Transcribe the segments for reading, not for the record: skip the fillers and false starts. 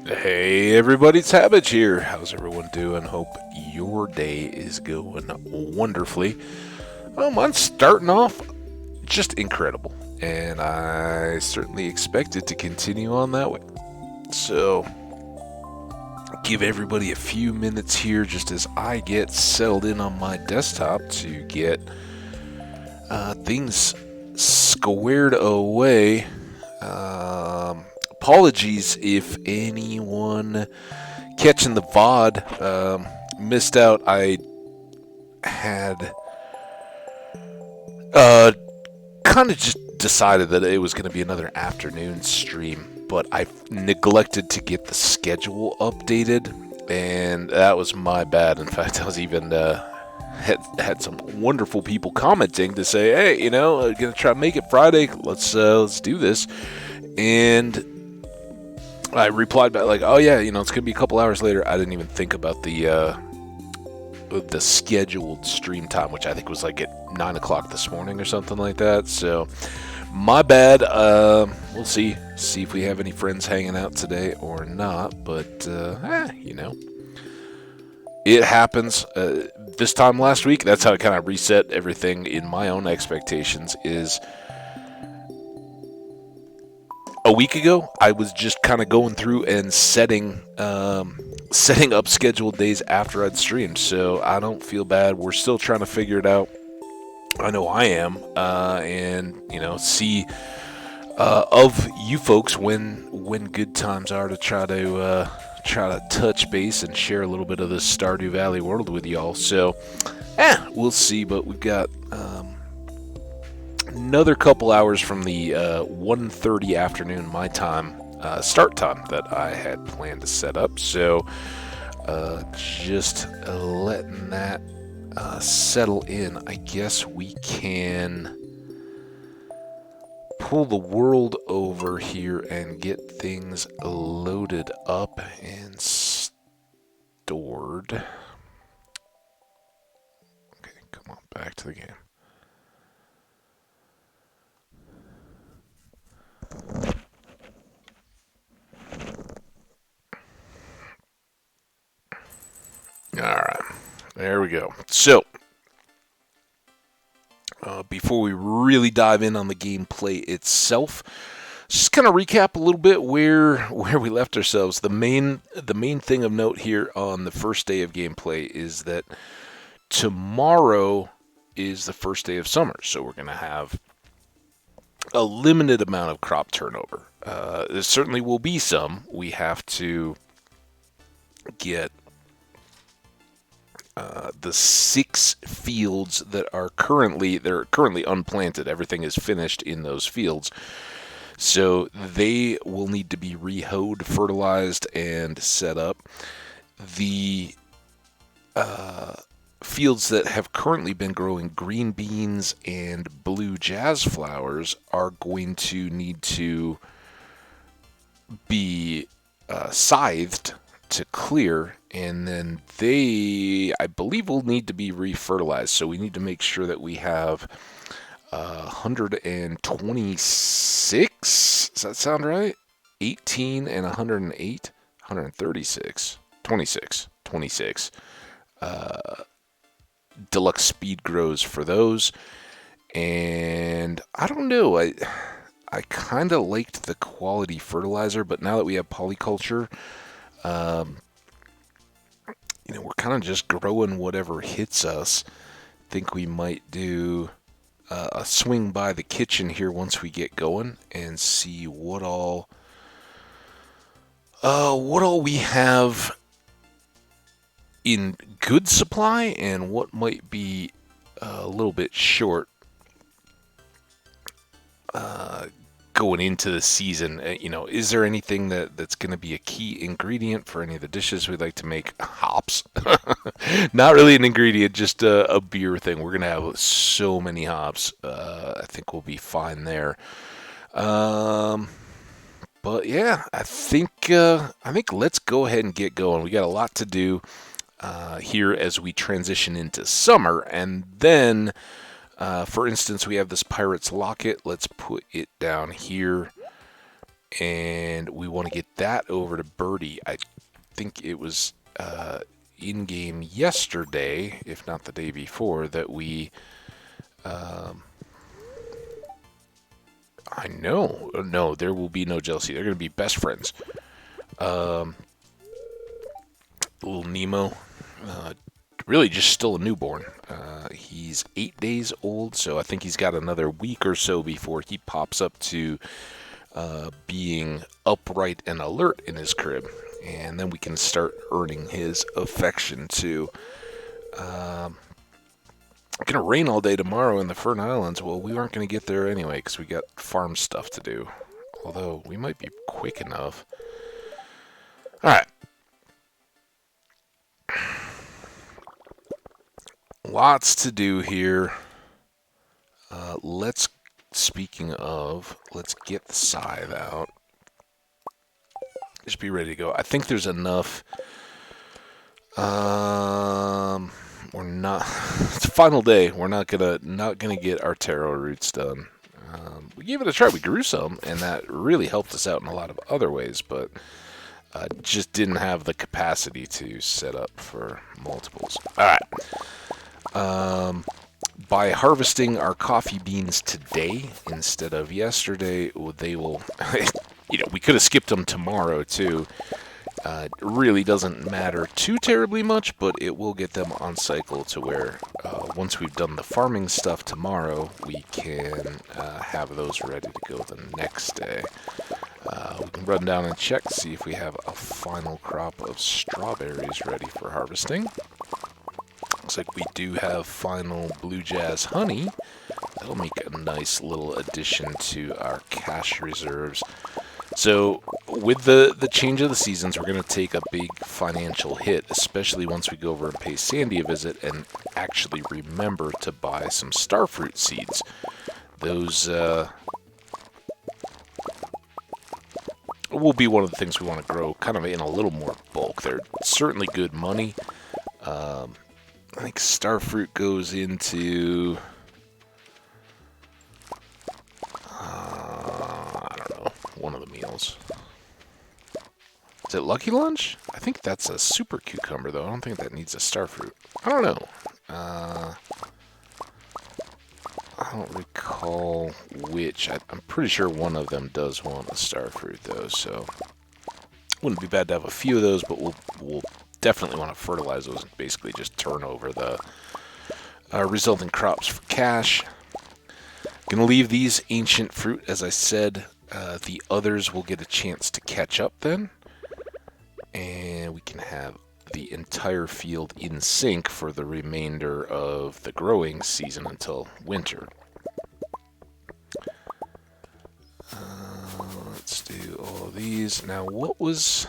Hey everybody, it's Habit here. How's everyone doing? Hope your day is going wonderfully. Mine's starting off just incredible, and I certainly expect it to continue on that way. So, give everybody a few minutes here just as I get settled in on my desktop to get things squared away. Apologies if anyone catching the VOD missed out. I had kind of just decided that it was going to be another afternoon stream, but I neglected to get the schedule updated, and that was my bad. In fact, I was even had some wonderful people commenting to say, "Hey, gonna try to make it Friday. Let's do this." And I replied back like, "Oh yeah, it's gonna be a couple hours later." I didn't even think about the scheduled stream time, which I think was like at 9 o'clock this morning or something like that. So, my bad. We'll see if we have any friends hanging out today or not. But it happens. This time last week, that's how I kind of reset everything in my own expectations. Is a week ago, I was just kind of going through and setting up scheduled days after I'd streamed, so I don't feel bad. We're still trying to figure it out. I know I am, and see of you folks when good times are to try to touch base and share a little bit of this Stardew Valley world with y'all. So, we'll see. But we've got another couple hours from the 1:30 afternoon my time start time that I had planned to set up. So just letting that settle in, I guess we can pull the world over here and get things loaded up and stored. Okay, come on, back to the game. Alright, there we go. So, before we really dive in on the gameplay itself, just kind of recap a little bit where we left ourselves. The main thing of note here on the first day of gameplay is that tomorrow is the first day of summer, so we're going to have a limited amount of crop turnover. There certainly will be some. We have to get the 6 fields that are currently unplanted. Everything is finished in those fields, so they will need to be rehoed, fertilized, and set up. The fields that have currently been growing green beans and blue jazz flowers are going to need to be scythed to clear, and then they, I believe, will need to be refertilized. So we need to make sure that we have 126. Does that sound right? 18 and 108, 136, 26. Deluxe speed grows for those, and I don't know. I kind of liked the quality fertilizer, but now that we have polyculture, we're kind of just growing whatever hits us. Think we might do a swing by the kitchen here once we get going and see what all we have in good supply and what might be a little bit short going into the season. Is there anything that's going to be a key ingredient for any of the dishes we'd like to make? Hops. Not really an ingredient, just a beer thing. We're going to have so many hops. I think we'll be fine there. But yeah, I think let's go ahead and get going. We got a lot to do here as we transition into summer, and then for instance, we have this Pirate's Locket. Let's put it down here. and we want to get that over to Birdie. I think it was in-game yesterday, if not the day before, that we... I know. No, there will be no jealousy. They're going to be best friends. Little Nemo, really just still a newborn. He's 8 days old, so I think he's got another week or so before he pops up to being upright and alert in his crib. And then we can start earning his affection too. It's going to rain all day tomorrow in the Fern Islands. Well, we aren't going to get there anyway because we got farm stuff to do. Although, we might be quick enough. Alright. Lots to do here. Speaking of, let's get the scythe out. Just be ready to go. I think there's enough. We're not. It's the final day. We're not gonna get our taro roots done. We gave it a try. We grew some, and that really helped us out in a lot of other ways. But just didn't have the capacity to set up for multiples. All right. By harvesting our coffee beans today instead of yesterday, they will. We could have skipped them tomorrow too. It really doesn't matter too terribly much, but it will get them on cycle to where once we've done the farming stuff tomorrow, we can have those ready to go the next day. We can run down and check, see if we have a final crop of strawberries ready for harvesting. Looks like we do have final Blue Jazz honey. That'll make a nice little addition to our cash reserves. So, with the change of the seasons, we're going to take a big financial hit, especially once we go over and pay Sandy a visit and actually remember to buy some starfruit seeds. Those will be one of the things we want to grow kind of in a little more bulk. They're certainly good money. I think starfruit goes into... one of the meals. Is it Lucky Lunch? I think that's a super cucumber, though. I don't think that needs a starfruit. I don't know. I don't recall which. I'm pretty sure one of them does want a starfruit, though, so wouldn't be bad to have a few of those, but we'll definitely want to fertilize those and basically just turn over the resulting crops for cash. Gonna leave these ancient fruit, as I said. The others will get a chance to catch up then, and we can have the entire field in sync for the remainder of the growing season until winter. Let's do all these. Now, what was...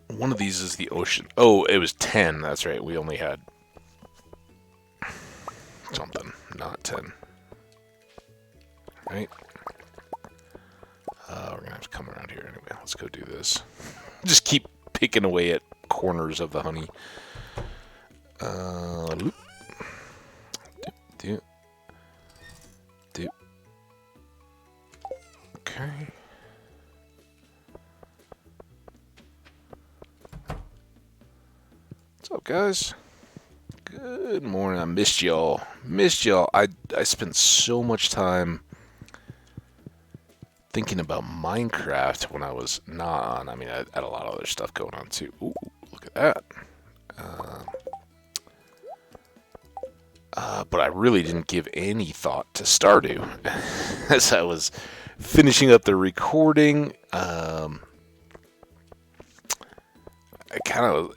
One of these is the ocean. Oh, it was 10. That's right. We only had... something, not 10. Right? We're gonna have to come around here anyway. Let's go do this. Just keep picking away at corners of the honey. Do. Okay. What's up, guys? Good morning. I missed y'all. I spent so much time thinking about Minecraft when I was not on. I mean, I had a lot of other stuff going on too. Ooh, look at that. But I really didn't give any thought to Stardew as I was finishing up the recording. I kind of,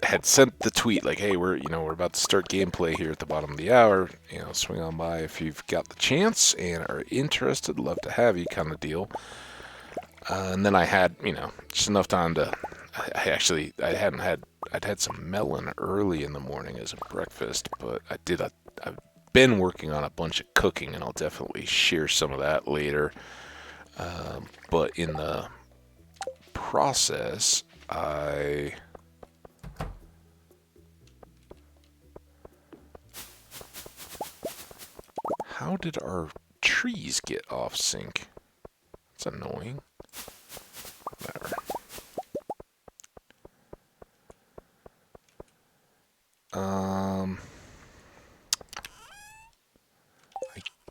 had sent the tweet like, hey, we're about to start gameplay here at the bottom of the hour. Swing on by if you've got the chance and are interested. Love to have you, kind of deal. And then I had, just enough time to. I'd had some melon early in the morning as a breakfast, but I've been working on a bunch of cooking, and I'll definitely share some of that later. But in the process, I How did our trees get off sync? That's annoying. Whatever. I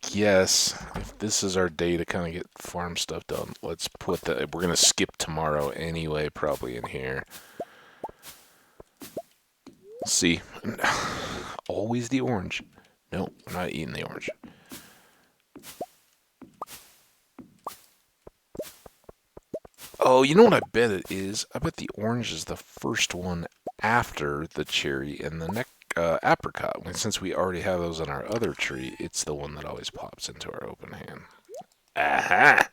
guess if this is our day to kind of get farm stuff done, let's put that. We're gonna skip tomorrow anyway, probably in here. See, always the orange. No, I'm not eating the orange. Oh, you know what I bet it is? I bet the orange is the first one after the cherry and the apricot. Since we already have those on our other tree, it's the one that always pops into our open hand. Aha!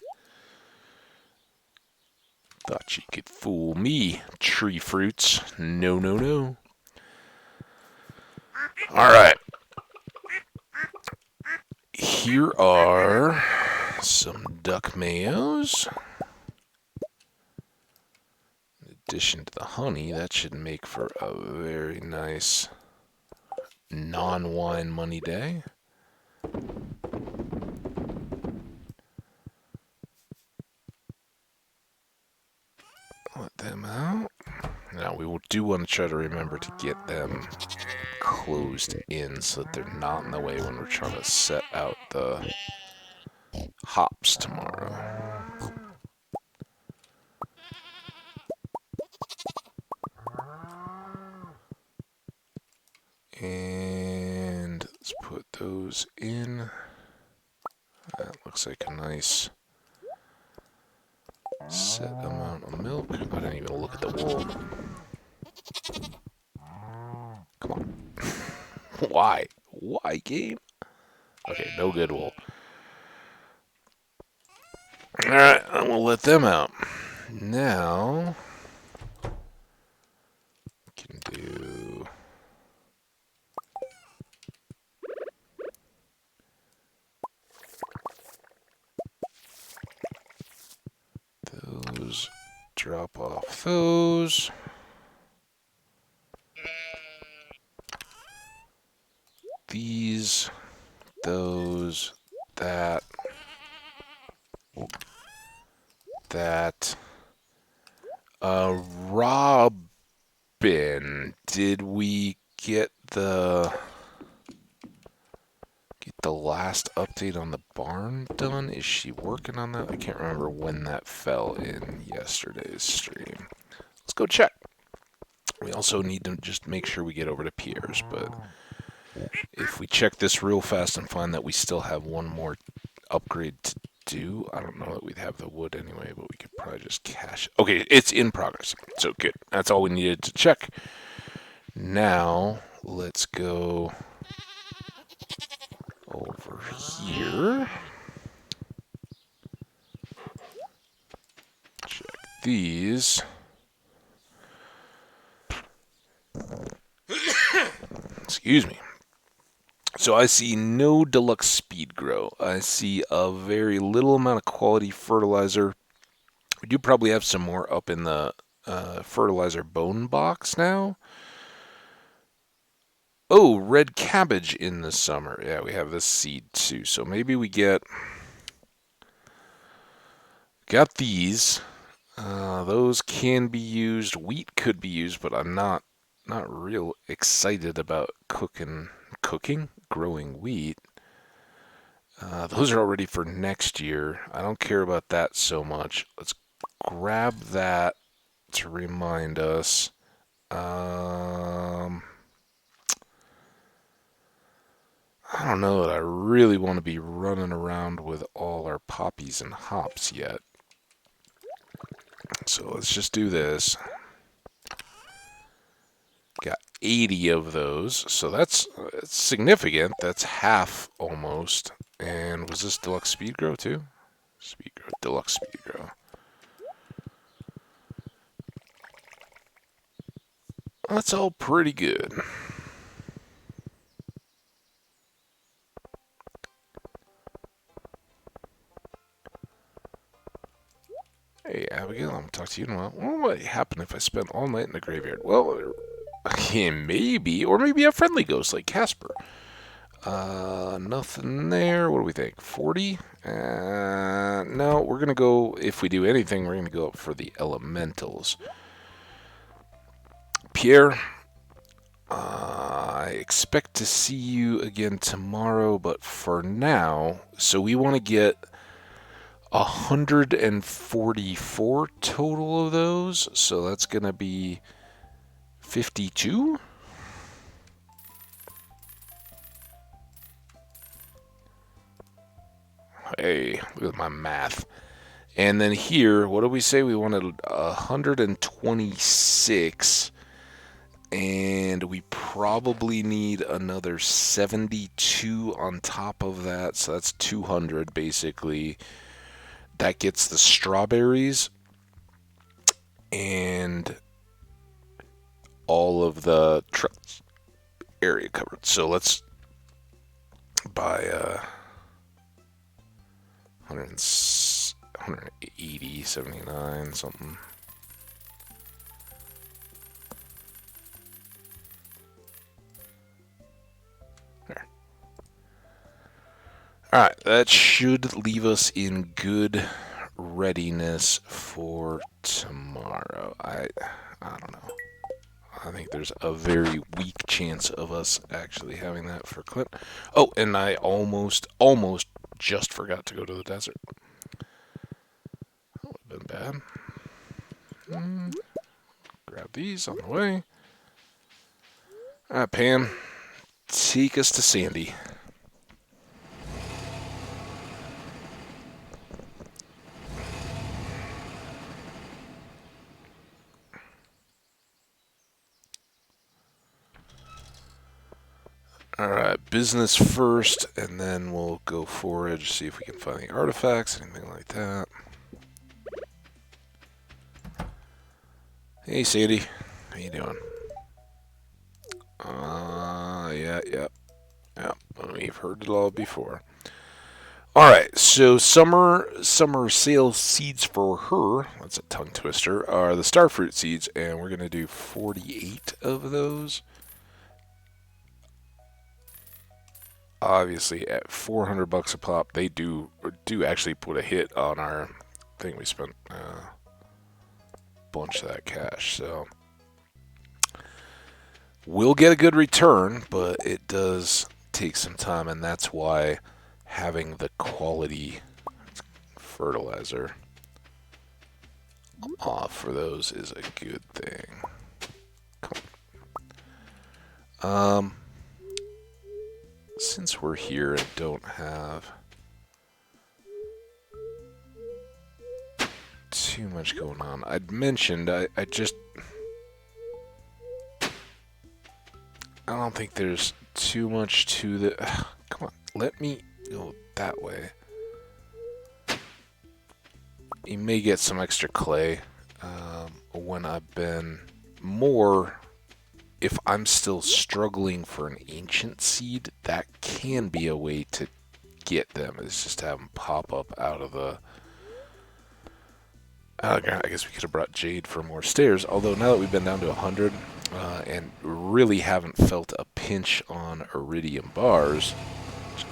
Thought you could fool me, tree fruits. No, no, no. Alright. Here are some duck mayos. In addition to the honey, that should make for a very nice non-wine money day. Let them out. Now we do want to try to remember to get them closed in so that they're not in the way when we're trying to set out the hops tomorrow. And let's put those in. That looks like a nice set amount of milk. I didn't even look at the wool. Come on. Why? Why, game? Okay, no good wool. Alright, I'm gonna let them out. Now, we can do... those, drop off those. These, those, that, Robin, did we get the last update on the barn done? Is she working on that? I can't remember when that fell in yesterday's stream. Let's go check. We also need to just make sure we get over to Pierre's, but if we check this real fast and find that we still have one more upgrade to do, I don't know that we'd have the wood anyway, but we could probably just cache. Okay, it's in progress, so good. That's all we needed to check. Now, let's go over here. Check these. Excuse me. So I see no deluxe speed grow. I see a very little amount of quality fertilizer. We do probably have some more up in the fertilizer bone box now. Oh, red cabbage in the summer. Yeah, we have this seed too. So maybe we got these. Those can be used. Wheat could be used, but I'm not real excited about growing wheat. Those are already for next year. I don't care about that so much. Let's grab that to remind us. I don't know that I really want to be running around with all our poppies and hops yet. So let's just do this. Got 80 of those, so that's significant. That's half almost. And was this deluxe speed grow too? Speed grow, deluxe speed grow. That's all pretty good. Hey, Abigail, I'm gonna talk to you in a while. What might happen if I spend all night in the graveyard? Well, maybe, or maybe a friendly ghost like Casper. Nothing there. What do we think? 40? No, we're going to go, if we do anything, we're going to go up for the elementals. Pierre, I expect to see you again tomorrow, but for now, so we want to get 144 total of those, so that's going to be 52? Hey, look at my math. And then here, what did we say? We wanted 126. And we probably need another 72 on top of that. So that's 200 basically. That gets the strawberries and all of the area covered. So let's buy 180, 79, something. There. Alright, that should leave us in good readiness for tomorrow. I don't know. I think there's a very weak chance of us actually having that for Clint. Oh, and I almost just forgot to go to the desert. That would have been bad. Grab these on the way. Alright, Pam. Take us to Sandy. Alright, business first, and then we'll go forage, see if we can find any artifacts, anything like that. Hey, Sadie. How you doing? Yeah. We've heard it all before. Alright, so summer sale seeds for her, that's a tongue twister, are the starfruit seeds, and we're going to do 48 of those. Obviously, at $400 a pop, they do actually put a hit on our thing. We spent a bunch of that cash, so we'll get a good return, but it does take some time, and that's why having the quality fertilizer off for those is a good thing. Since we're here and don't have too much going on, I'd mentioned I don't think there's too much to the. Come on, let me go that way. You may get some extra clay when I've been more. If I'm still struggling for an ancient seed, that can be a way to get them. Is just to have them pop up out of the. I guess we could have brought jade for more stairs. Although now that we've been down to 100 and really haven't felt a pinch on iridium bars,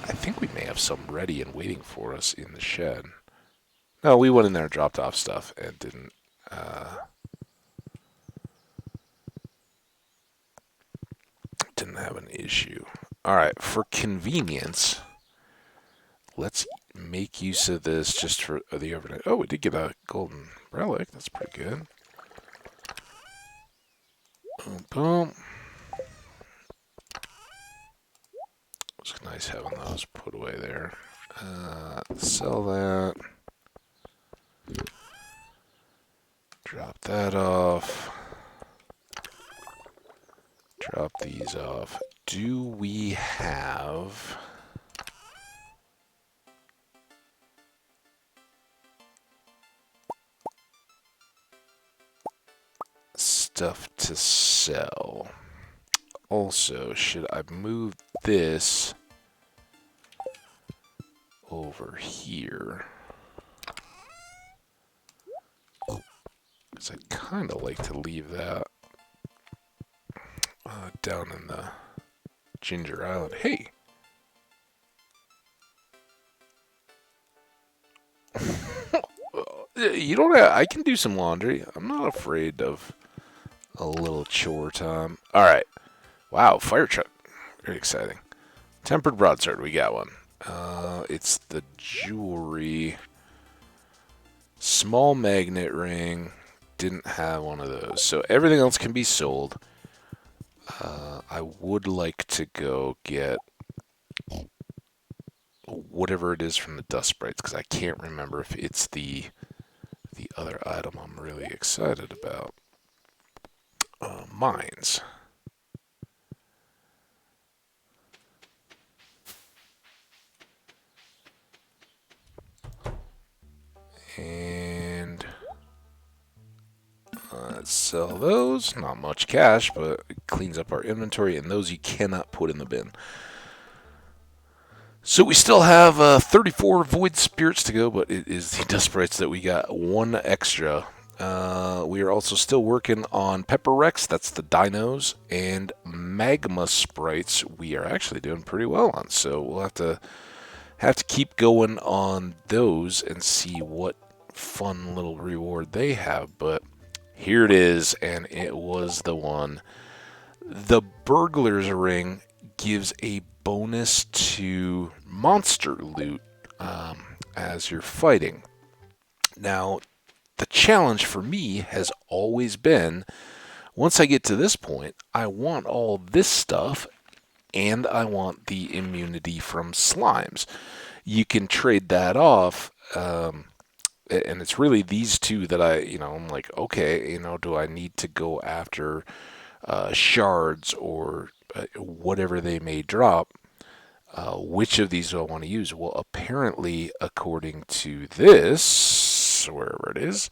I think we may have some ready and waiting for us in the shed. No, we went in there and dropped off stuff and didn't have an issue. Alright, for convenience, let's make use of this just for the overnight. Oh, we did get a golden relic. That's pretty good. Boom, boom. It's nice having those put away there. Sell that. Drop that off. Drop these off. Do we have stuff to sell? Also, should I move this over here? Because I'd kind of like to leave that down in the Ginger Island. Hey, You don't have, I can do some laundry. I'm not afraid of a little chore time. All right. Wow, fire truck. Very exciting. Tempered broadsword. We got one. It's the jewelry. Small magnet ring. Didn't have one of those. So everything else can be sold. I would like to go get whatever it is from the dust sprites because I can't remember if it's the other item I'm really excited about. Mines. And let's sell those. Not much cash, but it cleans up our inventory, and those you cannot put in the bin. So we still have 34 void spirits to go, but it is the dust sprites that we got one extra. We are also still working on Pepper Rex, that's the dinos, and Magma sprites we are actually doing pretty well on. So we'll have to keep going on those and see what fun little reward they have. But here it is, and it was the one. The Burglars Ring gives a bonus to monster loot as you're fighting. Now, the challenge for me has always been, once I get to this point, I want all this stuff, and I want the immunity from slimes. You can trade that off, and it's really these two that I'm like, okay, do I need to go after shards or whatever they may drop? Which of these do I want to use? Well, apparently, according to this, wherever it is,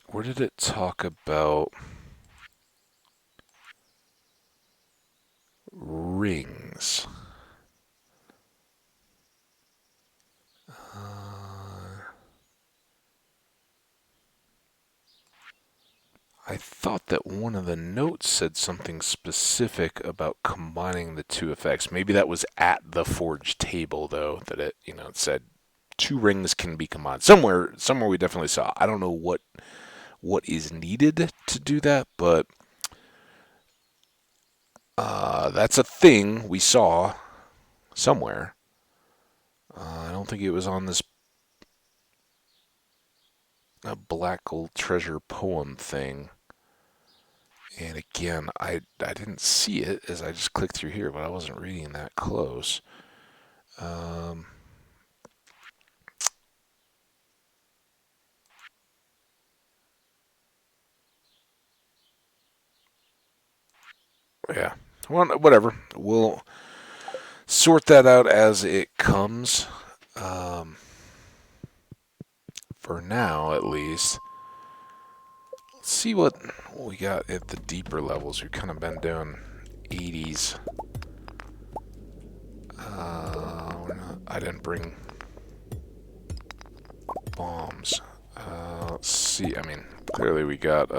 where did it talk about rings? I thought that one of the notes said something specific about combining the two effects. Maybe that was at the forge table, though, that it said two rings can be combined. Somewhere we definitely saw. I don't know what is needed to do that, but that's a thing we saw somewhere. I don't think it was on this Black Gold Treasure poem thing. And again, I didn't see it as I just clicked through here, but I wasn't reading that close. Yeah, well, whatever. We'll sort that out as it comes. For now, at least. Let's see what we got at the deeper levels. We've kind of been doing 80s. I didn't bring bombs. Let's see. I mean, clearly we got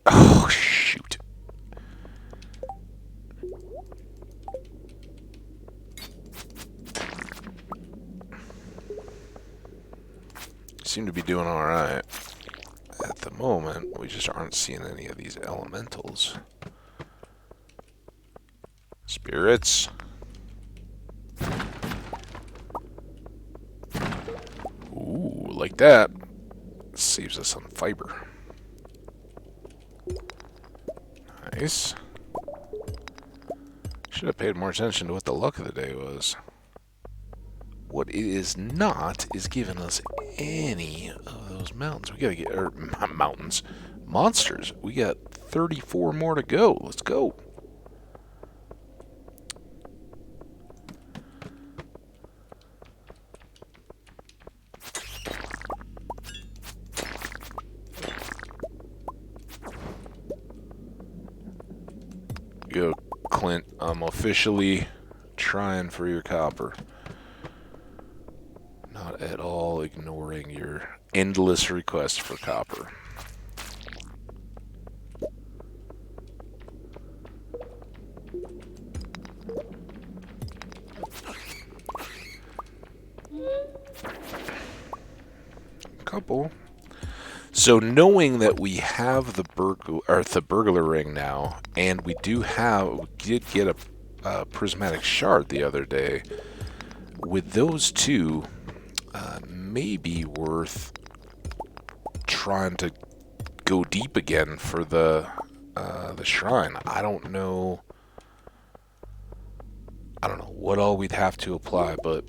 oh, shoot. Seem to be doing alright. At the moment, we just aren't seeing any of these elementals. Spirits. Ooh, like that. Saves us on fiber. Nice. Should have paid more attention to what the luck of the day was. What it is not is giving us any of those mountains. We gotta get, or mountains, monsters. We got 34 more to go. Let's go. Go, Clint. I'm officially trying for your copper. Not at all ignoring your endless request for copper. couple. So knowing that we have the burglar ring now, and we did get a prismatic shard the other day. With those two, may be worth trying to go deep again for the shrine. I don't know. I don't know what all we'd have to apply, but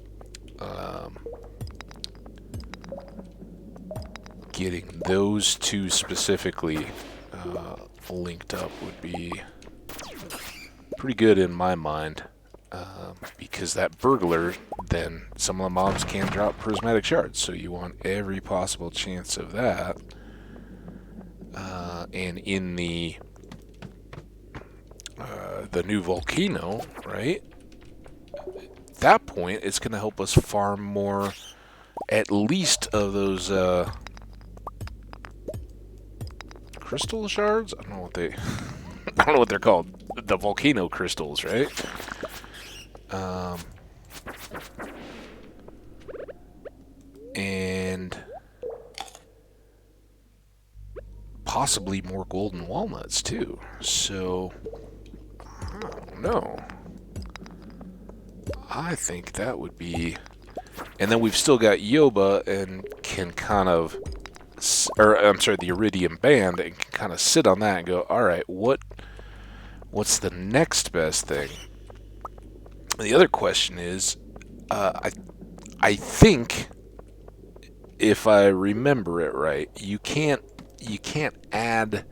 getting those two specifically linked up would be pretty good in my mind. Because that burglar, then some of the mobs can drop prismatic shards, so you want every possible chance of that. And in the new volcano, right? At that point, it's going to help us farm more, at least of those crystal shards. I don't know what they, I don't know what they're called. The volcano crystals, right? And possibly more golden walnuts too. So I don't know. I think that would be, and then we've still got Yoba and can kind of, or I'm sorry, the Iridium Band, and can kind of sit on that and go, all right, what's the next best thing? And the other question is, I think if I remember it right, you can't add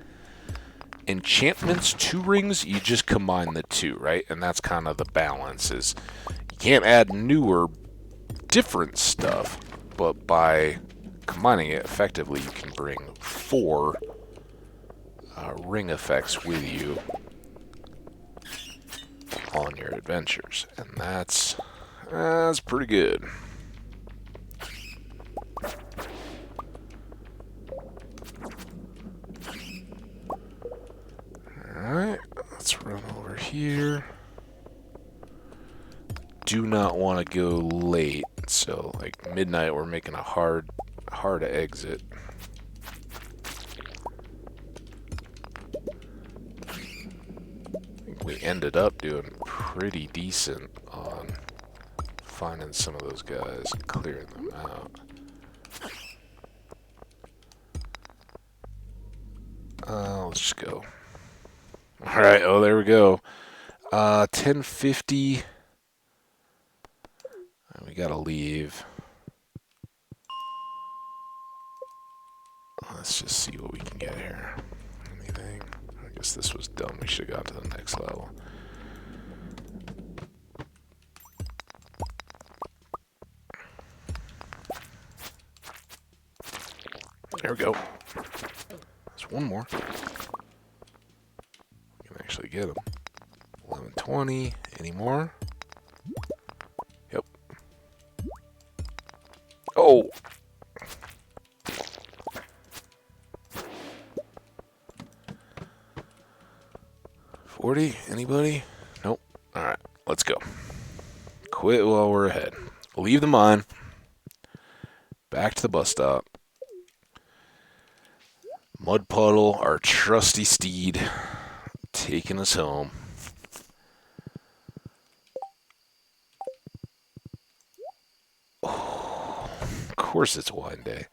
enchantments to rings, you just combine the two, right? And that's kind of the balance. Is you can't add newer, different stuff, but by combining it effectively, you can bring 4 ring effects with you on your adventures, and that's pretty good. Alright, let's run over here. Do not want to go late, so like midnight we're making a hard exit. I think we ended up doing pretty decent on finding some of those guys and clearing them out. Let's just go. Alright, oh, there we go. 10:50. We gotta leave. Let's just see what we can get here. Anything? I guess this was dumb. We should have got to the next level. There we go. There's one more. We can actually get them. 11:20. Any more? Yep. Oh! $40? Anybody? Nope. Alright, let's go. Quit while we're ahead. Leave the mine. Back to the bus stop. Mud Puddle, our trusty steed, taking us home. Oh, of course it's wine day.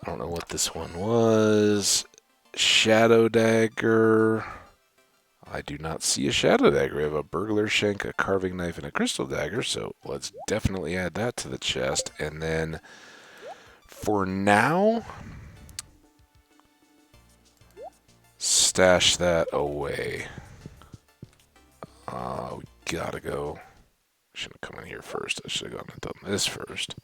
I don't know what this one was. Shadow Dagger. I do not see a Shadow Dagger. We have a Burglar Shank, a Carving Knife, and a Crystal Dagger, so let's definitely add that to the chest. And then, for now, stash that away. We gotta go. Shouldn't have come in here first. I should have gone and done this first.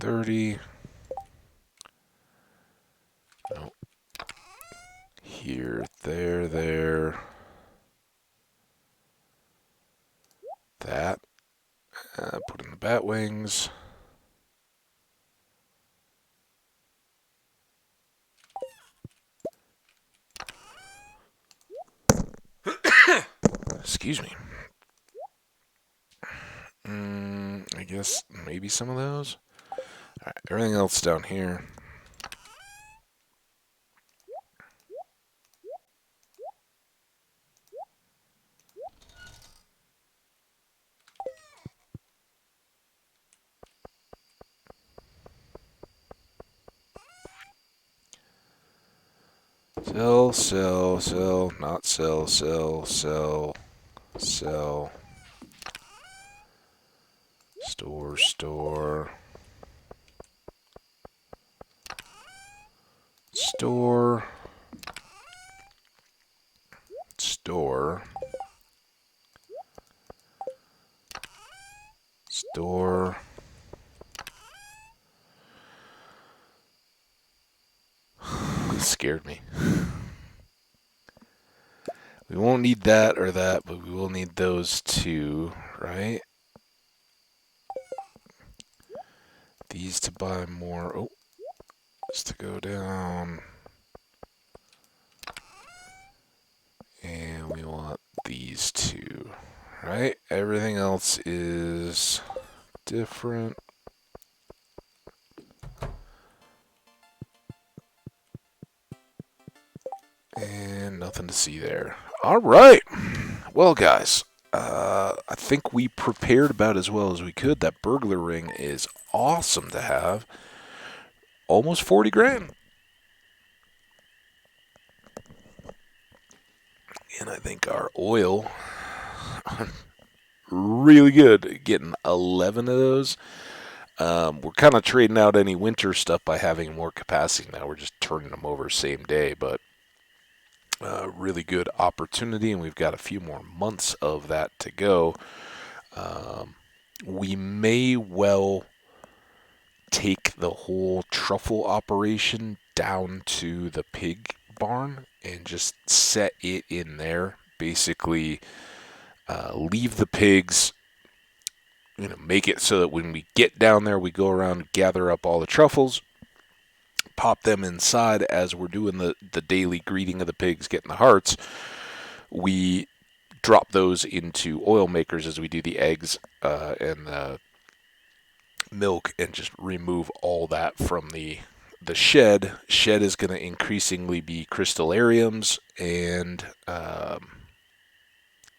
$12.30. Nope. Here, there. That. Put in the bat wings. Excuse me. I guess maybe some of those. All right, everything else down here. Sell, sell, sell, not sell, sell, sell, sell. Store, store. Store. Store. Store. Scared me. We won't need that or that, but we will need those two, right? These to buy more. Oh, this to go down. And we want these two, right? Everything else is different. And nothing to see there. All right. Well, guys, I think we prepared about as well as we could. That burglar ring is awesome to have. Almost 40 grand. And I think our oil, really good. Getting 11 of those. We're kind of trading out any winter stuff by having more capacity now. We're just turning them over same day, but really good opportunity, and we've got a few more months of that to go. We may well take the whole truffle operation down to the pig barn and just set it in there. Basically, leave the pigs, make it so that when we get down there, we go around, gather up all the truffles, pop them inside as we're doing the daily greeting of the pigs, getting the hearts. We drop those into oil makers as we do the eggs and the milk, and just remove all that from the shed. Shed is going to increasingly be crystallariums and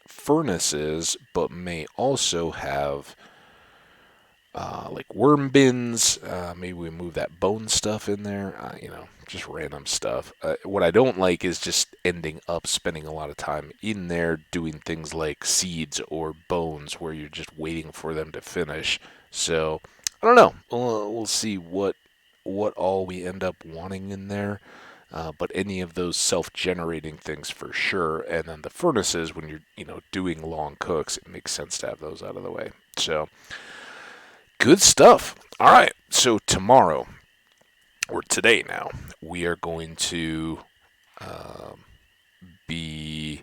furnaces, but may also have like worm bins. Maybe we move that bone stuff in there. Just random stuff. What I don't like is just ending up spending a lot of time in there doing things like seeds or bones where you're just waiting for them to finish. So I don't know. We'll see what all we end up wanting in there. But any of those self-generating things for sure. And then the furnaces, when you're doing long cooks, it makes sense to have those out of the way. So good stuff. All right. So tomorrow, or today now, we are going to be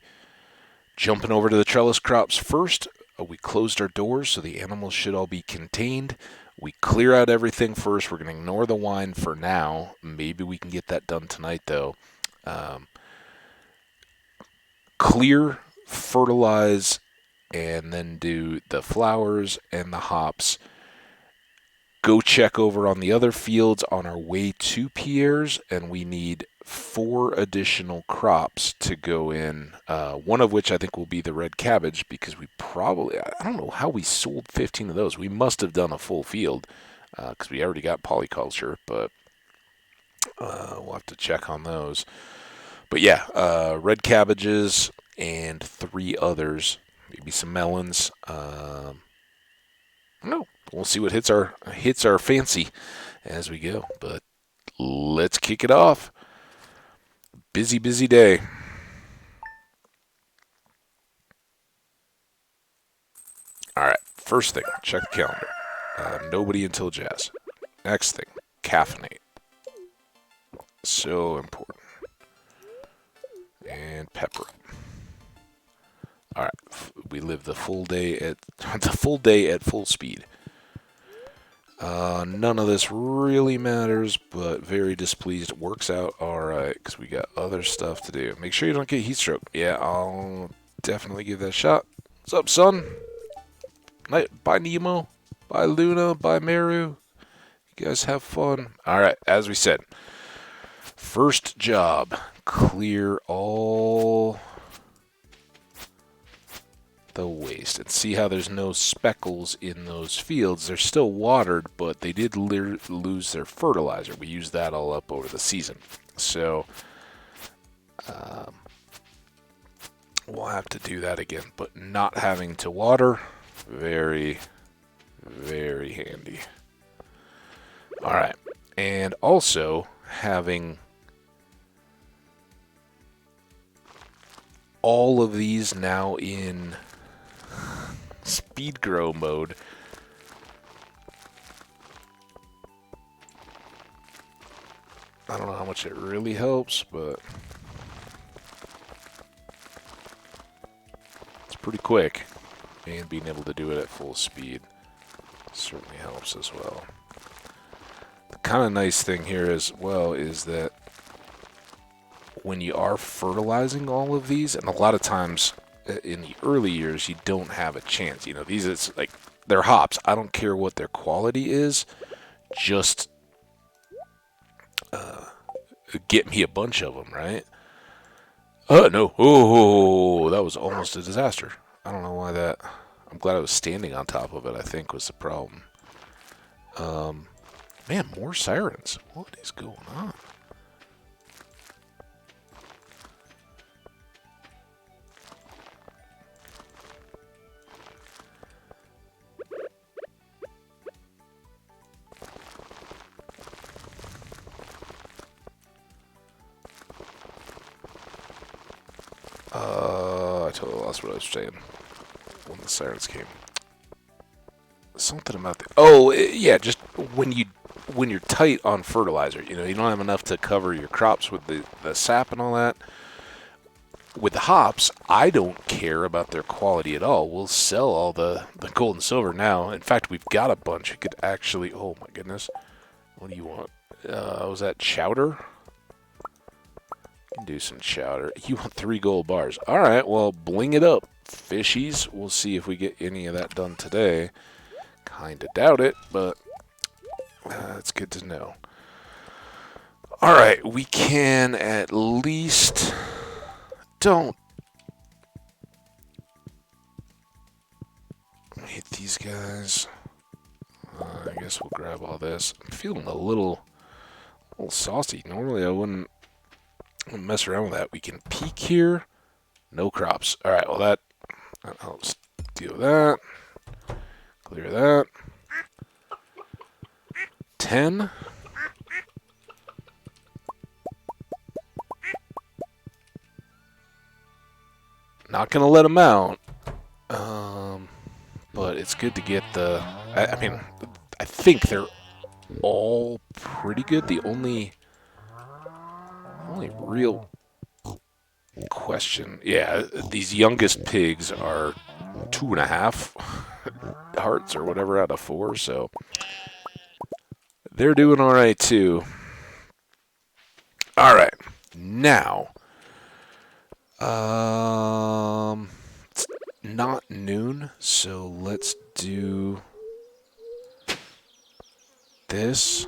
jumping over to the Trellis Crops first. We closed our doors, so the animals should all be contained. We clear out everything first. We're going to ignore the wine for now. Maybe we can get that done tonight, though. Clear, fertilize, and then do the flowers and the hops. Go check over on the other fields on our way to Pierre's, and we need 4 additional crops to go in, one of which I think will be the red cabbage, because we probably, I don't know how we sold 15 of those. We must have done a full field, because we already got polyculture, but we'll have to check on those. But yeah, red cabbages and 3 others, maybe some melons. No, we'll see what hits our fancy as we go. But let's kick it off. Busy, busy day. All right, first thing, check the calendar. Nobody until jazz. Next thing, caffeinate. So important. And pepper. All right, we live the full day at full speed. None of this really matters, but very displeased. Works out all right because we got other stuff to do. Make sure you don't get heat stroke. Yeah, I'll definitely give that a shot. What's up, son? Bye, Nemo. Bye, Luna. Bye, Meru. You guys have fun. Alright, as we said, first job, clear all the waste. And see how there's no speckles in those fields. They're still watered, but they did lose their fertilizer. We used that all up over the season. So, we'll have to do that again. But not having to water, very, very handy. Alright, and also having all of these now in speed grow mode. I don't know how much it really helps, but it's pretty quick, and being able to do it at full speed certainly helps as well. The kind of nice thing here as well is that when you are fertilizing all of these, and a lot of times in the early years you don't have a chance. You know, these it's like they're hops. I don't care what their quality is, just get me a bunch of them, right? No. Oh, that was almost a disaster. I don't know why that. I'm glad I was standing on top of it, I think was the problem. Man, more sirens. What is going on? I totally lost what I was saying when the sirens came. Something about the... Oh, yeah, just when you're tight on fertilizer, you know, you don't have enough to cover your crops with the sap and all that. With the hops, I don't care about their quality at all. We'll sell all the gold and silver now. In fact, we've got a bunch. You could actually... Oh, my goodness. What do you want? Was that chowder? Can do some chowder. You want 3 gold bars. Alright, well, bling it up, fishies. We'll see if we get any of that done today. Kinda doubt it, but it's good to know. Alright, we can at least... Don't hit these guys. I guess we'll grab all this. I'm feeling a little saucy. Normally I wouldn't mess around with that. We can peek here. No crops. Alright, well that helps deal with that. Clear that. 10. Not gonna let them out. But it's good to get the... I mean, I think they're all pretty good. The only real question... Yeah, these youngest pigs are 2.5 hearts or whatever out of 4, so... They're doing alright, too. Alright, now... It's not noon, so let's do this.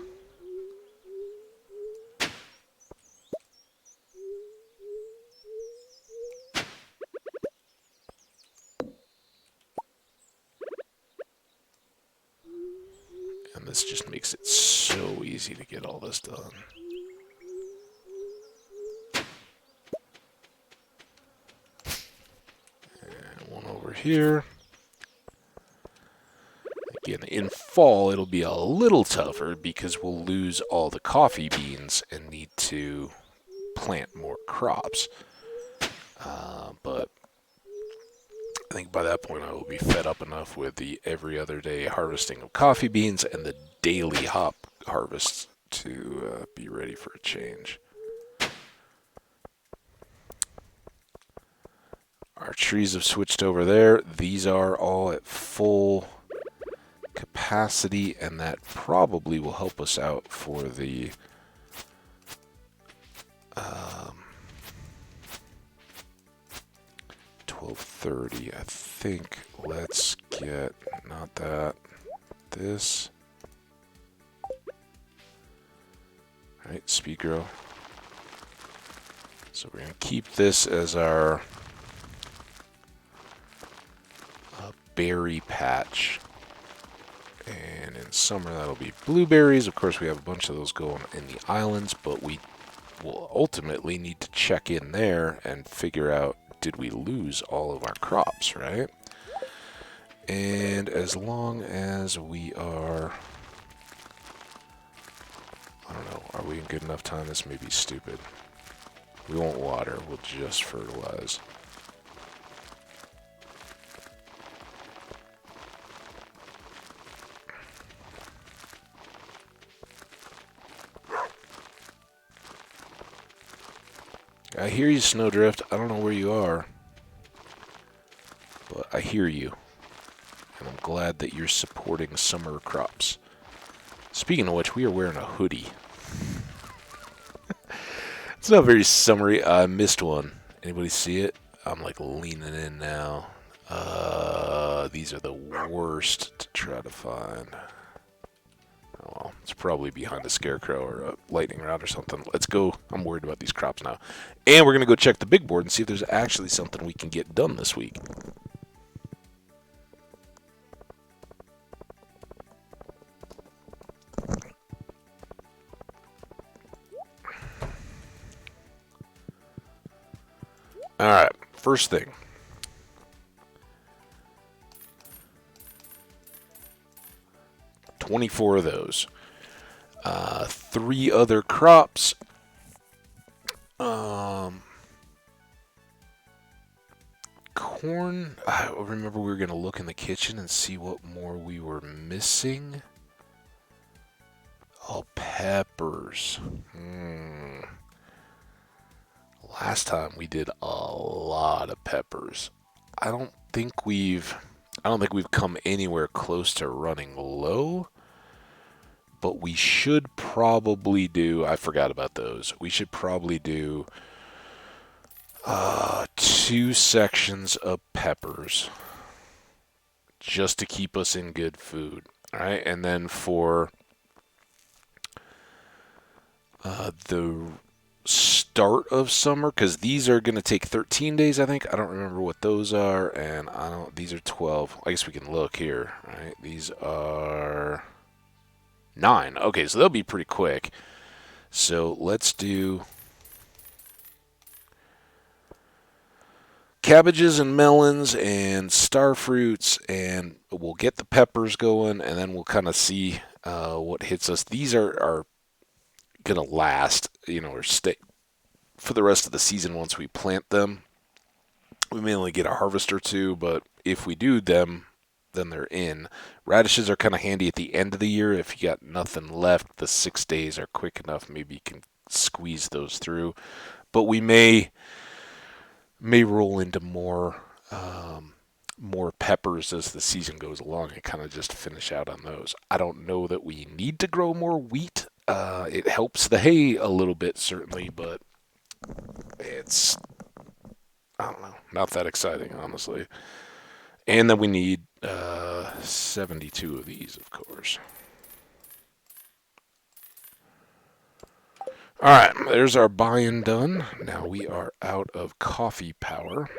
And this just makes it so easy to get all this done. Over here. Again, in fall, it'll be a little tougher because we'll lose all the coffee beans and need to plant more crops. But I think by that point I will be fed up enough with the every other day harvesting of coffee beans and the daily hop harvests to be ready for a change. Our trees have switched over there. These are all at full capacity, and that probably will help us out for the 12:30, I think. think let's get, not that, this. Alright, speed grow. So we're going to keep this as our berry patch. And in summer that'll be blueberries. Of course we have a bunch of those going in the islands, but we will ultimately need to check in there and figure out, did we lose all of our crops, right? And as long as we are, I don't know, are we in good enough time? This may be stupid. We won't water, we'll just fertilize. I hear you, Snowdrift. I don't know where you are, but I hear you. And I'm glad that you're supporting summer crops. Speaking of which, we are wearing a hoodie. It's not very summery. I missed one. Anybody see it? I'm like leaning in now. These are the worst to try to find. Oh well, it's probably behind a scarecrow or a lightning rod or something. Let's go. I'm worried about these crops now. And we're going to go check the big board and see if there's actually something we can get done this week. Alright, first thing. $24 of those. 3 other crops. Corn. I remember we were going to look in the kitchen and see what more we were missing. Oh, peppers. Last time we did a lot of peppers. I don't think we've come anywhere close to running low. But we should probably do, I forgot about those. We should probably do 2 sections of peppers just to keep us in good food. All right, and then for the start of summer, because these are going to take 13 days, I think. I don't remember what those are, and these are 12. I guess we can look here, right? These are 9. Okay, so they'll be pretty quick. So let's do cabbages and melons and star fruits, and we'll get the peppers going, and then we'll kind of see what hits us. These are going to last, or stay for the rest of the season once we plant them. We may only get a harvest or 2, but if we do them, then they're in. Radishes are kind of handy at the end of the year. If you got nothing left, the 6 days are quick enough. Maybe you can squeeze those through. But we may roll into more peppers as the season goes along and kind of just finish out on those. I don't know that we need to grow more wheat. It helps the hay a little bit, certainly, but it's, I don't know, not that exciting, honestly. And then we need 72 of these, of course. Alright, there's our buy-in done. Now we are out of coffee power.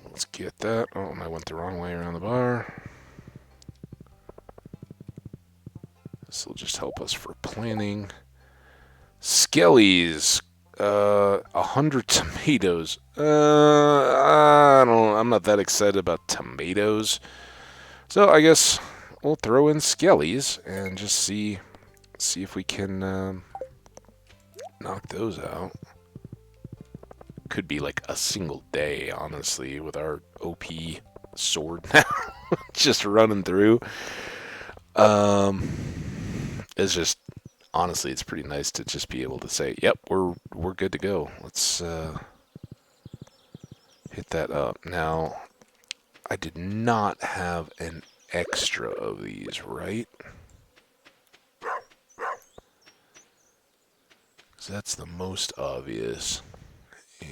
Let's get that. Oh, I went the wrong way around the bar. This will just help us for planning. Skellies. 100 tomatoes. I'm not that excited about tomatoes. So I guess we'll throw in skellies and just see if we can knock those out. Could be like a single day, honestly, with our OP sword now. Just running through. It's just, honestly, it's pretty nice to just be able to say, yep, we're good to go. Let's hit that up. Now, I did not have an extra of these, right? that's the most obvious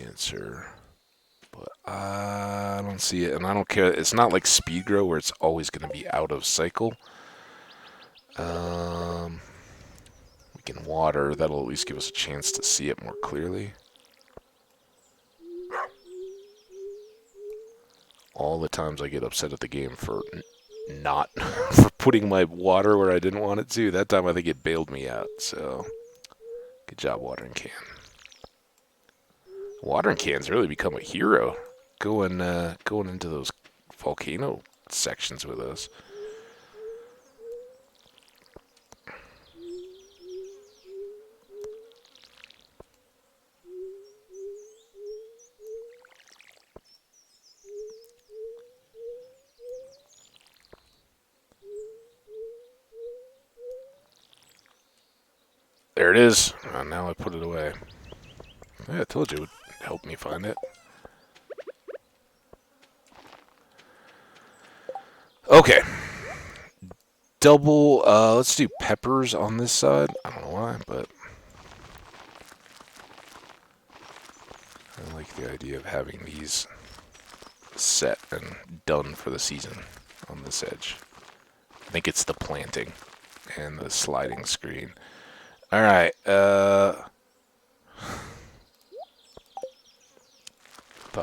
answer. But I don't see it, and I don't care. It's not like speed grow where it's always going to be out of cycle. We can water. That'll at least give us a chance to see it more clearly. All the times I get upset at the game for not for putting my water where I didn't want it to. That time I think it bailed me out. So good job, watering can. Watering can's really become a hero. Going into those volcano sections with us. There it is. Oh, now I put it away. Yeah, I told you it would help me find it. Okay. Double, let's do peppers on this side. I don't know why, but I like the idea of having these set and done for the season on this edge. I think it's the planting and the sliding screen. Alright, thought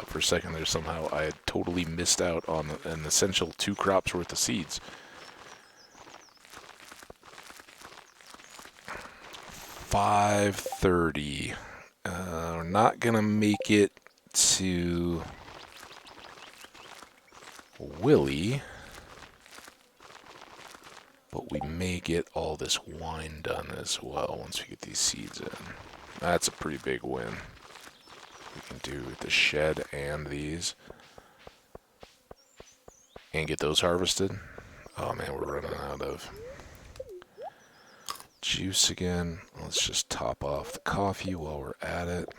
for a second there somehow I had totally missed out on an essential 2 crops worth of seeds. 5:30. We're not gonna make it to Willie, but we may get all this wine done as well once we get these seeds in. That's a pretty big win. We can do the shed and these. And get those harvested. Oh man, we're running out of juice again. Let's just top off the coffee while we're at it.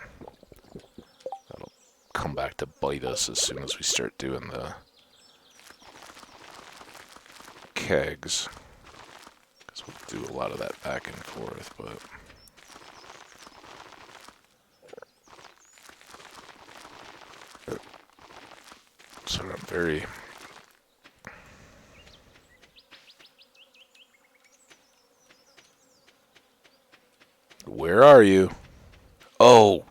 That'll come back to bite us as soon as we start doing the kegs. Because we'll do a lot of that back and forth, but... So I'm very... Where are you? Oh!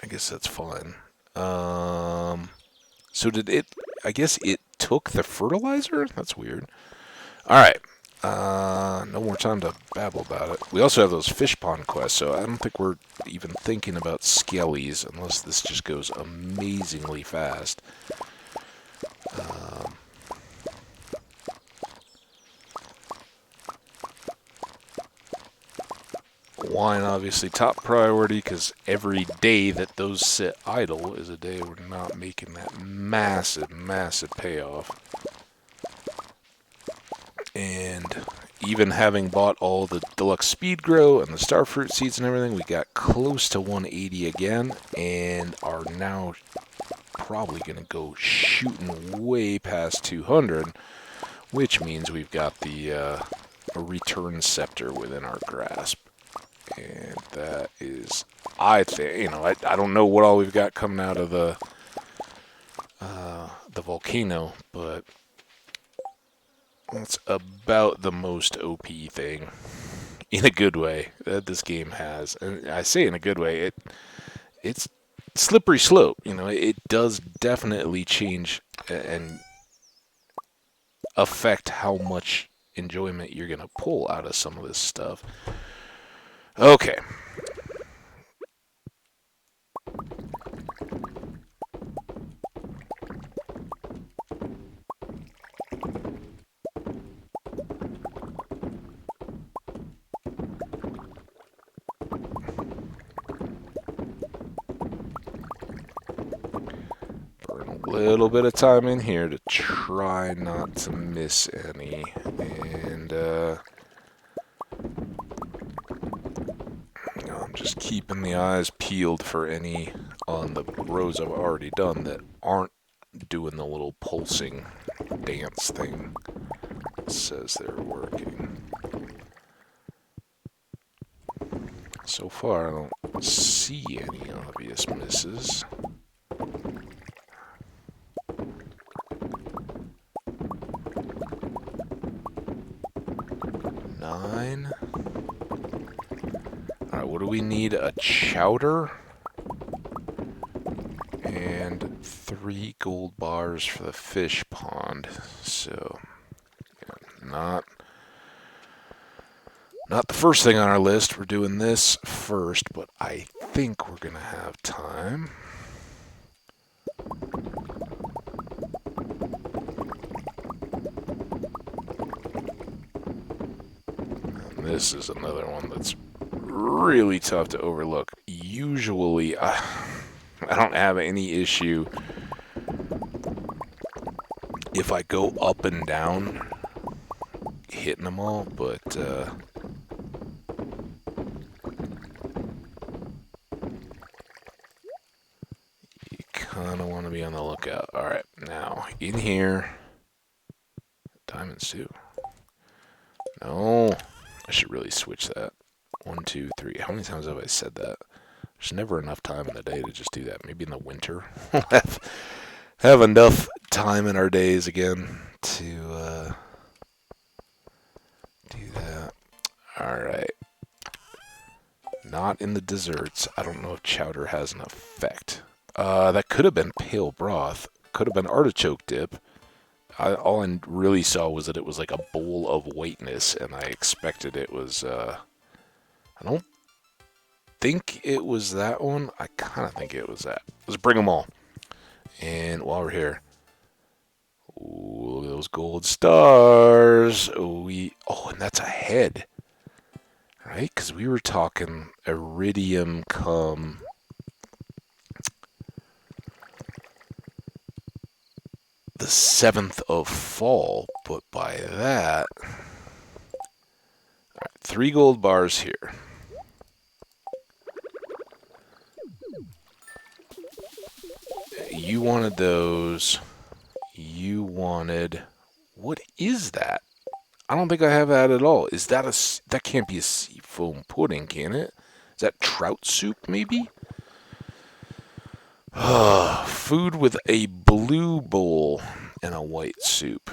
I guess that's fine. So did it... I guess it took the fertilizer? That's weird. Alright. No more time to babble about it. We also have those fish pond quests, so I don't think we're even thinking about skellies unless this just goes amazingly fast. Wine, obviously, top priority, because every day that those sit idle is a day we're not making that massive, massive payoff. And even having bought all the deluxe speed grow and the starfruit seeds and everything, we got close to 180 again, and are now probably going to go shooting way past 200, which means we've got the a return scepter within our grasp. And that is, I think, I don't know what all we've got coming out of the volcano, but that's about the most OP thing, in a good way, that this game has. And I say in a good way, it's slippery slope. It does definitely change and affect how much enjoyment you're going to pull out of some of this stuff. Okay. Burn a little bit of time in here to try not to miss any. And, I'm just keeping the eyes peeled for any on the rows I've already done that aren't doing the little pulsing dance thing that says they're working. So far, I don't see any obvious misses. Nine. Alright, what do we need? A chowder? And 3 gold bars for the fish pond. So, yeah, not the first thing on our list. We're doing this first, but I think we're gonna have time. And this is another one that's really tough to overlook. Usually, I don't have any issue if I go up and down hitting them all, but you kind of want to be on the lookout. Alright, now, in here, diamonds too. No, I should really switch that. 1, 2, 3. How many times have I said that? There's never enough time in the day to just do that. Maybe in the winter we'll have enough time in our days again to do that. Alright. Not in the desserts. I don't know if chowder has an effect. That could have been pale broth. Could have been artichoke dip. All I really saw was that it was like a bowl of whiteness, and I expected it was, I don't think it was that one. I kind of think it was that. Let's bring them all. And while we're here, ooh, look at those gold stars. Oh, and that's a head. Right? Because we were talking iridium come the 7th of fall, but by that, all right, 3 gold bars here. You wanted those. You wanted, what is that? I don't think I have that at all. Is that that can't be a seafoam pudding, can it? Is that trout soup, maybe? Food with a blue bowl and a white soup.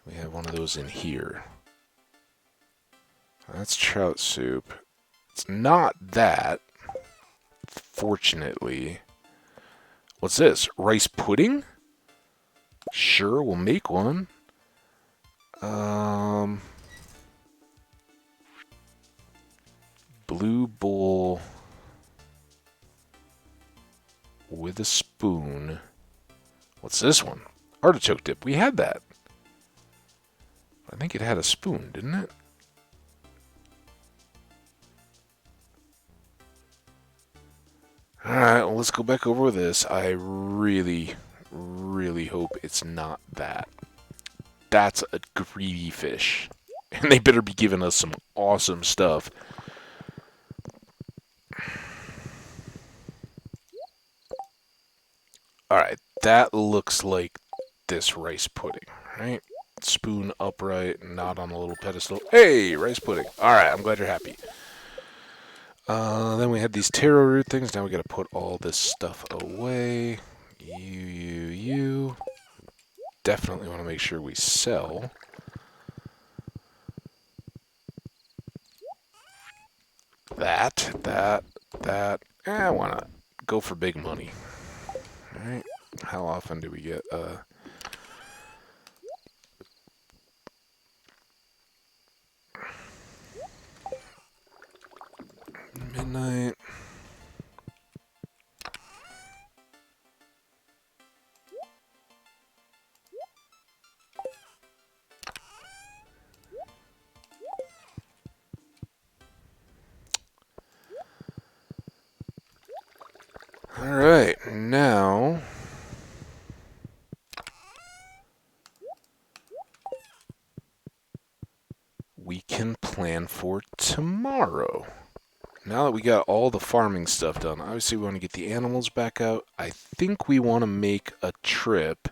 We have one of those in here. That's trout soup. It's not that, fortunately. What's this? Rice pudding? Sure, we'll make one. Blue bowl with a spoon. What's this one? Artichoke dip. We had that. I think it had a spoon, didn't it? Alright, well, let's go back over this. I really, really hope it's not that. That's a greedy fish. And they better be giving us some awesome stuff. Alright, that looks like this rice pudding, right? Spoon upright, not on a little pedestal. Hey, rice pudding. Alright, I'm glad you're happy. Then we had these taro root things. Now we gotta put all this stuff away. You. Definitely want to make sure we sell. That. I want to go for big money. Alright. How often do we get, midnight. Alright, now we can plan for tomorrow. Now that we got all the farming stuff done, obviously we want to get the animals back out. I think we want to make a trip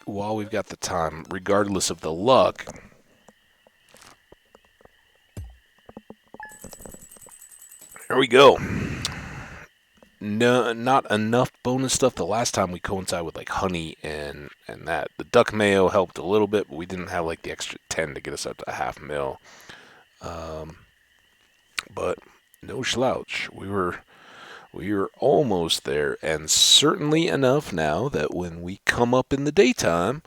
while we've got the time, regardless of the luck. we go. No, not enough bonus stuff. The last time we coincided with like honey and that. The duck mayo helped a little bit, but we didn't have like the extra 10 to get us up to a half mil. But no slouch. We were almost there, and certainly enough now that when we come up in the daytime,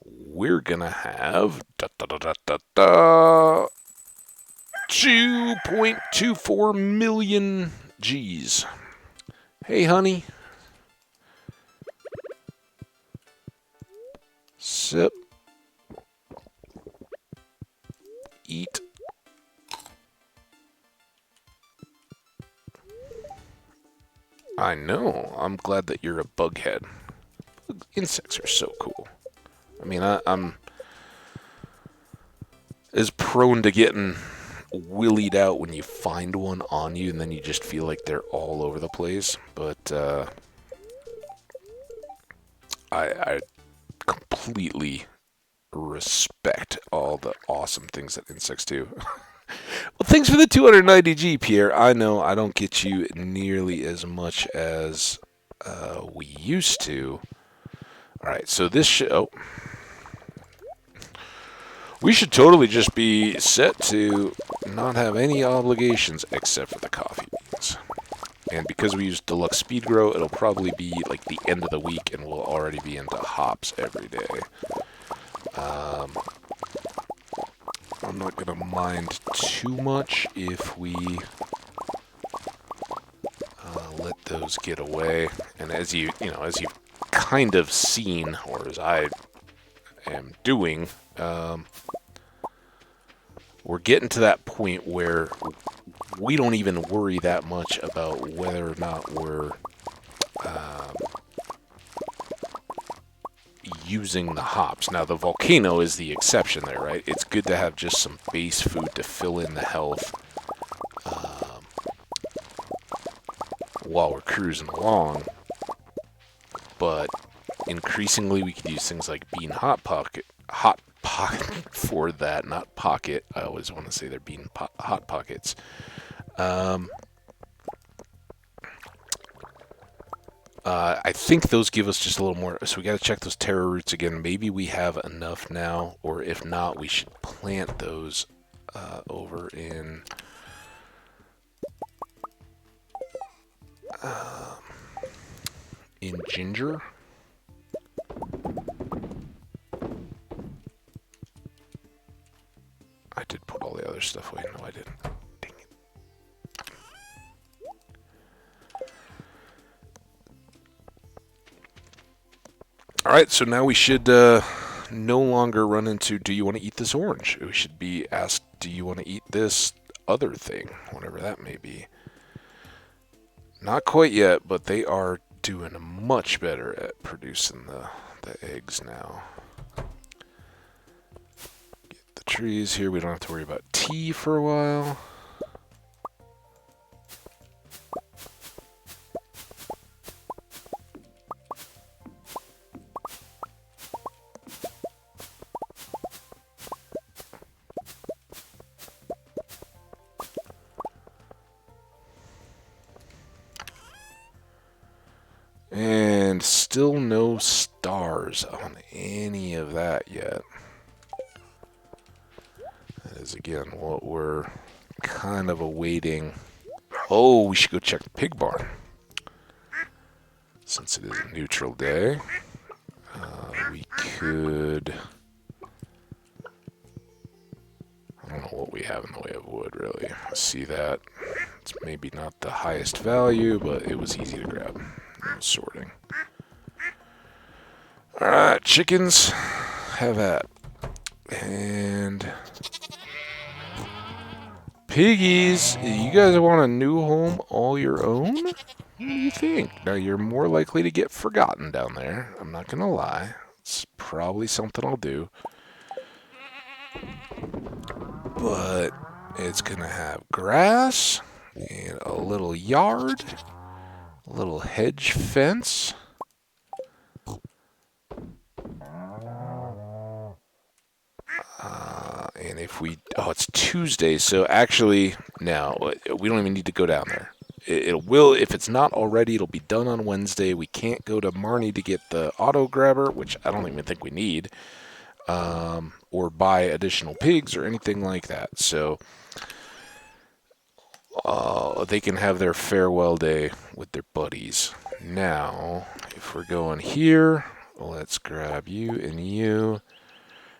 we're gonna have 2.24 million G's. Hey, honey. Sip. Eat. I know. I'm glad that you're a bughead. Insects are so cool. I mean, I'm as prone to getting willied out when you find one on you and then you just feel like they're all over the place. But I completely respect all the awesome things that insects do. Well, thanks for the 290G, Pierre. I know I don't get you nearly as much as we used to. All right, so this show... We should totally just be set to not have any obligations except for the coffee beans. And because we use deluxe speed grow, it'll probably be like the end of the week and we'll already be into hops every day. I'm not going to mind too much if we let those get away. And as you've kind of seen, or as I am doing, we're getting to that point where we don't even worry that much about whether or not we're using the hops. Now, the volcano is the exception there, right? It's good to have just some base food to fill in the health while we're cruising along. But increasingly, we could use things like bean hot pocket for that, not pocket. I always want to say they're bean hot pockets. I think those give us just a little more, so we got to check those taro roots again. Maybe we have enough now, or if not, we should plant those over in ginger. I did put all the other stuff away. No, I didn't. Dang it. Alright, so now we should no longer run into, do you want to eat this orange? We should be asked, do you want to eat this other thing? Whatever that may be. Not quite yet, but they are doing much better at producing the eggs now. Get the trees here. We don't have to worry about tea for a while. And still no stars on any of that yet. That is, again, what we're kind of awaiting. Oh, we should go check the pig barn. Since it is a neutral day, we could... I don't know what we have in the way of wood, really. I see that. It's maybe not the highest value, but it was easy to grab. No sorting. Alright, chickens, have at. And piggies, you guys want a new home all your own? What do you think? Now, you're more likely to get forgotten down there. I'm not gonna lie. It's probably something I'll do. But it's gonna have grass and a little yard, a little hedge fence. And if we... Oh, it's Tuesday, so actually, no, we don't even need to go down there. It will, if it's not already, it'll be done on Wednesday. We can't go to Marnie to get the auto grabber, which I don't even think we need, or buy additional pigs or anything like that. So they can have their farewell day with their buddies. Now, if we're going here, let's grab you and you.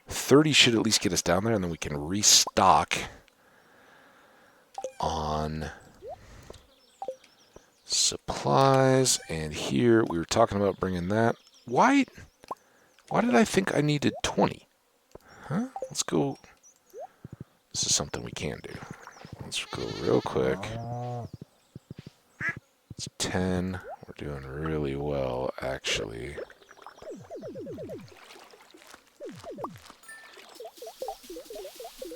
30 should at least get us down there, and then we can restock on supplies. And here, we were talking about bringing that. Why did I think I needed 20? Huh? Let's go. This is something we can do. Let's go real quick. It's 10. We're doing really well, actually.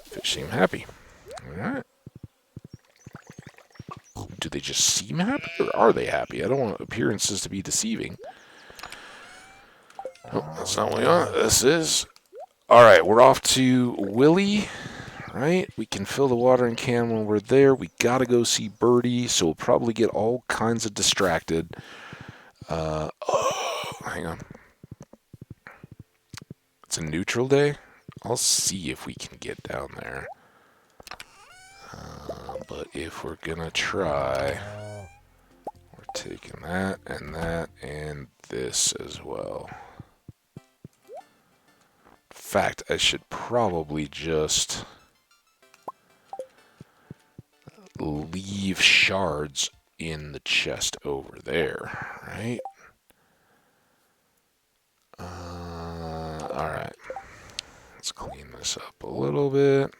Fish seem happy. Alright. Do they just seem happy, or are they happy? I don't want appearances to be deceiving. Oh, that's not what we want. This is... Alright, we're off to Willie. Right? We can fill the watering can when we're there. We gotta go see Birdie, so we'll probably get all kinds of distracted. Oh, hang on. It's a neutral day. I'll see if we can get down there. But if we're gonna try, we're taking that and this as well. In fact, I should probably just leave shards in the chest over there, right? Alright. Let's clean this up a little bit.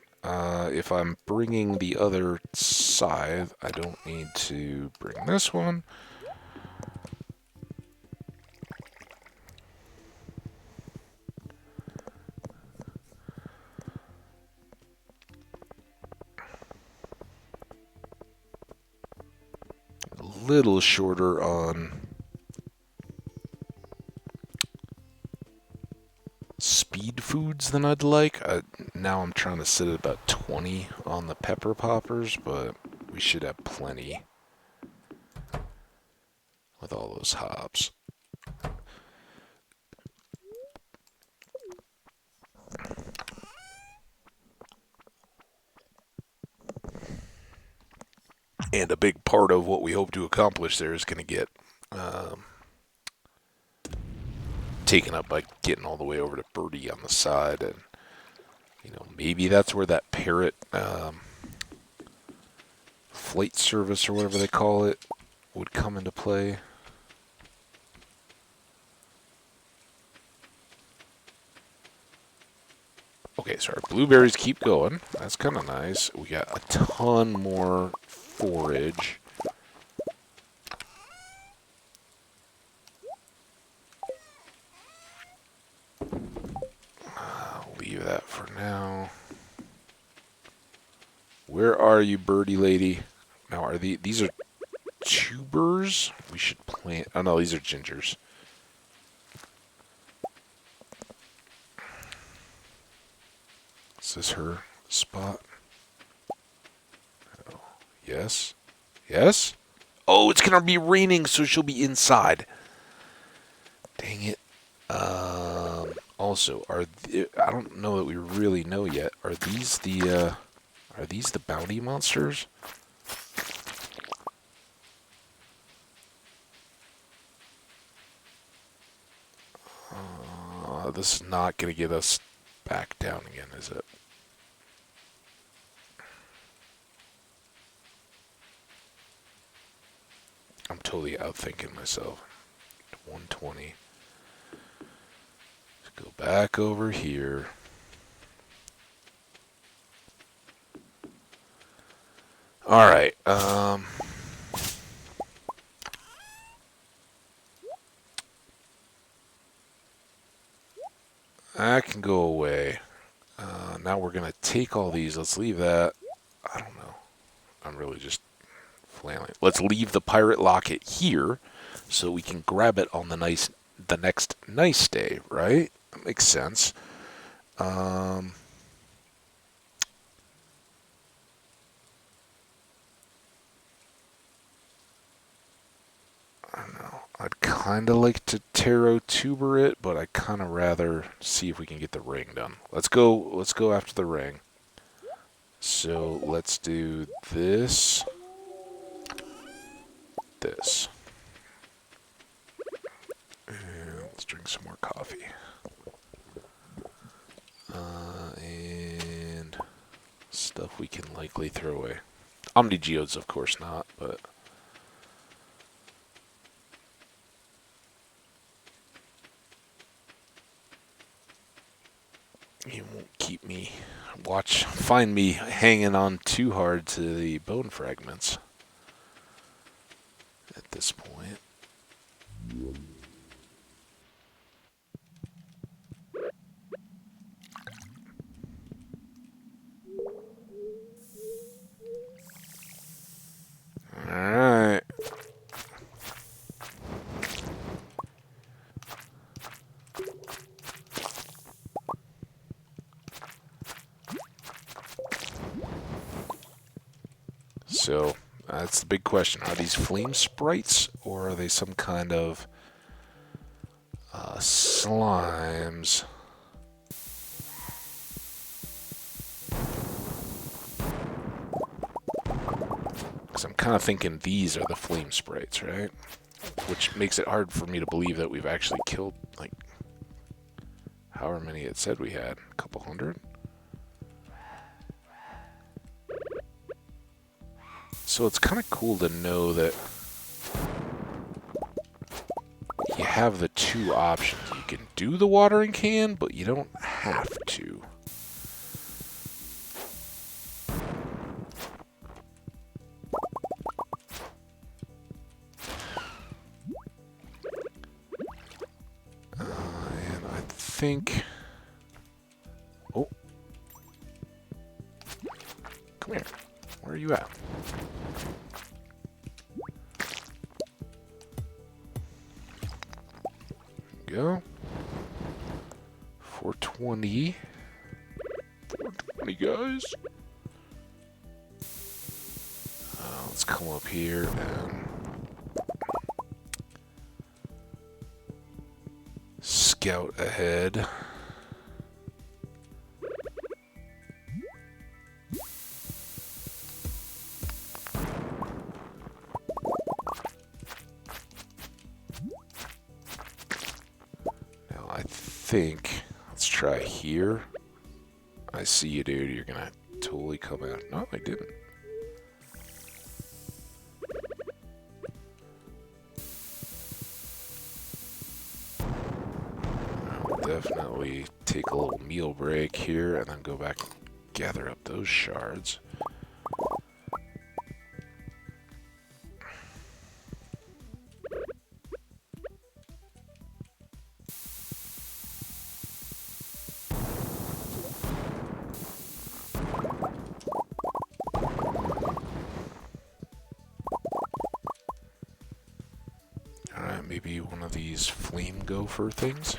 If I'm bringing the other scythe, I don't need to bring this one. A little shorter on speed foods than I'd like. Now I'm trying to sit at about 20 on the pepper poppers, but we should have plenty with all those hops. And a big part of what we hope to accomplish there is going to get taken up by getting all the way over to Birdie on the side. And, you know, maybe that's where that parrot flight service or whatever they call it would come into play. Okay, so our blueberries keep going. That's kind of nice. We got a ton more forage. Leave that for now. Where are you, birdie lady? Now, are these are tubers? We should plant... Oh, no, these are gingers. Is this her spot? Oh, yes. Yes? Oh, it's going to be raining, so she'll be inside. Dang it. Also, I don't know that we really know yet. Are these the bounty monsters? This is not going to get us back down again, is it? I'm totally outthinking myself. 120. Let's go back over here. All right. That can go away. Now we're going to take all these. Let's leave that. I don't know. I'm really just flailing. Let's leave the pirate locket here so we can grab it on the next nice day, right? That makes sense. I'd kind of like to taro tuber it, but I kind of rather see if we can get the ring done. Let's go after the ring. So let's do this. This. And let's drink some more coffee. And stuff we can likely throw away. Omni geodes, of course not, but you won't keep me find me hanging on too hard to the bone fragments at this point. Alright. So, that's the big question. Are these flame sprites, or are they some kind of slimes? Because I'm kind of thinking these are the flame sprites, right? Which makes it hard for me to believe that we've actually killed, like, however many it said we had. A couple hundred? So it's kind of cool to know that you have the two options. You can do the watering can, but you don't have to. And I think... Oh. Come here. Where are you at? Go. 420. 420, guys. Let's come up here and scout ahead. Let's try here. I see you, dude. You're gonna totally come out. No, I didn't. I'll definitely take a little meal break here and then go back and gather up those shards. Maybe one of these flame gopher things.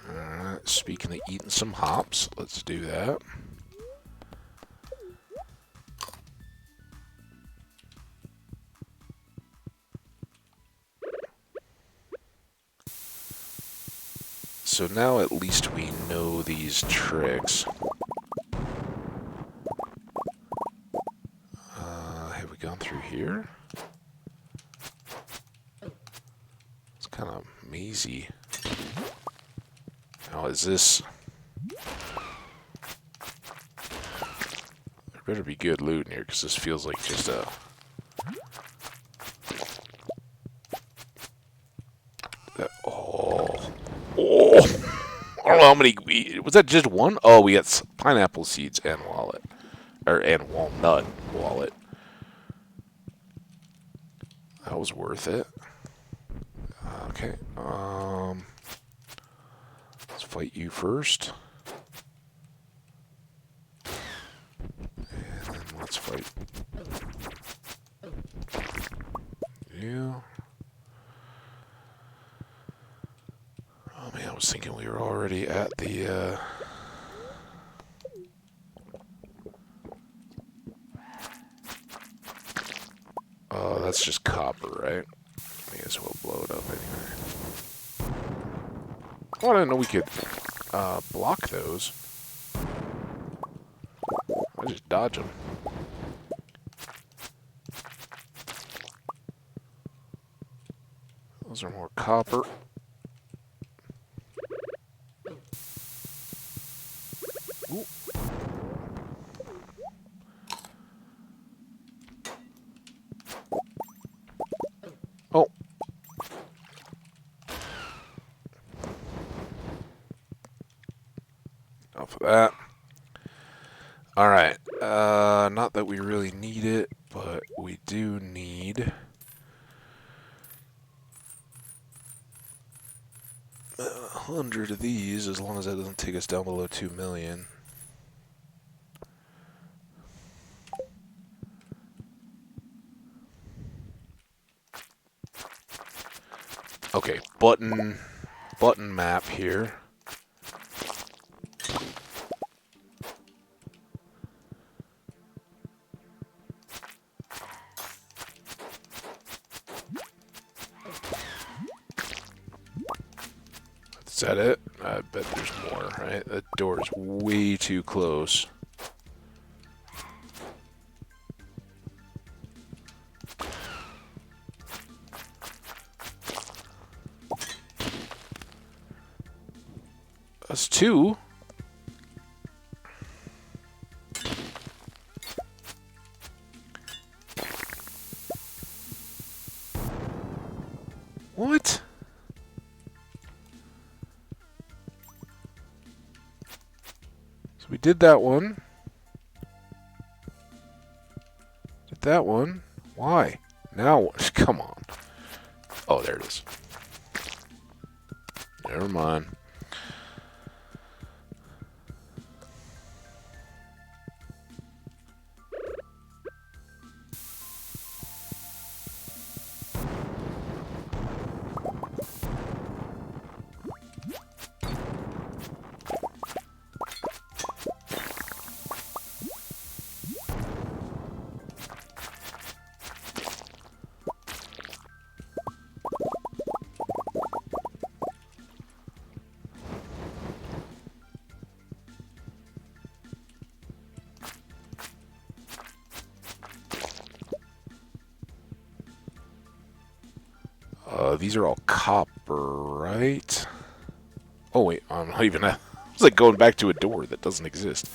Alright, speaking of eating some hops, let's do that. So now at least we know these tricks. Have we gone through here? It's kind of mazy. Now is this... There better be good loot in here, because this feels like just a... I don't know how many. Was that just one? Oh, we got pineapple seeds and wallet. And walnut wallet. That was worth it. Okay. Let's fight you first. And then let's fight I was thinking we were already at the, Oh, that's just copper, right? May as well blow it up anyway. Oh, I didn't know we could, block those. I just dodge them. Those are more copper. Ooh. Oh. Enough of that. Alright. Not that we really need it, but we do need 100 of these, as long as that doesn't take us down below 2 million. Okay, button map here. Is that it? I bet there's more, right? That door is way too close. That's two. What? So we did that one. Did that one. Why? Now, come on. Oh, there it is. Never mind. These are all copper, right? Oh, wait, I'm not even... It's like going back to a door that doesn't exist.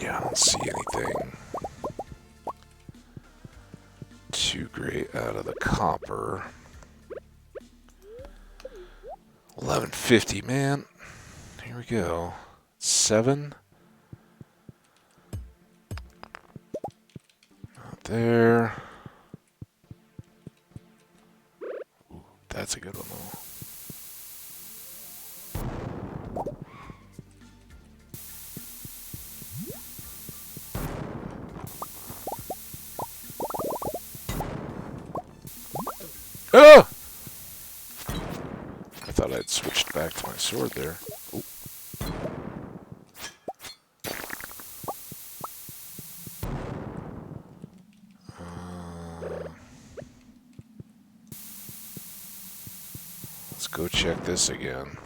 Yeah, I don't see anything too great out of the copper. 1150, man. Here we go. 7. Not there. Ooh, that's a good one, though. Ah! I thought I'd switched back to my sword there. Ooh. Let's go check this again.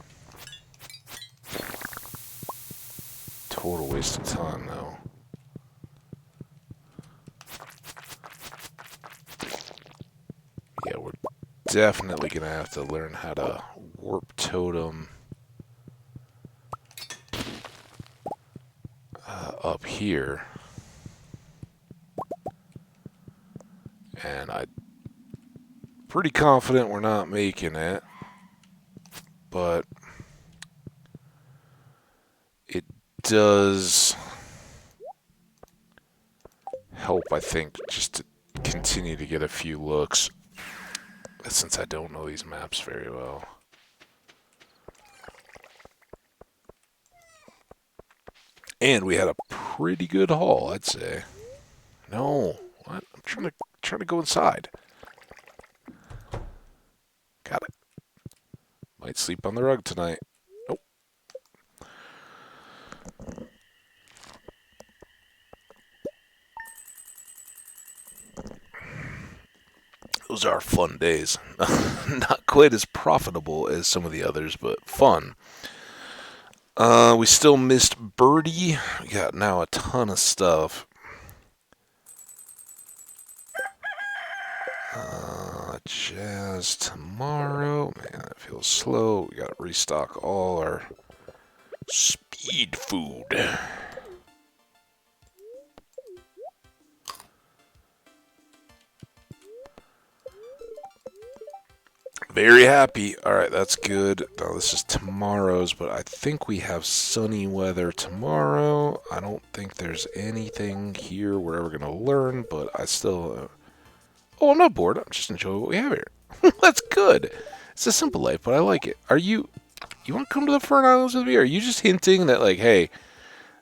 Total waste of time, though. Yeah, we're definitely gonna have to learn how to warp totem up here. And I'm pretty confident we're not making it, but it does help, I think, just to continue to get a few looks, since I don't know these maps very well. And we had a pretty good haul, I'd say. No, What? I'm trying to go inside. Got it. Might sleep on the rug tonight. Nope. Those are fun days. Not quite as profitable as some of the others, but fun. We still missed Birdie. We got now a ton of stuff. Jazz tomorrow. Man, that feels slow. We gotta restock all our speed food. Very happy. Alright, that's good. Now this is tomorrow's, but I think we have sunny weather tomorrow. I don't think there's anything here we're ever going to learn, but I still... Oh, I'm not bored. I'm just enjoying what we have here. That's good. It's a simple life, but I like it. Are you... You want to come to the Fern Islands with me? Or are you just hinting that, like, hey,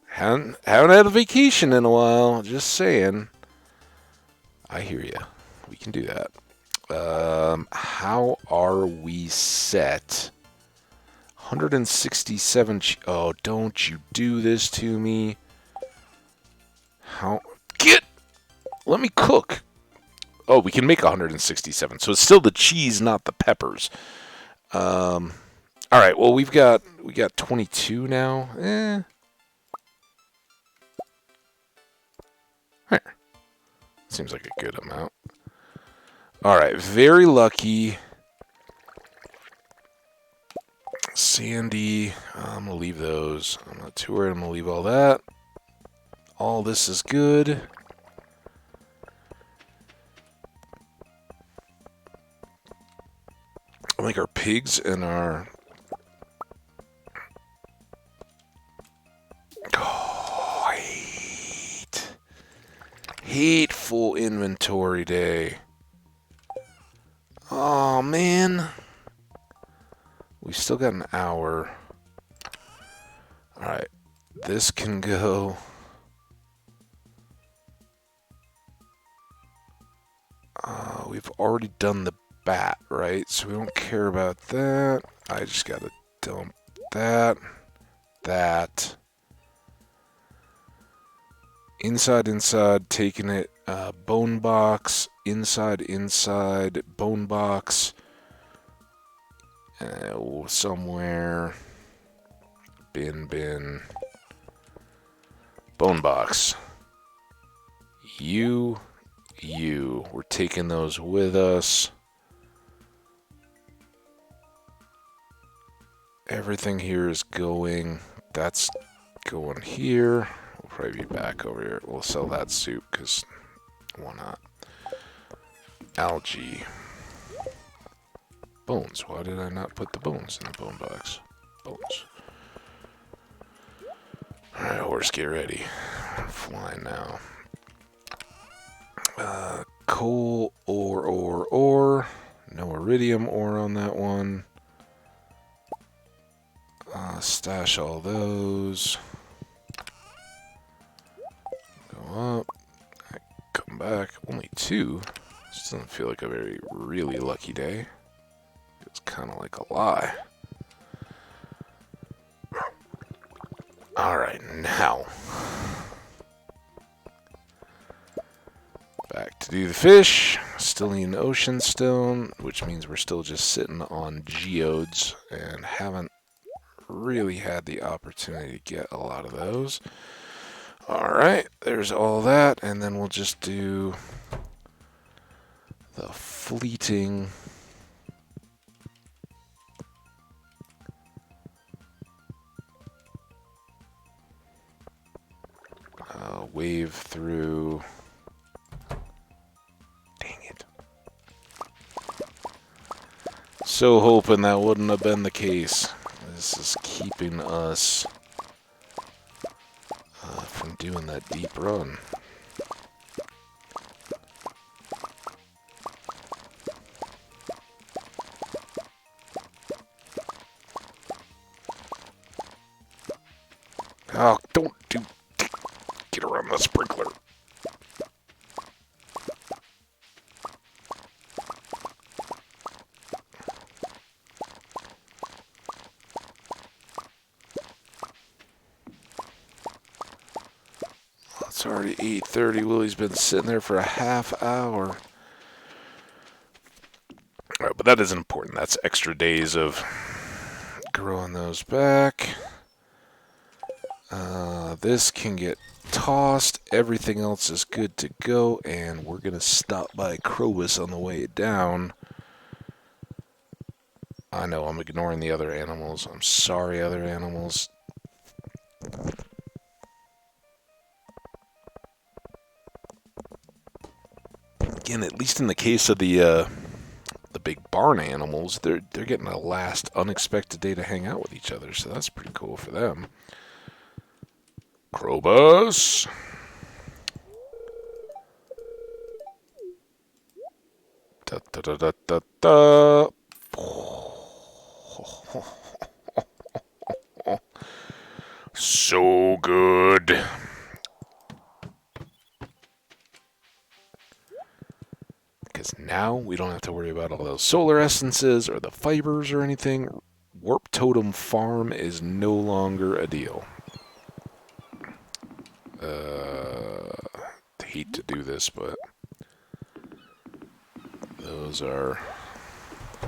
haven't had a vacation in a while. Just saying. I hear you. We can do that. How are we set? 167. Oh, don't you do this to me. How? Let me cook. Oh, we can make 167. So it's still the cheese, not the peppers. All right. Well, we got 22 now. There. Seems like a good amount. Alright, very lucky. Sandy, I'm going to leave those. I'm not too worried. I'm going to leave all that. All this is good. I think our pigs and our... Oh, I hate full inventory day. Oh, man. We still got an hour. Alright. This can go. We've already done the bat, right? So we don't care about that. I just gotta dump that. That. Inside, taking it. Bone box. Inside, bone box. Somewhere. Bin. Bone box. You. We're taking those with us. Everything here is going. That's going here. We'll probably be back over here. We'll sell that soup because why not? Algae. Bones. Why did I not put the bones in the bone box? Bones. Alright, horse, get ready. I'm flying now. Coal, ore. No iridium ore on that one. Stash all those. Go up. Come back. Only 2. This doesn't feel like a really lucky day. It's kind of like a lie. Alright, now. Back to do the fish. Still need an ocean stone, which means we're still just sitting on geodes and haven't really had the opportunity to get a lot of those. Alright, there's all that, and then we'll just do the fleeting wave through. Dang it. So hoping that wouldn't have been the case. This is keeping us from doing that deep run. Oh, don't get around the sprinkler. It's already 8:30. Willie's been sitting there for a half hour. All right, but that isn't important. That's extra days of growing those back. This can get tossed. Everything else is good to go, and we're going to stop by Krobus on the way down. I know I'm ignoring the other animals. I'm sorry, other animals. Again, at least in the case of the big barn animals, they're getting a last unexpected day to hang out with each other, so that's pretty cool for them. Krobus. Da da da da da da. So good. Because now we don't have to worry about all those solar essences or the fibers or anything. Warp Totem Farm is no longer a deal. I hate to do this, but those are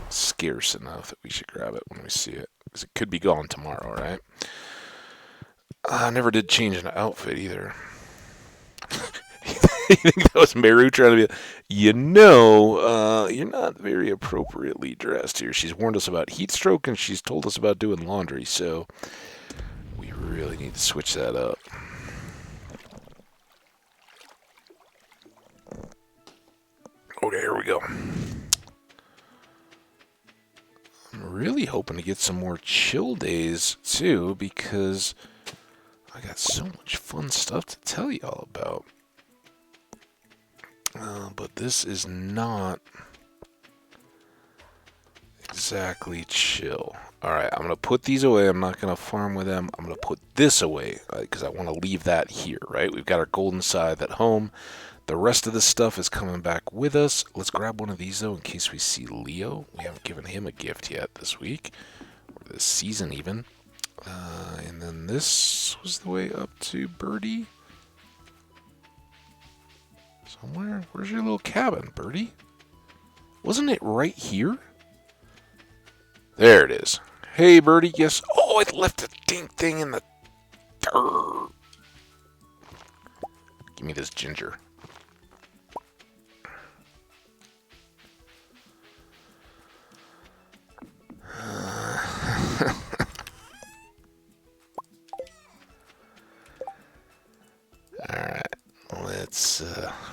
scarce enough that we should grab it when we see it. Because it could be gone tomorrow, right? I never did change an outfit either. You think that was Meru trying to be, you're not very appropriately dressed here. She's warned us about heat stroke and she's told us about doing laundry, so we really need to switch that up. Okay, here we go. I'm really hoping to get some more chill days, too, because I got so much fun stuff to tell y'all about. But this is not exactly chill. Alright, I'm going to put these away. I'm not going to farm with them. I'm going to put this away because I want to leave that here, right? We've got our golden scythe at home. The rest of this stuff is coming back with us. Let's grab one of these, though, in case we see Leo. We haven't given him a gift yet this week, or this season even. And then this was the way up to Birdie. Somewhere? Where's your little cabin, Birdie? Wasn't it right here? There it is. Hey, Birdie, yes. Oh, it left a ding thing in the dirt. Give me this ginger. Alright.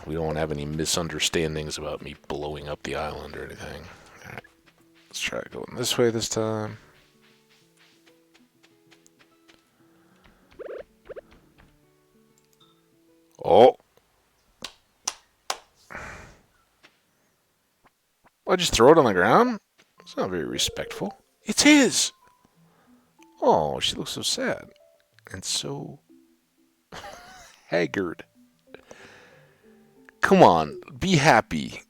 We don't have any misunderstandings about me blowing up the island or anything. Alright. Let's try going this way this time. Oh! Why'd you throw it on the ground? It's not very respectful. It's his! Oh, she looks so sad. And so haggard. Come on, be happy.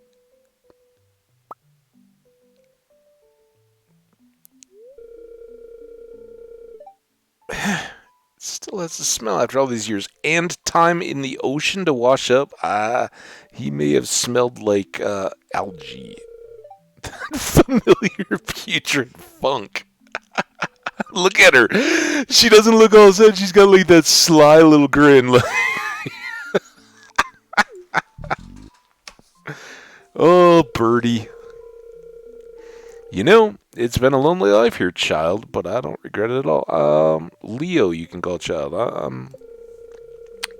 Still has the smell after all these years. And time in the ocean to wash up. He may have smelled like algae. Familiar putrid funk. Look at her. She doesn't look all sad. She's got like that sly little grin. Oh, Birdie. You know, it's been a lonely life here, child, but I don't regret it at all. Leo, you can call child. I'm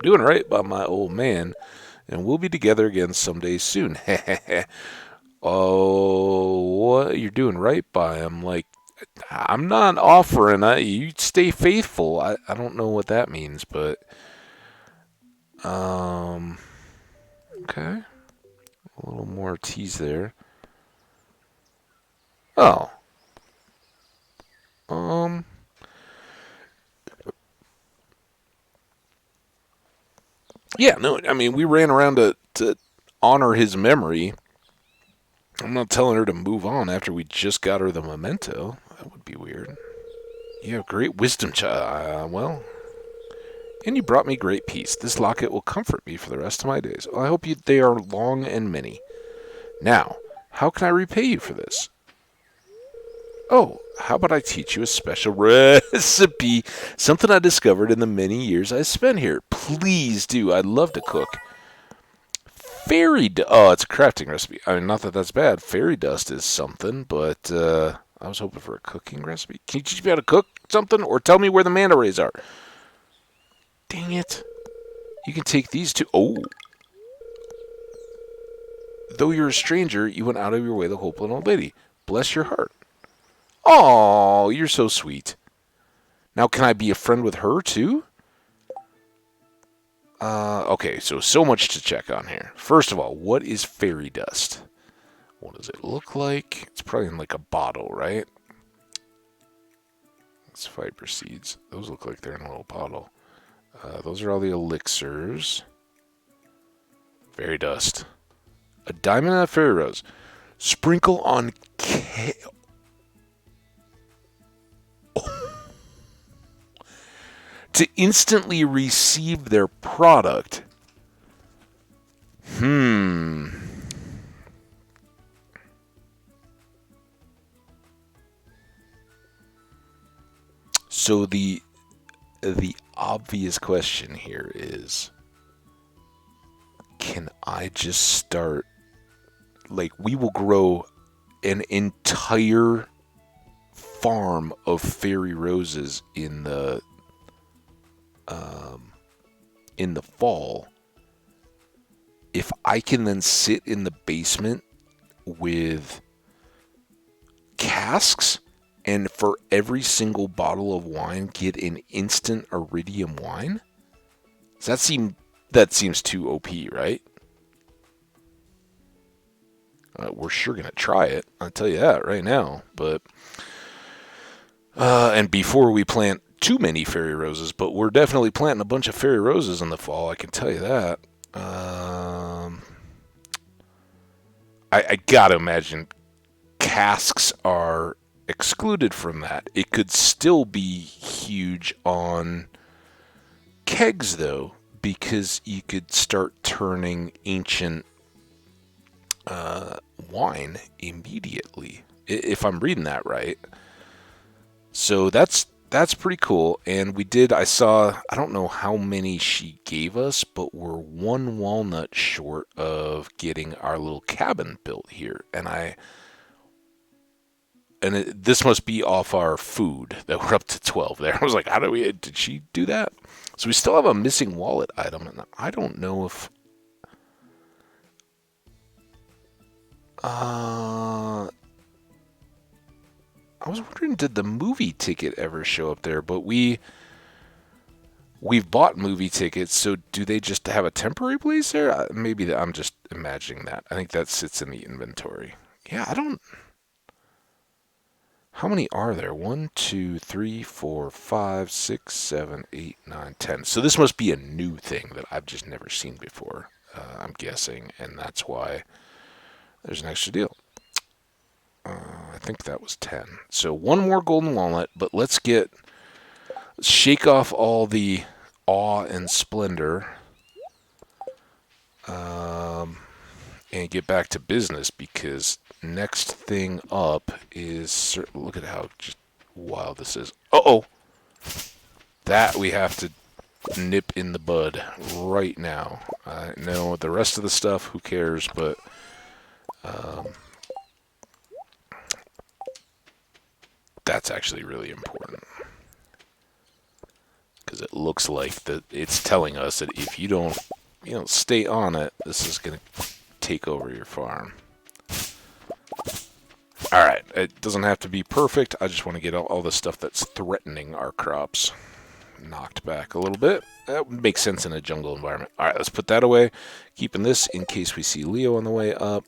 doing right by my old man, and we'll be together again someday soon. Oh, what? You're doing right by him. Like, I'm not offering. You stay faithful. I don't know what that means, but okay. A little more tease there. Oh. Yeah, no, I mean, we ran around to honor his memory. I'm not telling her to move on after we just got her the memento. That would be weird. You have great wisdom, child. Well, And you brought me great peace. This locket will comfort me for the rest of my days. Well, I hope they are long and many. Now, how can I repay you for this? Oh, how about I teach you a special recipe? Something I discovered in the many years I spent here. Please do. I'd love to cook. Oh, it's a crafting recipe. I mean, not that that's bad. Fairy dust is something, but I was hoping for a cooking recipe. Can you teach me how to cook something, or tell me where the manta rays are? Dang it. You can take these two. Oh. Though you're a stranger, you went out of your way to help an old lady. Bless your heart. Oh, you're so sweet. Now, can I be a friend with her, too? Okay, so much to check on here. First of all, what is fairy dust? What does it look like? It's probably in like a bottle, right? It's fiber seeds. Those look like they're in a little bottle. Those are all the elixirs. Fairy dust. A diamond and a fairy rose. Sprinkle on to instantly receive their product. So the obvious question here is, can I just start, like, we will grow an entire farm of fairy roses in the fall. If I can then sit in the basement with casks and for every single bottle of wine get an instant iridium wine? Does that seems too OP, right? We're sure gonna try it. I'll tell you that right now. But and before we plant too many fairy roses, but we're definitely planting a bunch of fairy roses in the fall. I can tell you that. I gotta imagine casks are excluded from that. It could still be huge on kegs, though, because you could start turning ancient wine immediately, if I'm reading that right. So that's pretty cool. And I don't know how many she gave us, but we're one walnut short of getting our little cabin built here. This must be off our food that we're up to 12 there. I was like, did she do that? So we still have a missing wallet item, and I don't know if I was wondering, did the movie ticket ever show up there? But we've bought movie tickets, so do they just have a temporary place there? Maybe I'm just imagining that. I think that sits in the inventory. Yeah, I don't. How many are there? 1, 2, 3, 4, 5, 6, 7, 8, 9, 10. So this must be a new thing that I've just never seen before, I'm guessing, and that's why there's an extra deal. I think that was 10. So one more golden walnut, but let's shake off all the awe and splendor, and get back to business, because next thing up is, look at how just wild this is. Uh-oh! That we have to nip in the bud right now. I know the rest of the stuff, who cares, but that's actually really important, because it looks like it's telling us that if you don't stay on it, this is going to take over your farm. Alright, it doesn't have to be perfect. I just want to get all the stuff that's threatening our crops knocked back a little bit. That would make sense in a jungle environment. Alright, let's put that away. Keeping this in case we see Leo on the way up.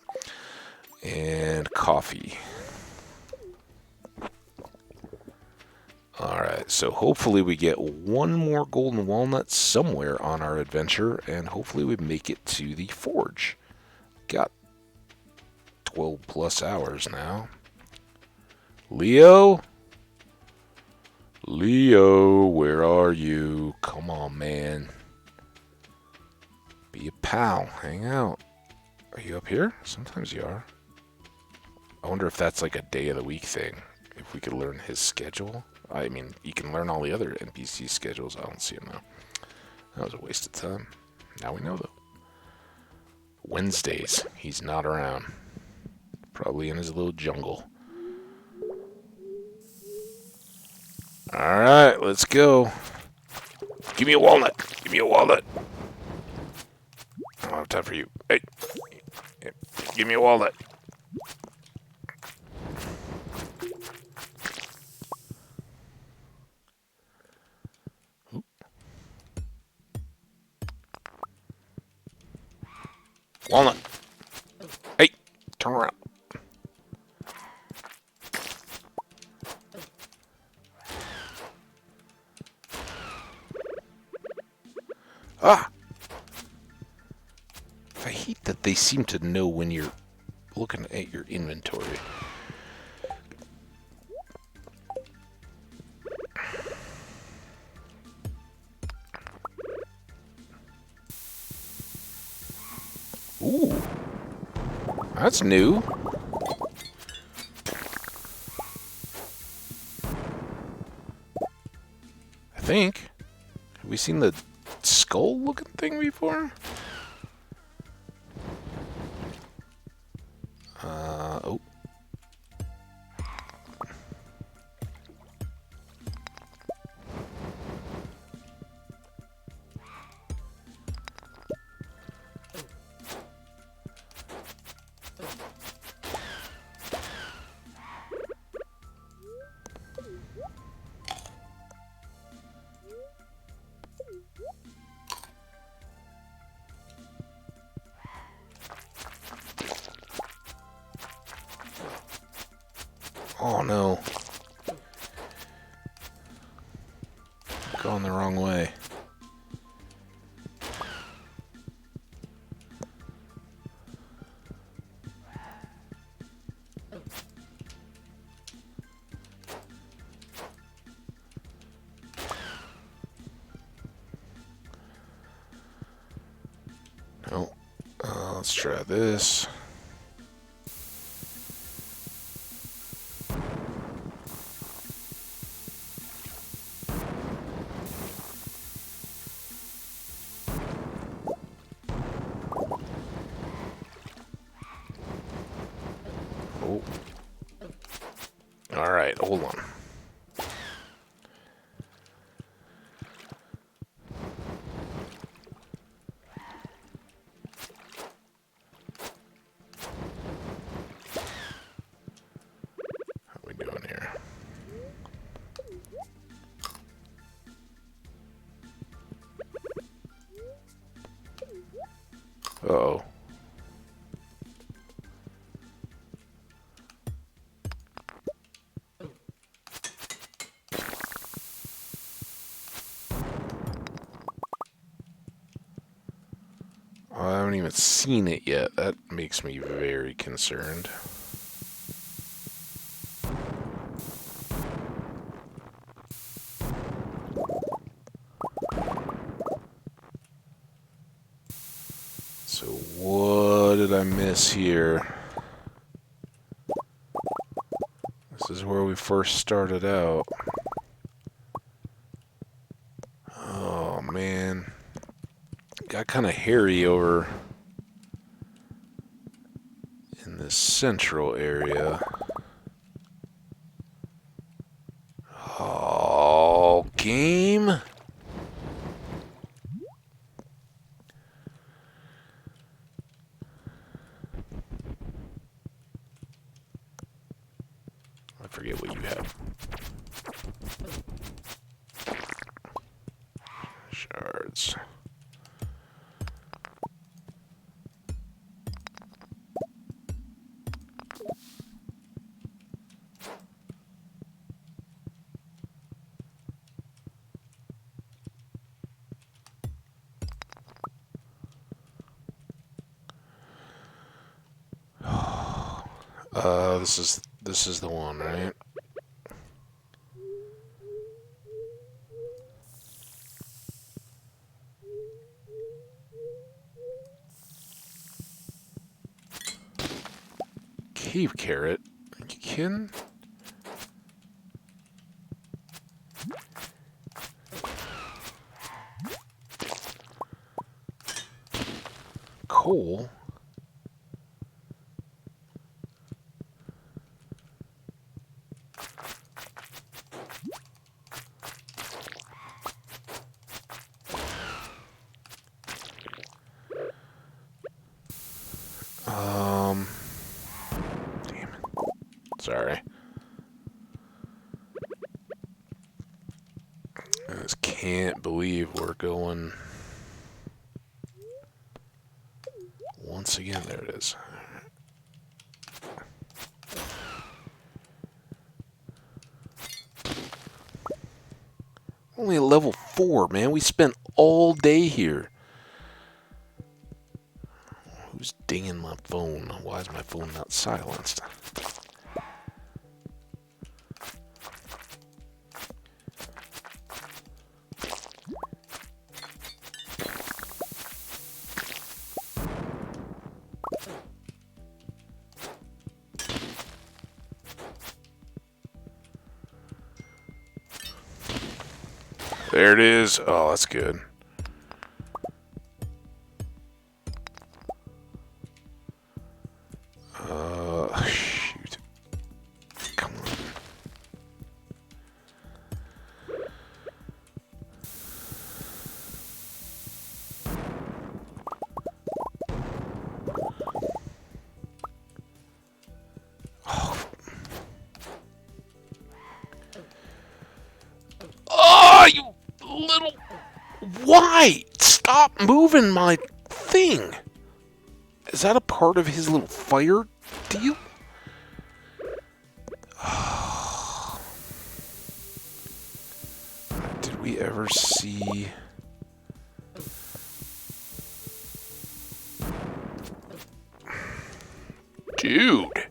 And coffee. Alright, so hopefully we get one more golden walnut somewhere on our adventure, and hopefully we make it to the forge. Got 12 plus hours now. Leo? Leo, where are you? Come on, man. Be a pal. Hang out. Are you up here? Sometimes you are. I wonder if that's like a day of the week thing. If we could learn his schedule. I mean, you can learn all the other NPC schedules. I don't see him now. That was a waste of time. Now we know, though. Wednesdays. He's not around. Probably in his little jungle. Alright, let's go. Give me a walnut. Give me a walnut. I don't have time for you. Hey. Give me a walnut. Oop. Walnut. Hey, turn around. Ah! I hate that they seem to know when you're looking at your inventory. Ooh. That's new. I think. Have we seen the skull-looking thing before? Oh. Oh no. Going the wrong way. No. Let's try this. Oh. Alright, hold on. How we doing here? Uh-oh. I haven't even seen it yet. That makes me very concerned. So what did I miss here? This is where we first started out. Oh man. Got kind of hairy over in this central area. Oh, game? I forget what you have. Shards. This is the one, right? cave carrot. Are you kidding? Coal? Damn it. Sorry. I just can't believe we're going... Once again, there it is. Only a level 4, man. We spent all day here. Who's dinging my phone? Why is my phone not silenced? There it is. Oh, that's good. Shoot. Come on. Oh, you little... Why? Stop moving my thing. Is that a part of his little fire deal? Did we ever see... Dude!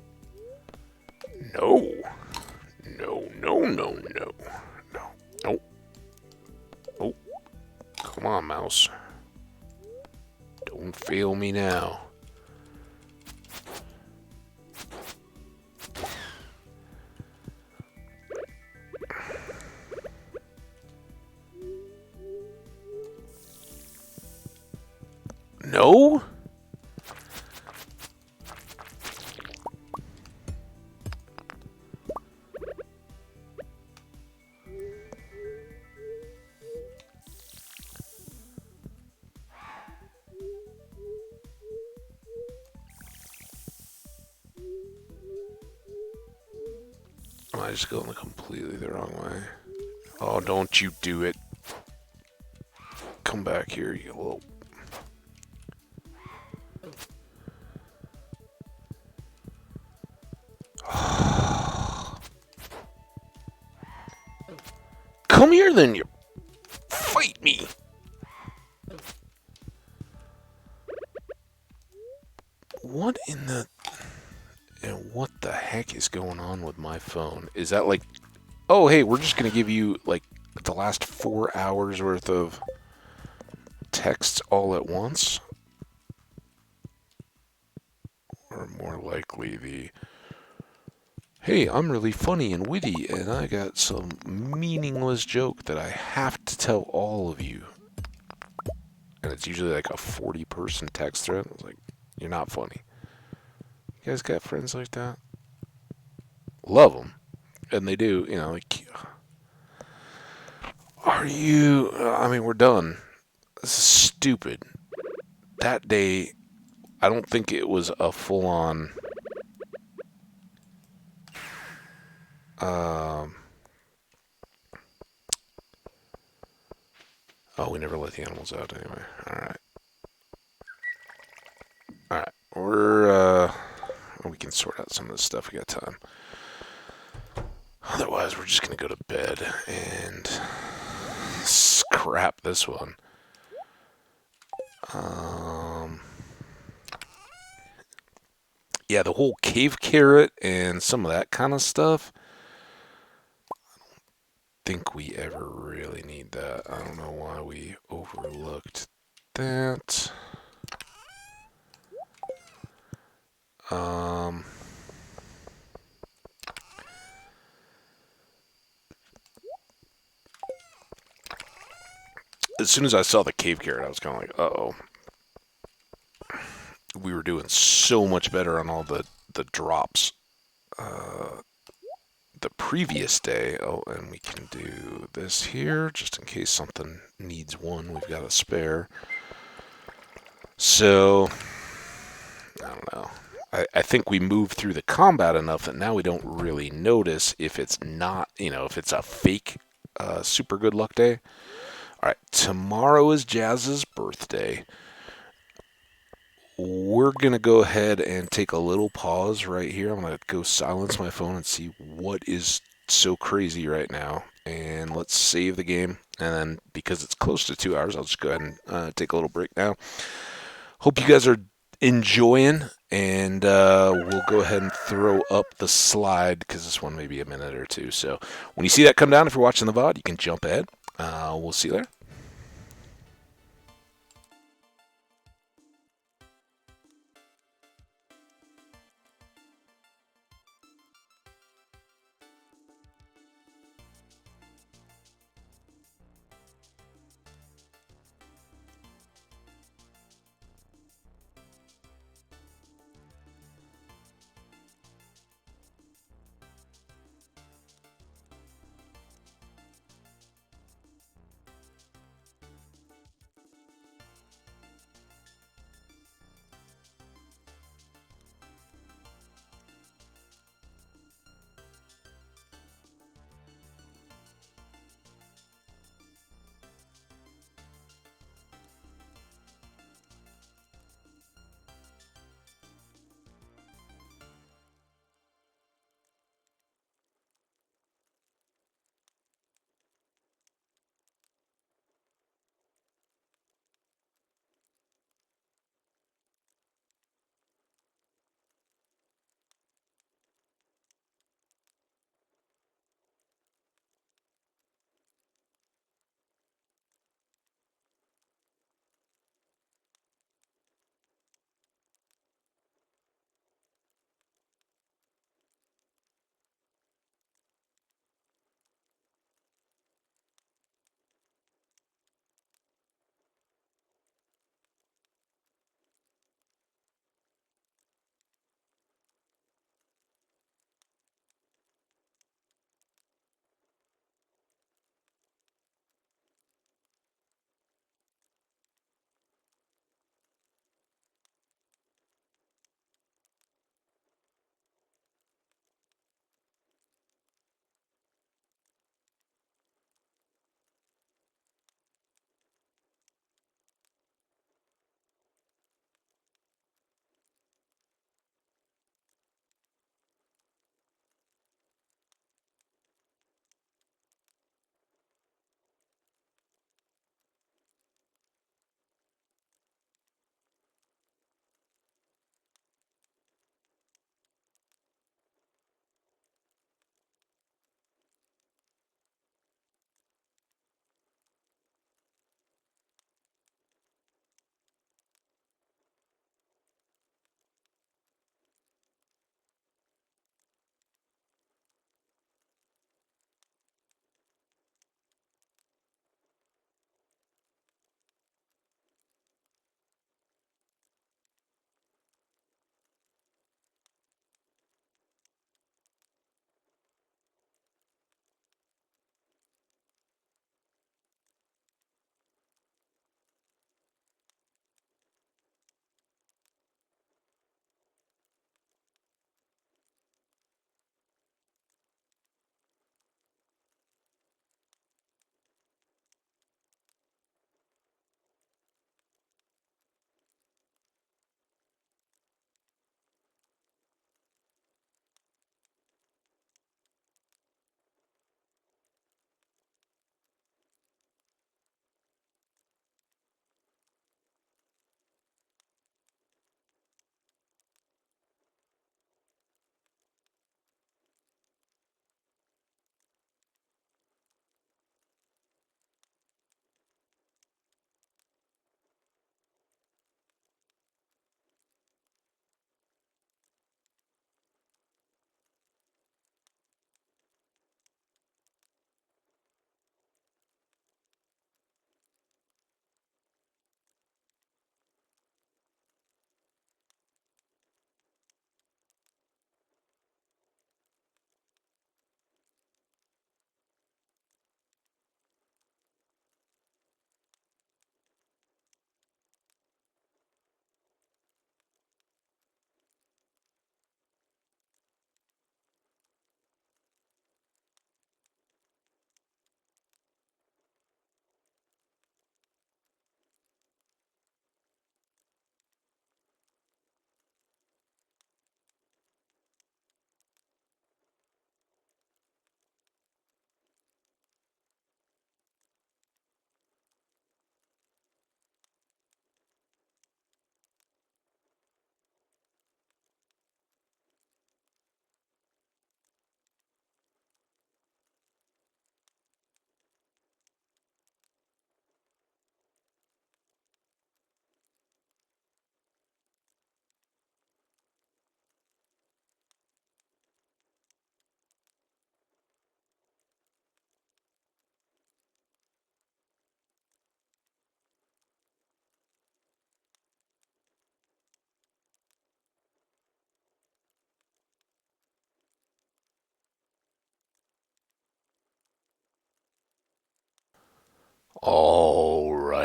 No. No, no, no, no. No. Nope. Oh. Come on, mouse. Don't fail me now. No? I just going completely the wrong way. Oh, don't you do it. Come back here, you little... Come here then, you... Fight me! What in the... And what the heck is going on with my phone? Is that like... Oh, hey, we're just going to give you, like, the last 4 hours worth of texts all at once? Or more likely the... Hey, I'm really funny and witty, and I got some meaningless joke that I have to tell all of you. And it's usually like a 40-person text thread. It's like, you're not funny. You guys got friends like that? Love them. And they do, you know, like... Are you... I mean, we're done. This is stupid. That day, I don't think it was a full-on... Oh, we never let the animals out anyway. Alright. Alright. We can sort out some of this stuff. We got time. Otherwise, we're just going to go to bed and scrap this one. Yeah, the whole cave carrot and some of that kind of stuff. I don't think we ever really need that. I don't know why we overlooked that. as soon as I saw the cave carrot, I was kind of like, uh-oh. We were doing so much better on all the drops the previous day. Oh, and we can do this here, just in case something needs one. We've got a spare. So, I don't know. I think we moved through the combat enough that now we don't really notice if it's not, if it's a fake super good luck day. All right, tomorrow is Jazz's birthday. We're going to go ahead and take a little pause right here. I'm going to go silence my phone and see what is so crazy right now. And let's save the game. And then because it's close to 2 hours, I'll just go ahead and take a little break now. Hope you guys are enjoying. And we'll go ahead and throw up the slide because this one may be a minute or two. So when you see that come down, if you're watching the VOD, you can jump ahead. We'll see you there.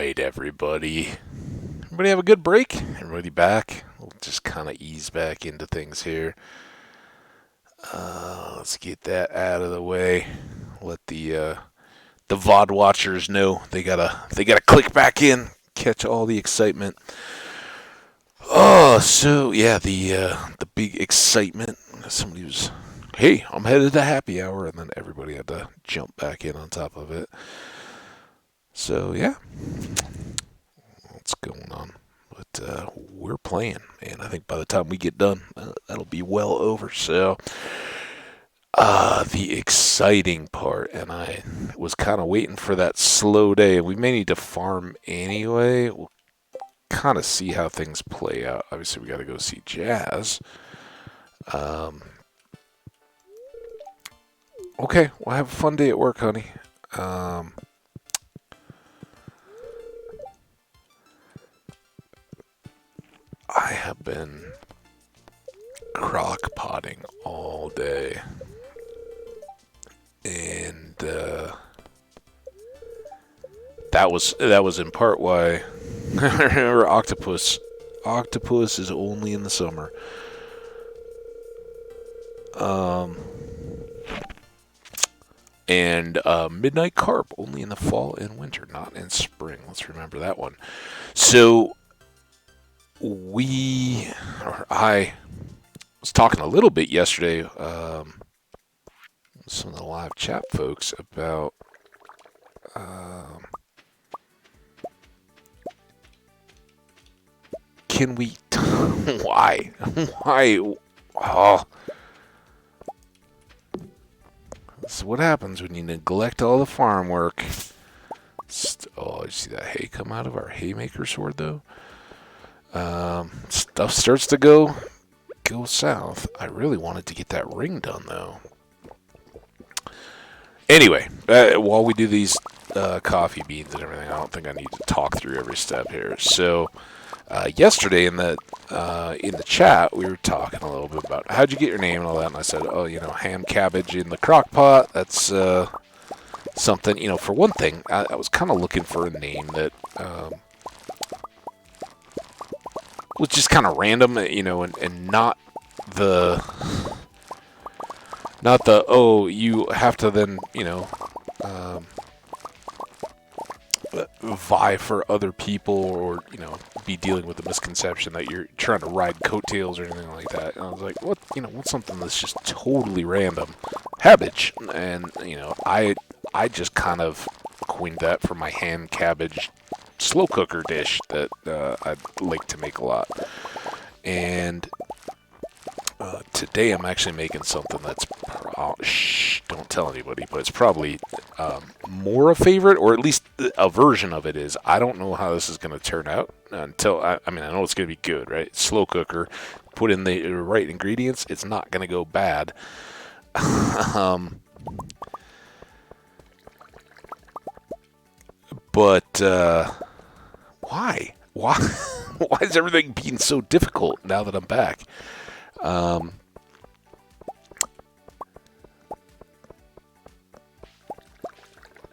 right, everybody. Everybody have a good break? Everybody back? We'll just kind of ease back into things here. Let's get that out of the way. Let the VOD watchers know they gotta click back in, catch all the excitement. Oh, so yeah, the big excitement. Somebody was, hey, I'm headed to happy hour, and then everybody had to jump back in on top of it. So yeah, what's going on? But we're playing, and I think by the time we get done, that'll be well over. So, the exciting part, and I was kind of waiting for that slow day. We may need to farm anyway. We'll kind of see how things play out. Obviously, we got to go see Jazz. Okay, well, have a fun day at work, honey. I have been crock potting all day, and that was in part why remember octopus is only in the summer. And midnight carp only in the fall and winter, not in spring. Let's remember that one. So I was talking a little bit yesterday with some of the live chat folks about can we why oh, this is what happens when you neglect all the farm work. Oh, you see that hay come out of our haymaker sword though? Stuff starts to go south. I really wanted to get that ring done though. Anyway, while we do these coffee beans and everything, I don't think I need to talk through every step here. So yesterday in the chat, we were talking a little bit about how'd you get your name and all that, and I said, oh, ham cabbage in the crock pot. That's something, for one thing, I was kind of looking for a name that was just kind of random, and not the oh, you have to then, vie for other people or, be dealing with the misconception that you're trying to ride coattails or anything like that. And I was like, what's something that's just totally random? Cabbage. And, I just kind of coined that for my ham cabbage slow cooker dish that I like to make a lot. And today I'm actually making something that's, don't tell anybody, but it's probably more a favorite, or at least a version of it is. I don't know how this is going to turn out until, I know it's going to be good, right? Slow cooker, put in the right ingredients, it's not going to go bad. But why? Why is everything being so difficult now that I'm back?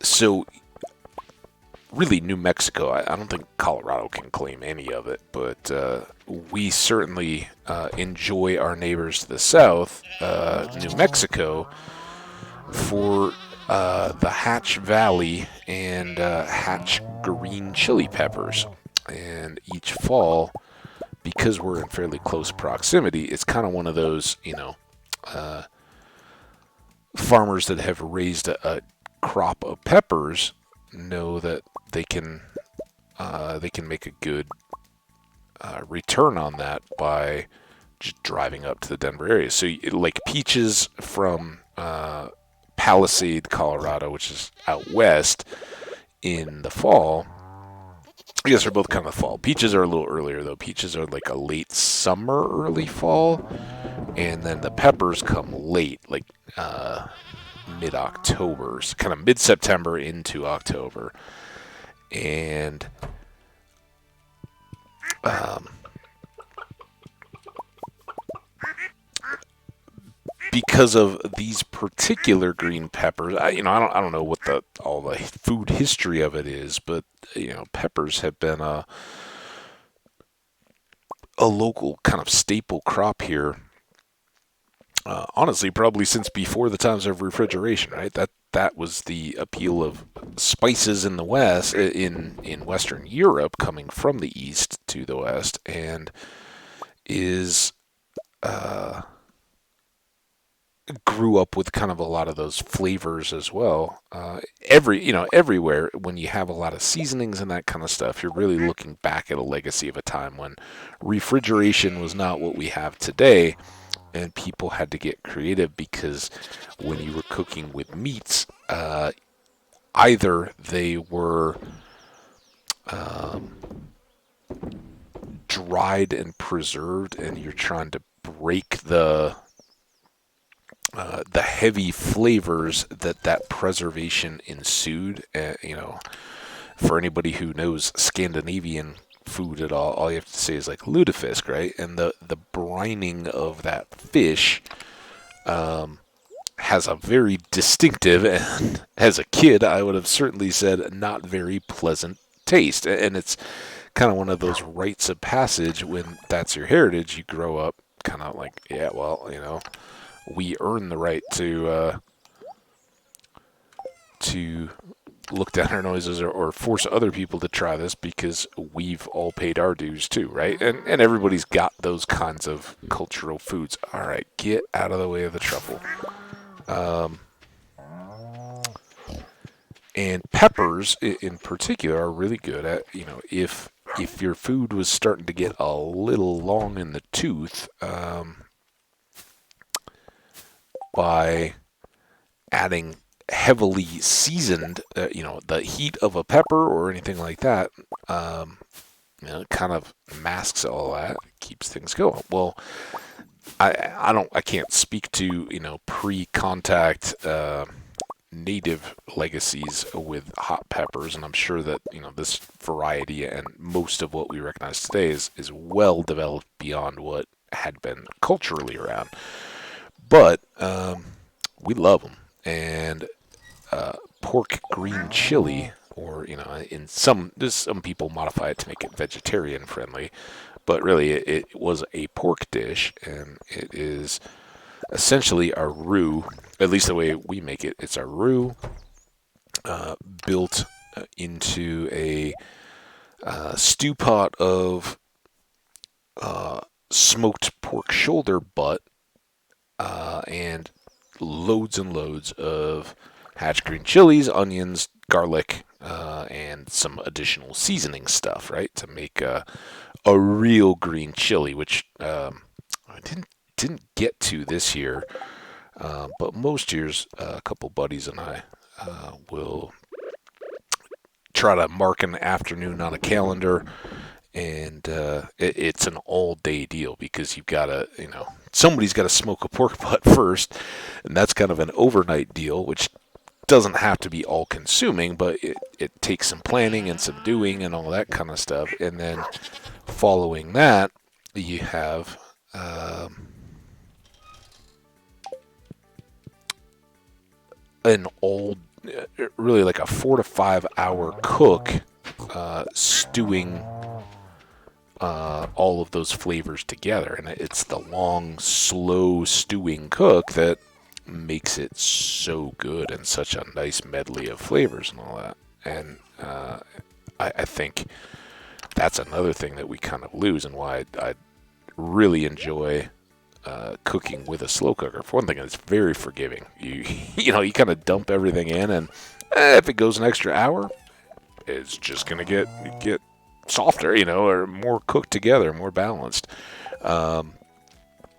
So, really, New Mexico, I don't think Colorado can claim any of it, but we certainly enjoy our neighbors to the south, New Mexico, for the Hatch Valley and Hatch green chili peppers. And each fall, because we're in fairly close proximity, it's kind of one of those, farmers that have raised a crop of peppers know that they can make a good return on that by just driving up to the Denver area. So, like peaches from Palisade, Colorado, which is out west, in the fall. I guess they're both kind of fall. Peaches are a little earlier, though. Peaches are like a late summer, early fall. And then the peppers come late, like mid-October, so kind of mid-September into October. And because of these particular green peppers, I don't know what all the food history of it is, but peppers have been a local kind of staple crop here. Honestly, probably since before the times of refrigeration, right? That was the appeal of spices in the West, in Western Europe, coming from the East to the West, and is grew up with kind of a lot of those flavors as well. Everywhere when you have a lot of seasonings and that kind of stuff, you're really looking back at a legacy of a time when refrigeration was not what we have today, and people had to get creative because when you were cooking with meats, either they were dried and preserved, and you're trying to break the heavy flavors that preservation ensued. For anybody who knows Scandinavian food at all you have to say is like lutefisk, right? And the brining of that fish has a very distinctive, and as a kid, I would have certainly said not very pleasant taste. And it's kind of one of those rites of passage when that's your heritage. You grow up kind of like, yeah, well, we earn the right to look down our noses or force other people to try this because we've all paid our dues too, right? And everybody's got those kinds of cultural foods. All right, get out of the way of the truffle. And peppers in particular are really good at, if your food was starting to get a little long in the tooth, by adding heavily seasoned, the heat of a pepper or anything like that, it kind of masks all that, keeps things going. Well, I can't speak to pre-contact native legacies with hot peppers, and I'm sure that this variety and most of what we recognize today is well developed beyond what had been culturally around. But we love them, and pork green chili, or in some people modify it to make it vegetarian friendly, but really it was a pork dish, and it is essentially a roux. At least the way we make it, it's a roux built into a stew pot of smoked pork shoulder butt, and loads and loads of hatch green chilies, onions, garlic, and some additional seasoning stuff, right, to make a real green chili, which I didn't get to this year, but most years a couple buddies and I will try to mark an afternoon on a calendar, and it's an all-day deal because you've got to, somebody's got to smoke a pork butt first, and that's kind of an overnight deal, which doesn't have to be all-consuming, but it takes some planning and some doing and all that kind of stuff. And then following that, you have an really like a 4 to 5 hour cook, stewing all of those flavors together, and it's the long, slow stewing cook that makes it so good and such a nice medley of flavors and all that. And I think that's another thing that we kind of lose, and why I really enjoy cooking with a slow cooker. For one thing, it's very forgiving. You kind of dump everything in, and if it goes an extra hour, it's just gonna get softer, or more cooked together, more balanced.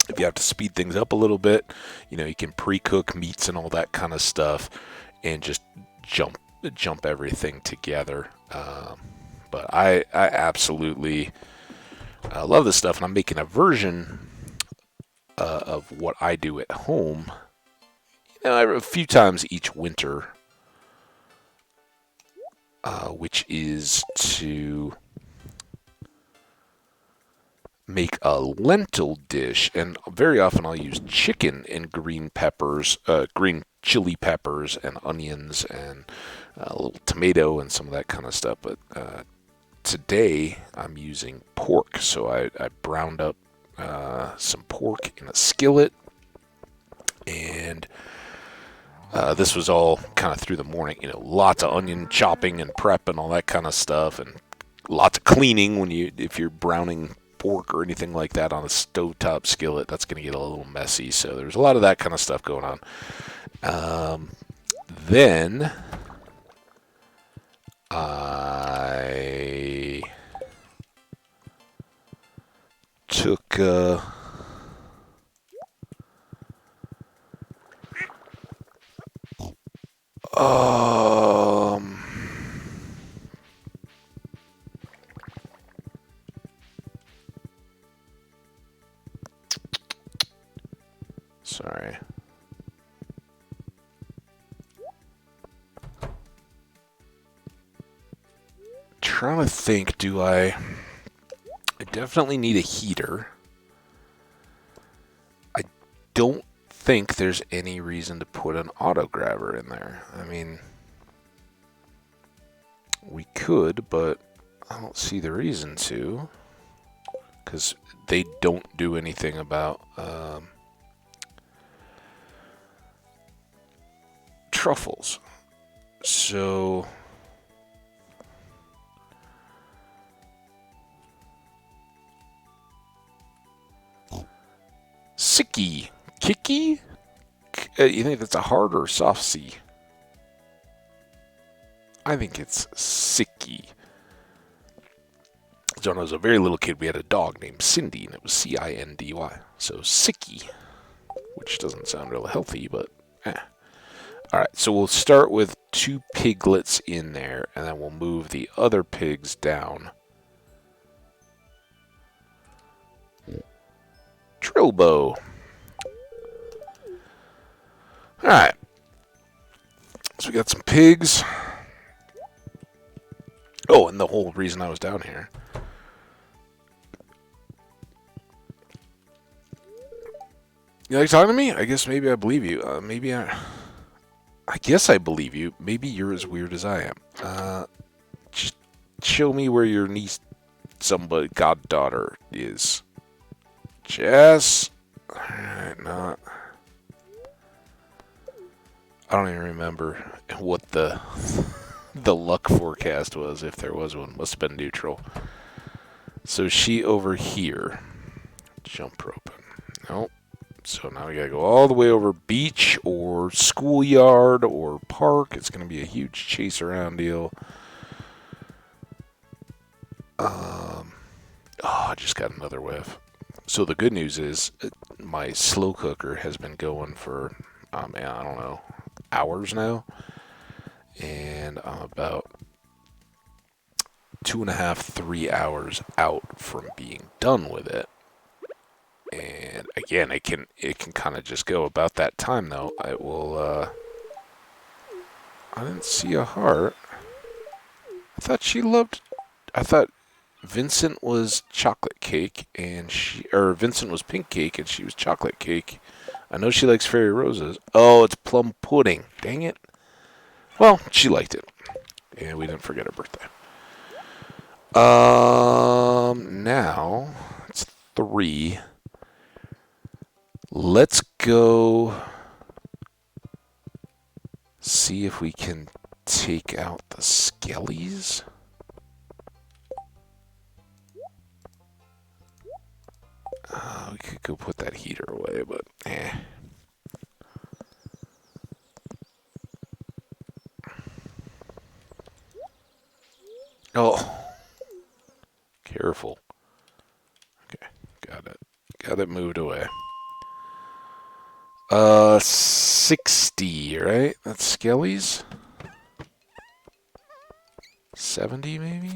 If you have to speed things up a little bit, you can pre-cook meats and all that kind of stuff, and just jump everything together. But I absolutely love this stuff, and I'm making a version of what I do at home, a few times each winter, which is to make a lentil dish, and very often I'll use chicken and green peppers, green chili peppers, and onions, and a little tomato, and some of that kind of stuff. But today I'm using pork, so I browned up some pork in a skillet, and this was all kind of through the morning. Lots of onion chopping and prep and all that kind of stuff, and lots of cleaning if you're browning pork or anything like that on a stovetop skillet. That's going to get a little messy. So there's a lot of that kind of stuff going on. Then I took sorry. Trying to think, I definitely need a heater. I don't think there's any reason to put an auto grabber in there. I mean, we could, but I don't see the reason to, because they don't do anything about truffles. So sicky, kicky? You think that's a hard or soft C? I think it's sicky. So when I was a very little kid, we had a dog named Cindy, and it was Cindy. So sicky, which doesn't sound real healthy, but Alright, so we'll start with 2 piglets in there, and then we'll move the other pigs down. Trilbo. Alright. So we got some pigs. Oh, and the whole reason I was down here. You like talking to me? I guess maybe I believe you. I guess I believe you. Maybe you're as weird as I am. Just show me where your niece, somebody, goddaughter is. Jess? Alright, not. I don't even remember what the luck forecast was, if there was one. Must have been neutral. So she over here. Jump rope. Nope. So now we gotta go all the way over beach or schoolyard or park. It's gonna be a huge chase around deal. I just got another whiff. So the good news is my slow cooker has been going for, I don't know, hours now. And I'm about 2.5, 3 hours out from being done with it. And again, it can kind of just go about that time though. I will. I didn't see a heart. I thought Vincent was chocolate cake and Vincent was pink cake and she was chocolate cake. I know she likes fairy roses. Oh, it's plum pudding. Dang it. Well, she liked it, and we didn't forget her birthday. Now it's 3. Let's go see if we can take out the skellies. We could go put that heater away, but Oh, careful. Okay, got it. Got it moved away. 60, right? That's skellies. 70, maybe?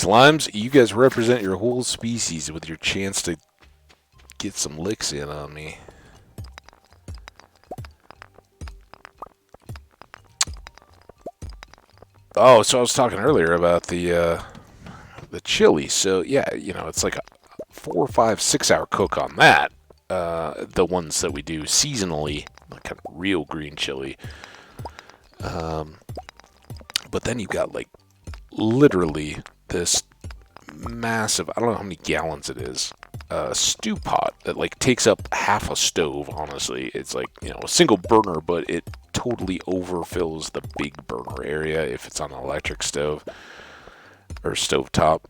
Slimes, you guys represent your whole species with your chance to get some licks in on me. Oh, so I was talking earlier about the chili. So yeah, you know, it's like a 4, 5, 6 hour cook on that. The ones that we do seasonally, like kind of real green chili. But then you've got like literally this massive, I don't know how many gallons it is, stew pot that like takes up half a stove. Honestly, it's like, you know, a single burner, but it totally overfills the big burner area if it's on an electric stove or stovetop.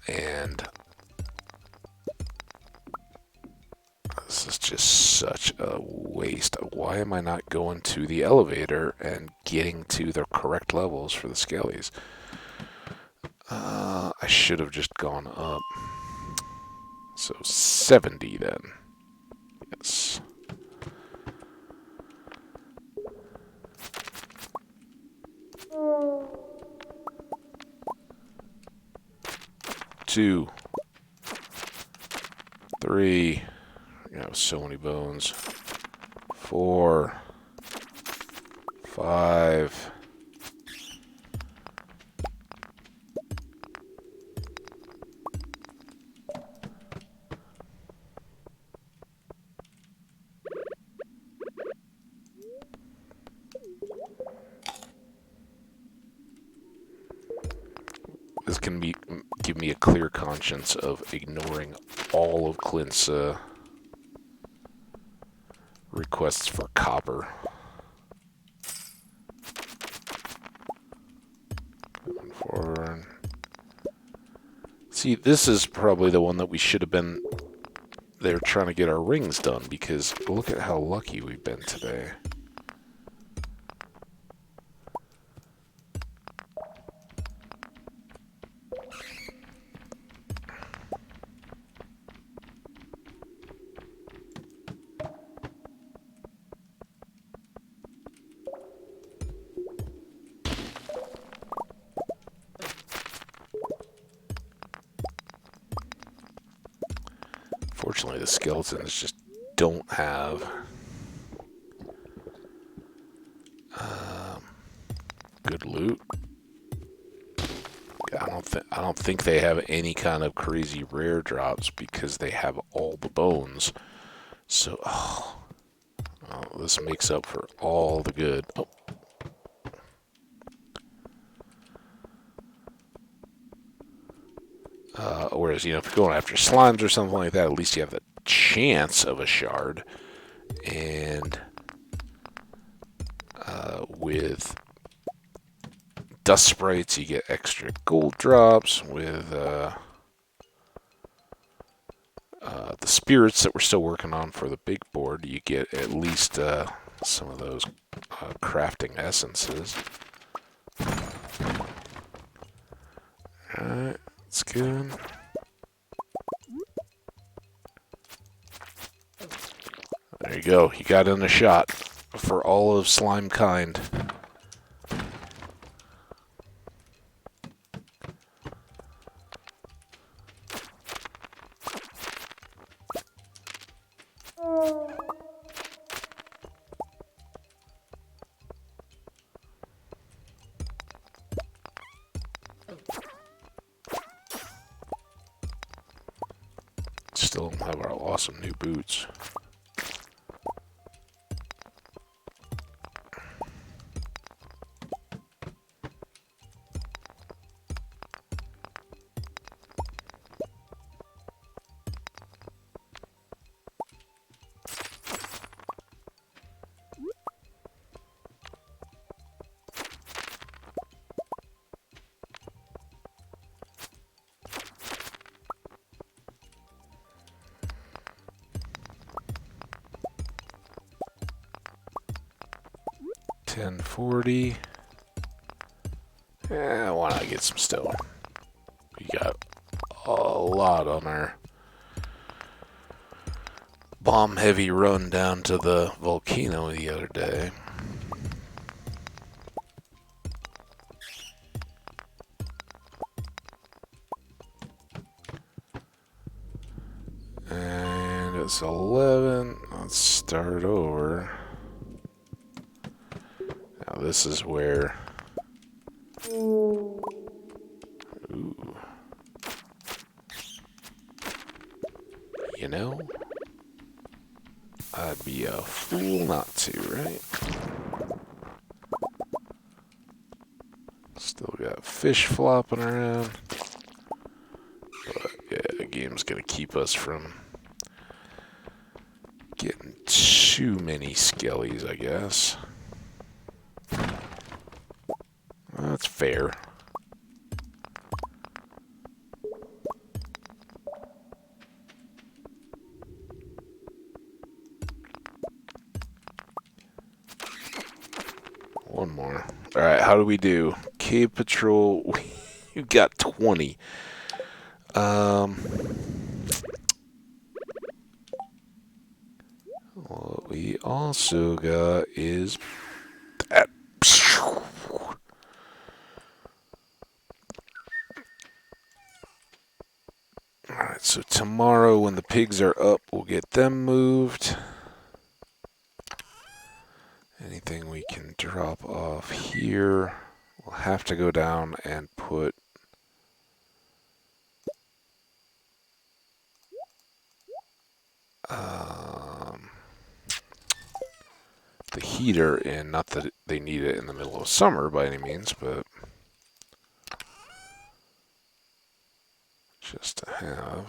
And this is just such a waste. Why am I not going to the elevator and getting to the correct levels for the skellies? I should have just gone up. So 70 then. Yes. Two. 3. You have so many bones. 4. 5. This can give me a clear conscience of ignoring all of Clint's requests for copper. Going forward. See, this is probably the one that we should have been there trying to get our rings done, because look at how lucky we've been today. Fortunately, the skeletons just don't have good loot. I don't think they have any kind of crazy rare drops because they have all the bones. So, this makes up for all the good. Oh. Whereas, you know, if you're going after slimes or something like that, at least you have the chance of a shard. And with dust sprites, you get extra gold drops. With the spirits that we're still working on for the big board, you get at least some of those crafting essences. Alright, that's good. There you go. You got in a shot for all of slime kind. Still don't have our awesome new boots. $10.40. Yeah, why not get some stone? We got a lot on our bomb-heavy run down to the volcano the other day. was 11. Let's start over. Now this is where... Ooh. You know, I'd be a fool not to, right? Still got fish flopping around. But yeah, the game's gonna keep us from getting too many skellies, I guess. That's fair. One more. Alright, how do we do? Cave Patrol, you got 20. What we also got is that. Alright, so tomorrow when the pigs are up, we'll get them moved. Anything we can drop off here, we'll have to go down and put the heater in. Not that they need it in the middle of summer by any means, but just to have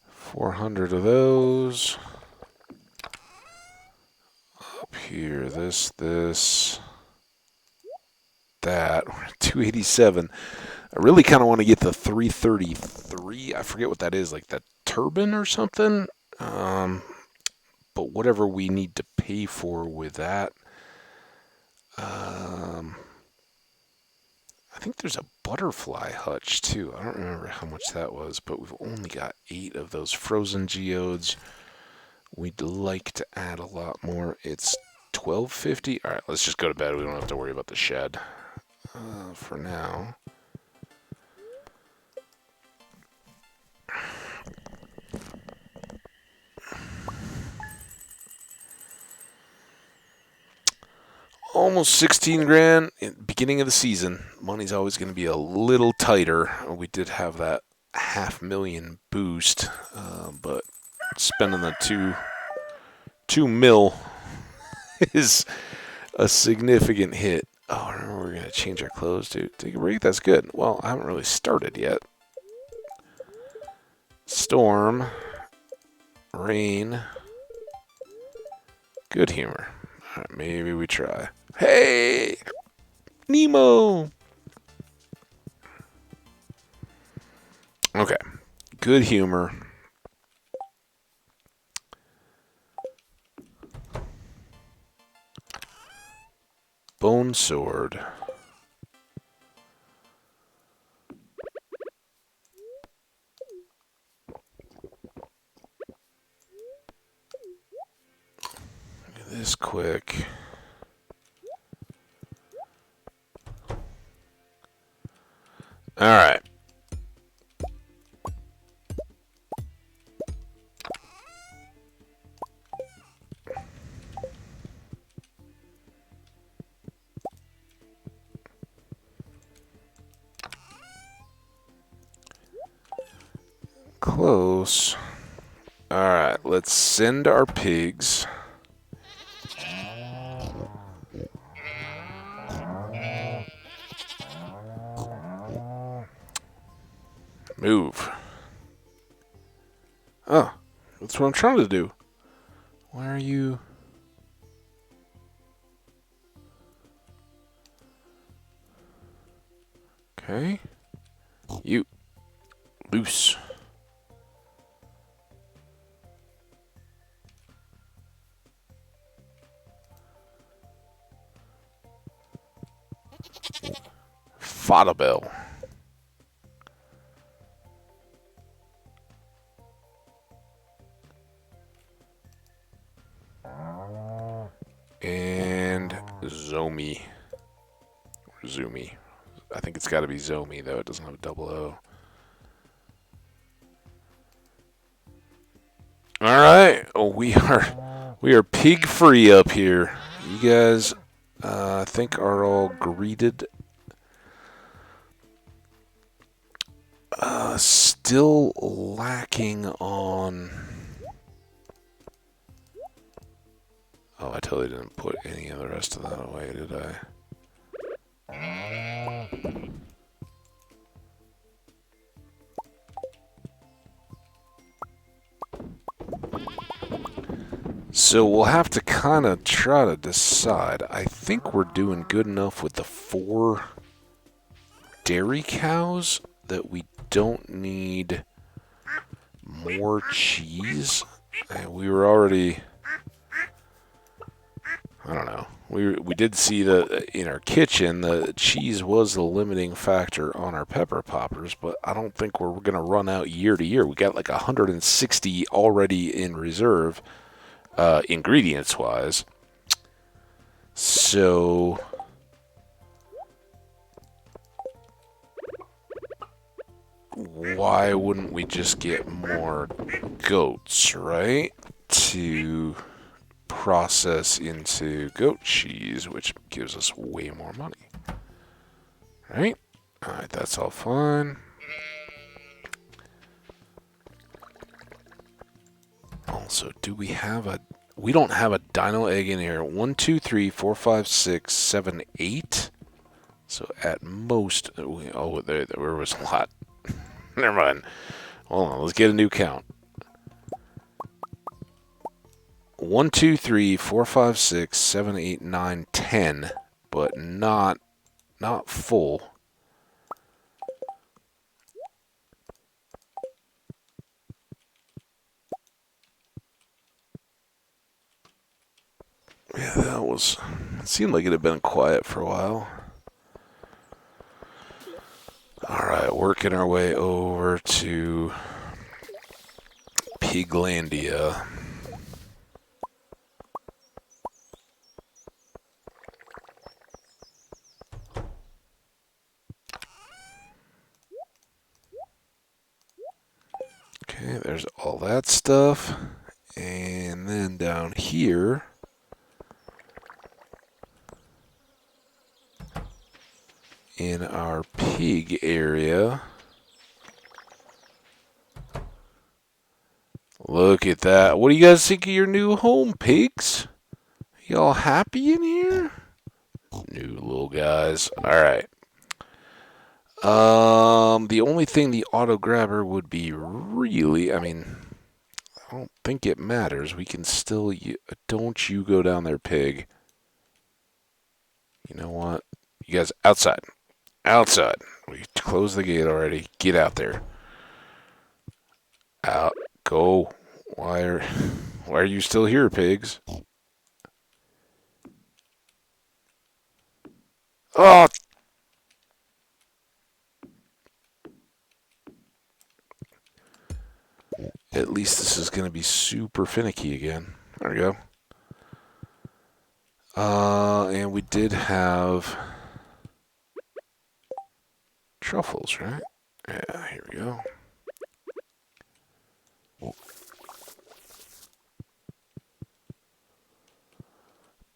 400 of those. Up here, this, that. We're at 287. I really kind of want to get the 333. I forget what that is, like that turbine or something. But whatever we need to pay for with that. I think there's a butterfly hutch too. I don't remember how much that was, but we've only got 8 of those frozen geodes. We'd like to add a lot more. It's 1250. All right, let's just go to bed. We don't have to worry about the shed for now. Almost 16 grand in the beginning of the season. Money's always going to be a little tighter. We did have that $500,000 boost, but spending the two mil is a significant hit. Oh, I remember we're going to change our clothes to take a break. That's good. Well, I haven't really started yet. Storm, rain, good humor. All right, maybe we try. Hey, Nemo. Okay, good humor. Bone sword. Look at this quick. All right. Close. All right, let's send our pigs. Move. Oh, that's what I'm trying to do. Why are you... Okay. You. Loose. Fodabell. And Zomi. Or Zoomy. I think it's got to be Zomi, though. It doesn't have a double O. All right, we are pig free up here. You guys, I think are all greeted. Still lacking on. Oh, I totally didn't put any of the rest of that away, did I? So we'll have to kind of try to decide. I think we're doing good enough with the 4 dairy cows that we don't need more cheese. We were already, I don't know. We did see that in our kitchen the cheese was the limiting factor on our pepper poppers, but I don't think we're going to run out year to year. We got like 160 already in reserve, ingredients wise. So why wouldn't we just get more goats, right? To process into goat cheese, which gives us way more money. Right? Alright, that's all fine. Also, do we have a... We don't have a dino egg in here. 1, 2, 3, 4, 5, 6, 7, 8. So at most... Oh, there was a lot. Never mind. Hold on, let's get a new count. 1, 2, 3, 4, 5, 6, 7, 8, 9, 10, but not full. Yeah, that was... It seemed like it had been quiet for a while. Alright, working our way over to Piglandia. Okay, there's all that stuff. And then down here... in our pig area. Look at that. What do you guys think of your new home, pigs? Y'all happy in here? New little guys. Alright. The only thing the auto grabber would be really, I mean, I don't think it matters. We can still, don't you go down there, pig. You know what? You guys, outside. Outside. We closed the gate already. Get out there. Out. Go. Why are you still here, pigs? Oh! At least this is going to be super finicky again. There we go. And we did have truffles, right? Yeah, here we go.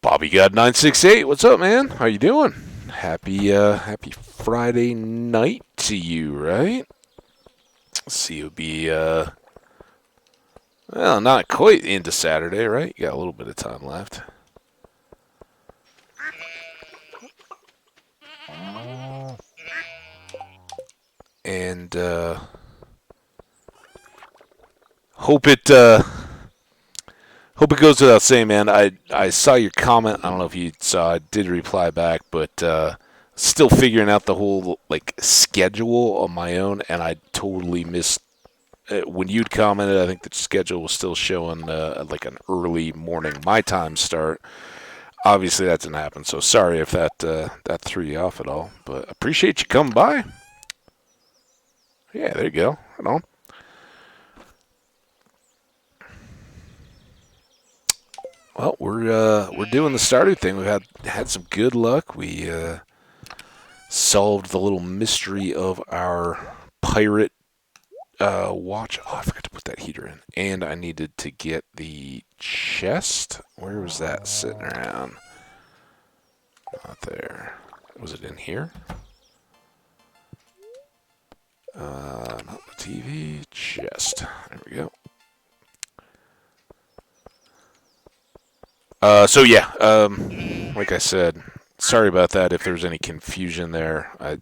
Bobby God 968, what's up, man? How you doing? Happy Friday night to you, right? Let's see, it'll be well, not quite into Saturday, right? You got a little bit of time left. And hope it goes without saying, man. I saw your comment. I don't know if you saw. I did reply back, but still figuring out the whole like schedule on my own, and I totally missed when you'd commented. I think the schedule was still showing like an early morning my time start. Obviously, that didn't happen. So sorry if that threw you off at all. But appreciate you coming by. Yeah, there you go. Right on. Well, we're doing the Stardew thing. We've had some good luck. We solved the little mystery of our pirate watch. Oh, I forgot to put that heater in. And I needed to get the chest. Where was that sitting around? Not there. Was it in here? Not the TV. Chest. There we go. So yeah, like I said, sorry about that if there's any confusion there. I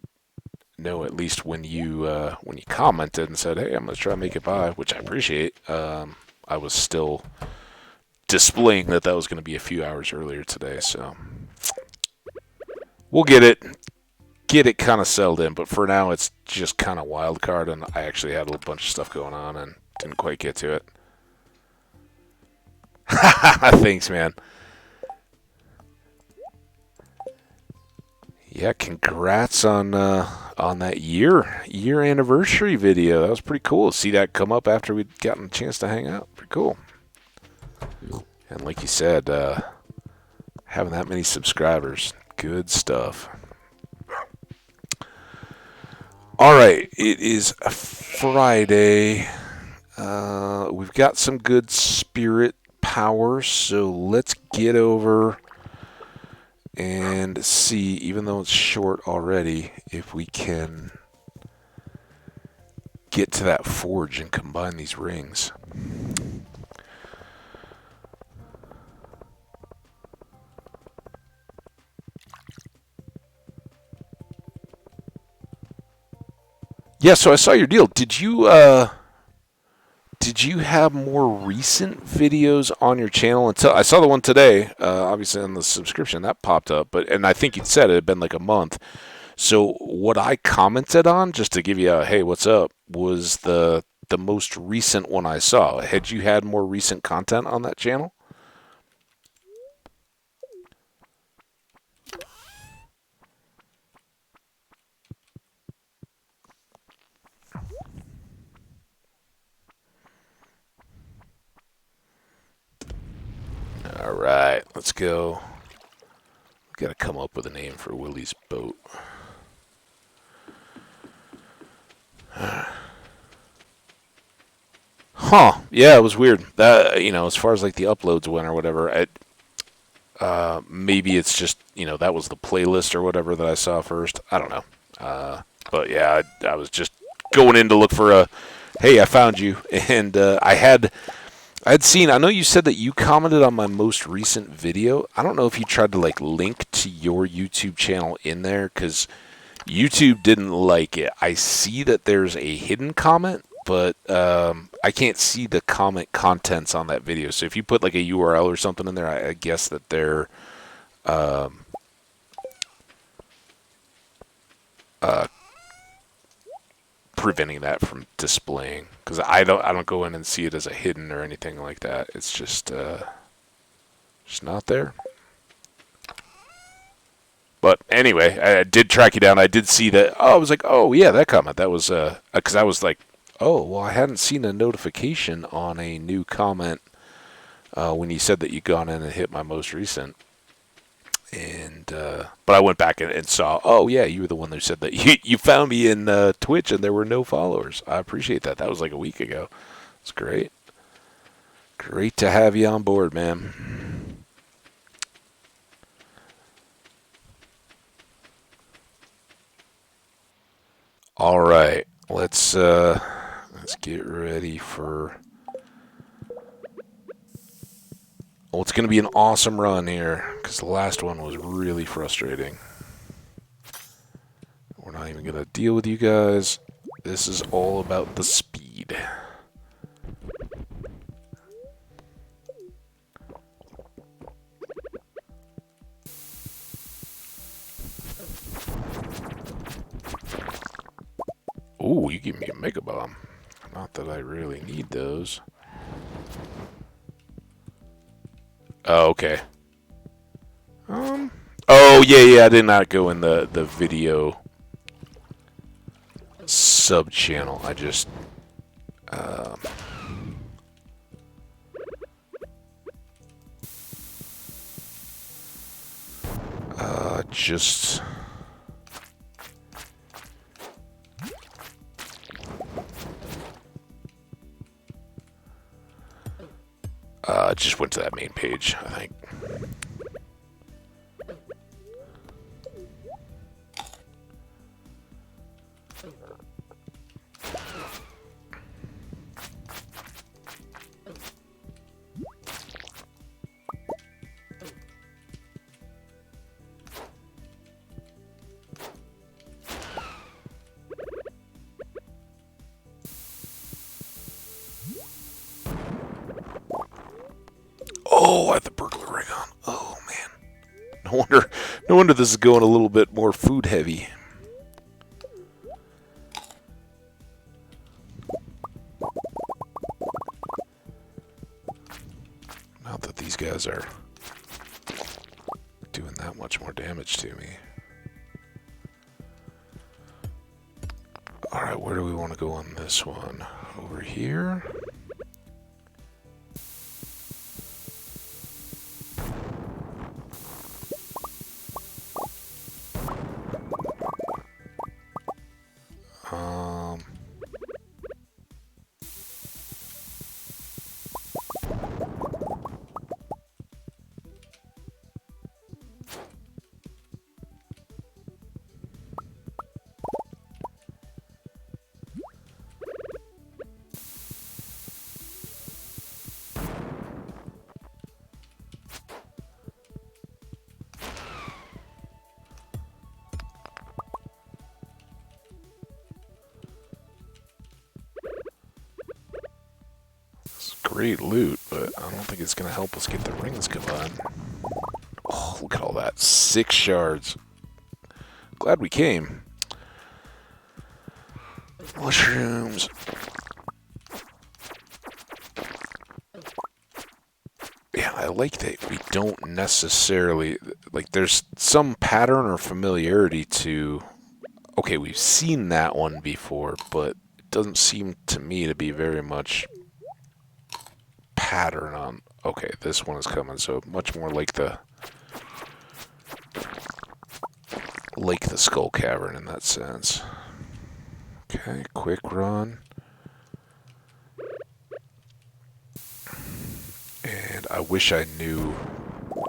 know at least when you commented and said, "Hey, I'm gonna try to make it by," which I appreciate. I was still displaying that was going to be a few hours earlier today, so we'll get it kind of settled in. But for now, it's just kind of wild card, and I actually had a bunch of stuff going on and didn't quite get to it. Thanks, man. Yeah, congrats on that year anniversary video. That was pretty cool. See that come up after we'd gotten a chance to hang out. Pretty cool. And like you said, having that many subscribers, good stuff. All right, it is Friday. We've got some good spirit power, so let's get over and see, even though it's short already, if we can get to that forge and combine these rings. Yeah, so I saw your deal. Did you have more recent videos on your channel? Until I saw the one today, obviously on the subscription that popped up, and I think you'd said it had been like a month. So what I commented on, just to give you a hey, what's up, was the most recent one I saw. Had you had more recent content on that channel? All right, let's go. Got to come up with a name for Willie's boat. Huh? Yeah, it was weird. That as far as like the uploads went or whatever, maybe it's just that was the playlist or whatever that I saw first. I don't know. But yeah, I was just going in to look for a. Hey, I found you, and I'd seen. I know you said that you commented on my most recent video. I don't know if you tried to like link to your YouTube channel in there because YouTube didn't like it. I see that there's a hidden comment, but I can't see the comment contents on that video. So if you put like a URL or something in there, I guess that they're preventing that from displaying, because I don't go in and see it as a hidden or anything like that. It's just not there. But anyway, I did track you down. I did see that. Oh, I was like, oh yeah, that comment. That was because I was like, oh well, I hadn't seen a notification on a new comment when you said that you'd gone in and hit my most recent. And but I went back and saw, oh yeah, you were the one who said that you found me in Twitch and there were no followers. I appreciate that. That was like a week ago. It's great. Great to have you on board, man. All right, let's get ready for. Well, it's going to be an awesome run here, because the last one was really frustrating. We're not even going to deal with you guys. This is all about the speed. Ooh, you give me a Mega Bomb. Not that I really need those. Oh, okay. Oh, yeah, I did not go in the video sub-channel. I just... just... Just went to that main page, I think. Oh, I have the burglar ring on. Oh man, no wonder this is going a little bit more food heavy. Not that these guys are doing that much more damage to me. Alright, where do we want to go on this one? Over here? Great loot, but I don't think it's going to help us get the rings combined. Oh, look at all that. 6 shards. Glad we came. Mushrooms. Yeah, I like that we don't necessarily... Like, there's some pattern or familiarity to... Okay, we've seen that one before, but it doesn't seem to me to be very much... pattern on. Okay, this one is coming, so much more like the Skull Cavern in that sense. Okay, quick run. And I wish I knew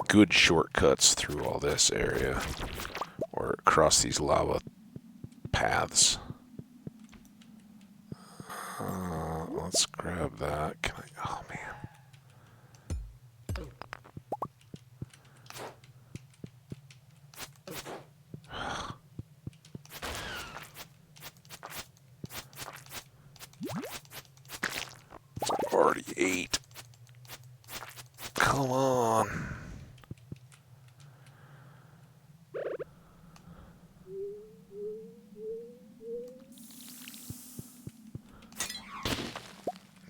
good shortcuts through all this area or across these lava paths. Let's grab that. Can I? Oh man. Already 8. Come on.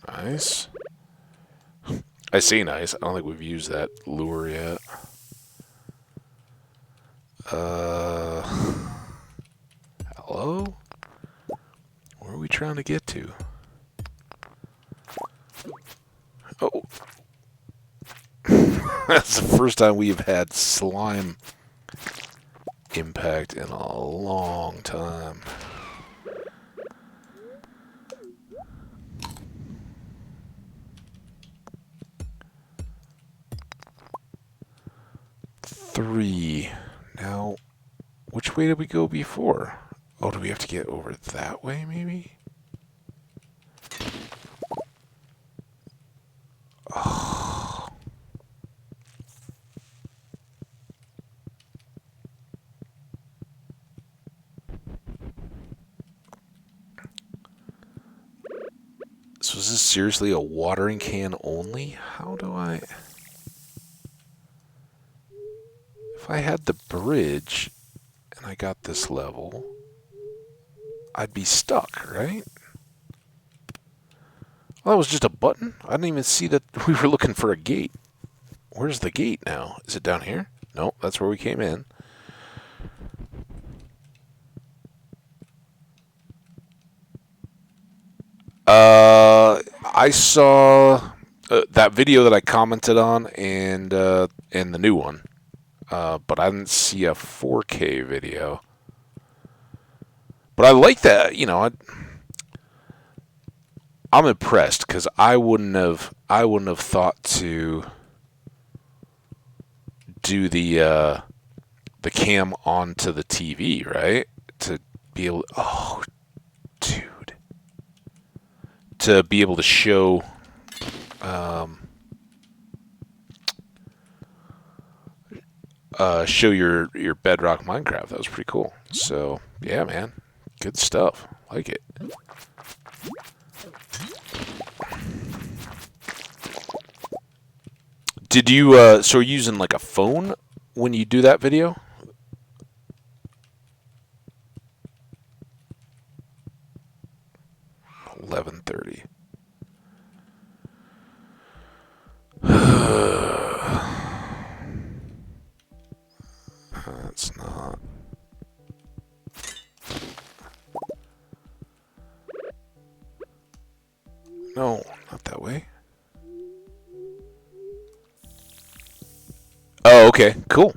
Nice. I say nice. I don't think we've used that lure yet. Hello? Where are we trying to get to? Oh. That's the first time we've had slime impact in a long time. Three. Now, which way did we go before? Oh, do we have to get over that way, maybe? Oh. So is this seriously a watering can only? How do I... If I had the bridge and I got this level, I'd be stuck, right? Well, that was just a button. I didn't even see that we were looking for a gate. Where's the gate now? Is it down here? No, that's where we came in. I saw that video that I commented on and the new one. But I didn't see a 4K video. But I like that, you know. I'm impressed because I wouldn't have thought to do the cam onto the TV, right? To be able, oh, dude, to be able to show, show your Bedrock Minecraft. That was pretty cool. So yeah, man, good stuff. Like it. Did you so are you using like a phone when you do that video? 11:30. That's not. No, not that way. Oh, okay, cool.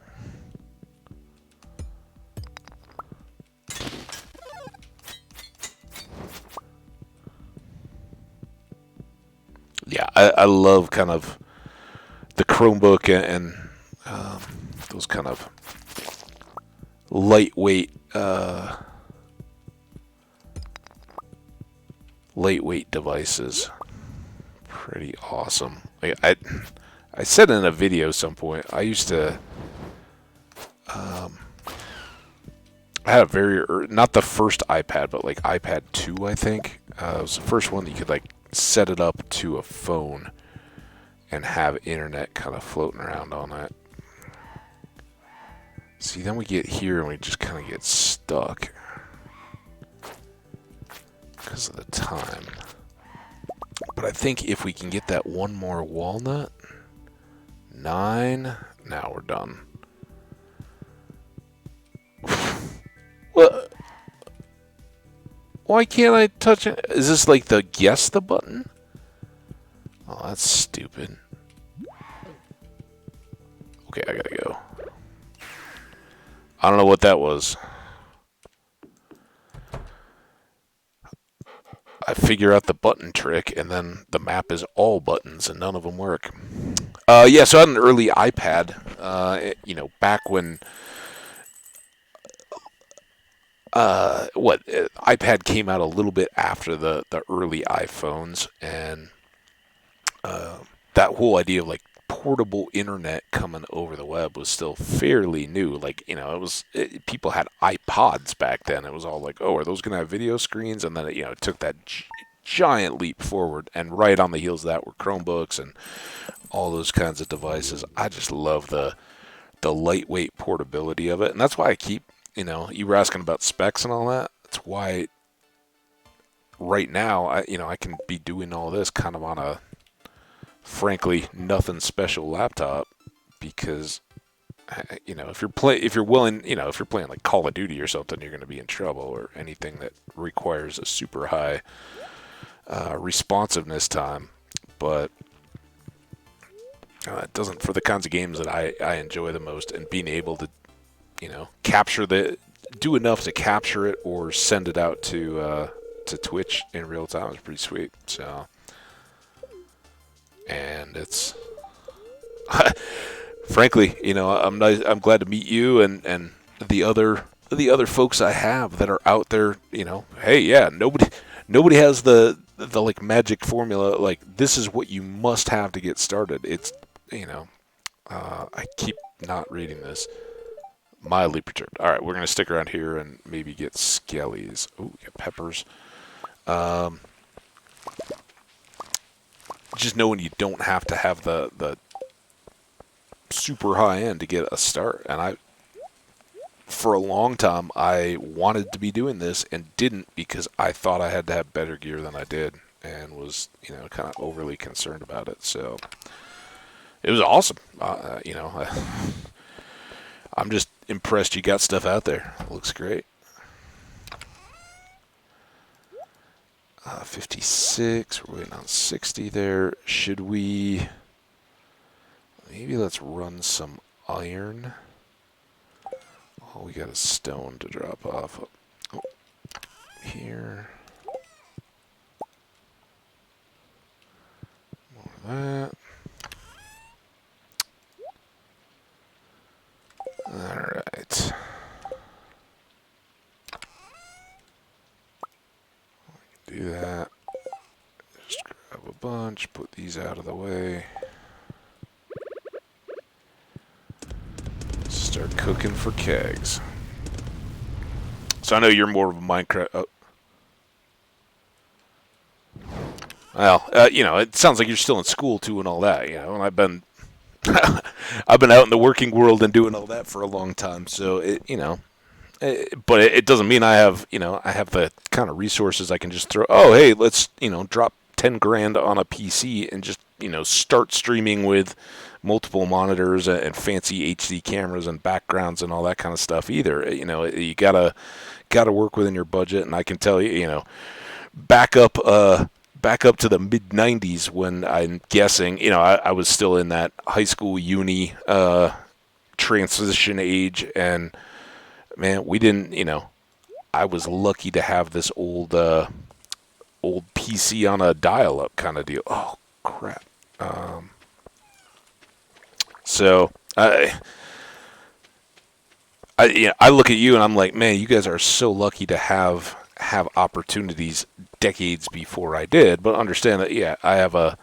Yeah, I love kind of the Chromebook and those kind of lightweight devices. Pretty awesome. I said in a video some point I used to I had a not the first iPad, but like iPad 2, I think. It was the first one that you could like set it up to a phone and have internet kind of floating around on it. See, then we get here and we just kind of get stuck because of the time. But I think if we can get that one more walnut, 9, now we're done. What? Why can't I touch it? Is this like the guess the button? Oh, that's stupid. Okay, I gotta go. I don't know what that was. I figure out the button trick, and then the map is all buttons, and none of them work. Yeah, so I had an early iPad, back when iPad came out a little bit after the early iPhones, and that whole idea of like portable internet coming over the web was still fairly new. Like, people had iPods back then. It was all like, oh, are those going to have video screens? And then it took that giant leap forward, and right on the heels of that were Chromebooks and all those kinds of devices. I just love the lightweight portability of it, and that's why I keep, you were asking about specs and all that. That's why right now I can be doing all this kind of on a frankly nothing special laptop, because if you're playing like Call of Duty or something, you're going to be in trouble, or anything that requires a super high responsiveness time. But it doesn't for the kinds of games that I enjoy the most, and being able to do enough to capture it or send it out to Twitch in real time is pretty sweet. So, and it's frankly, I'm glad to meet you and the other folks I have that are out there. Hey, yeah, nobody has the like magic formula. Like, this is what you must have to get started. It's I keep not reading this. Mildly perturbed. All right, we're gonna stick around here and maybe get skellies. Oh, we got peppers. Just knowing you don't have to have the super high end to get a start. And for a long time, I wanted to be doing this and didn't, because I thought I had to have better gear than I did, and was kind of overly concerned about it. So it was awesome. I'm just impressed you got stuff out there. It looks great. 56. We're waiting on 60 there. Should we... Maybe let's run some iron. Oh, we got a stone to drop off. Oh, here. bunch. Put these out of the way. Start cooking for kegs. So I know you're more of a Minecraft. Well, it sounds like you're still in school too and all that. And I've been, I've been out in the working world and doing all that for a long time. So but it doesn't mean I have, I have the kind of resources I can just throw. Oh, hey, let's, drop 10 grand on a PC and just, start streaming with multiple monitors and fancy HD cameras and backgrounds and all that kind of stuff either. You gotta work within your budget. And I can tell you, back up to the mid 90s when I'm guessing, I was still in that high school uni transition age, and man, we didn't, I was lucky to have this old PC on a dial-up kind of deal. Oh, crap. So I look at you and I'm like, man, you guys are so lucky to have opportunities decades before I did. But understand that, yeah, I have a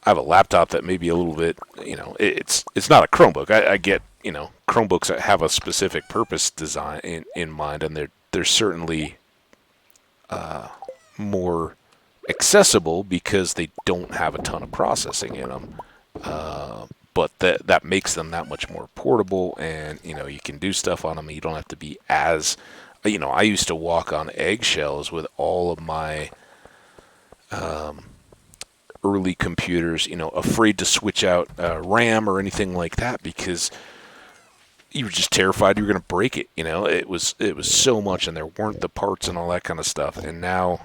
laptop that may be a little bit, it's not a Chromebook. I get, Chromebooks that have a specific purpose design in mind, and they're certainly more accessible because they don't have a ton of processing in them. But that makes them that much more portable, and you can do stuff on them. You don't have to be as, I used to walk on eggshells with all of my early computers, afraid to switch out RAM or anything like that because you were just terrified you were going to break it. It was so much, and there weren't the parts and all that kind of stuff. And now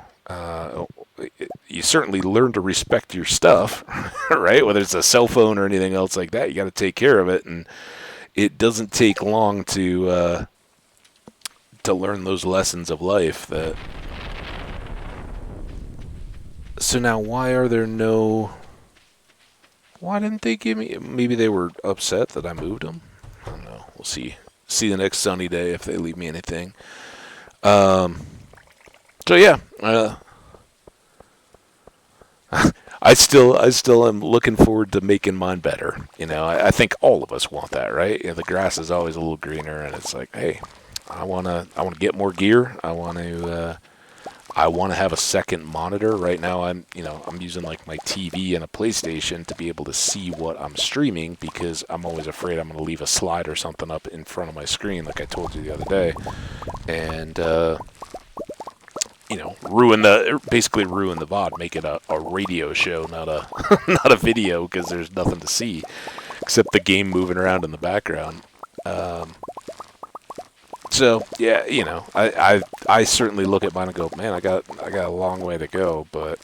you certainly learn to respect your stuff, right? Whether it's a cell phone or anything else like that, you got to take care of it, and it doesn't take long to learn those lessons of life. So now, why didn't they give me? Maybe they were upset that I moved them. I don't know. We'll see the next sunny day if they leave me anything. So yeah. I still am looking forward to making mine better. I think all of us want that, right? The grass is always a little greener, and it's like, hey, I wanna get more gear. I want to have a second monitor. Right now, I'm using like my TV and a PlayStation to be able to see what I'm streaming, because I'm always afraid I'm going to leave a slide or something up in front of my screen, like I told you the other day, and basically ruin the VOD, make it a radio show, not a not a video, because there's nothing to see except the game moving around in the background. So yeah, I certainly look at mine and go, man, I got a long way to go, but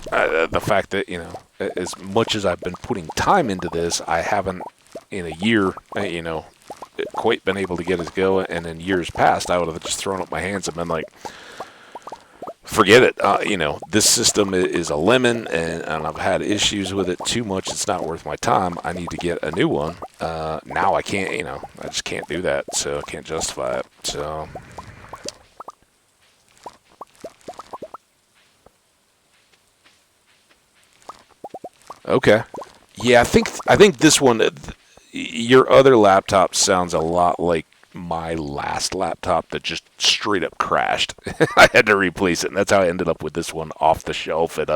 the fact that as much as I've been putting time into this, I haven't in a year, quite been able to get it going. And in years past, I would have just thrown up my hands and been like, forget it. This system is a lemon, and I've had issues with it too much. It's not worth my time. I need to get a new one. Now I can't, I just can't do that. So I can't justify it. So. Okay. Yeah, I think this one, your other laptop sounds a lot like my last laptop that just straight up crashed. I had to replace it, and that's how I ended up with this one off the shelf at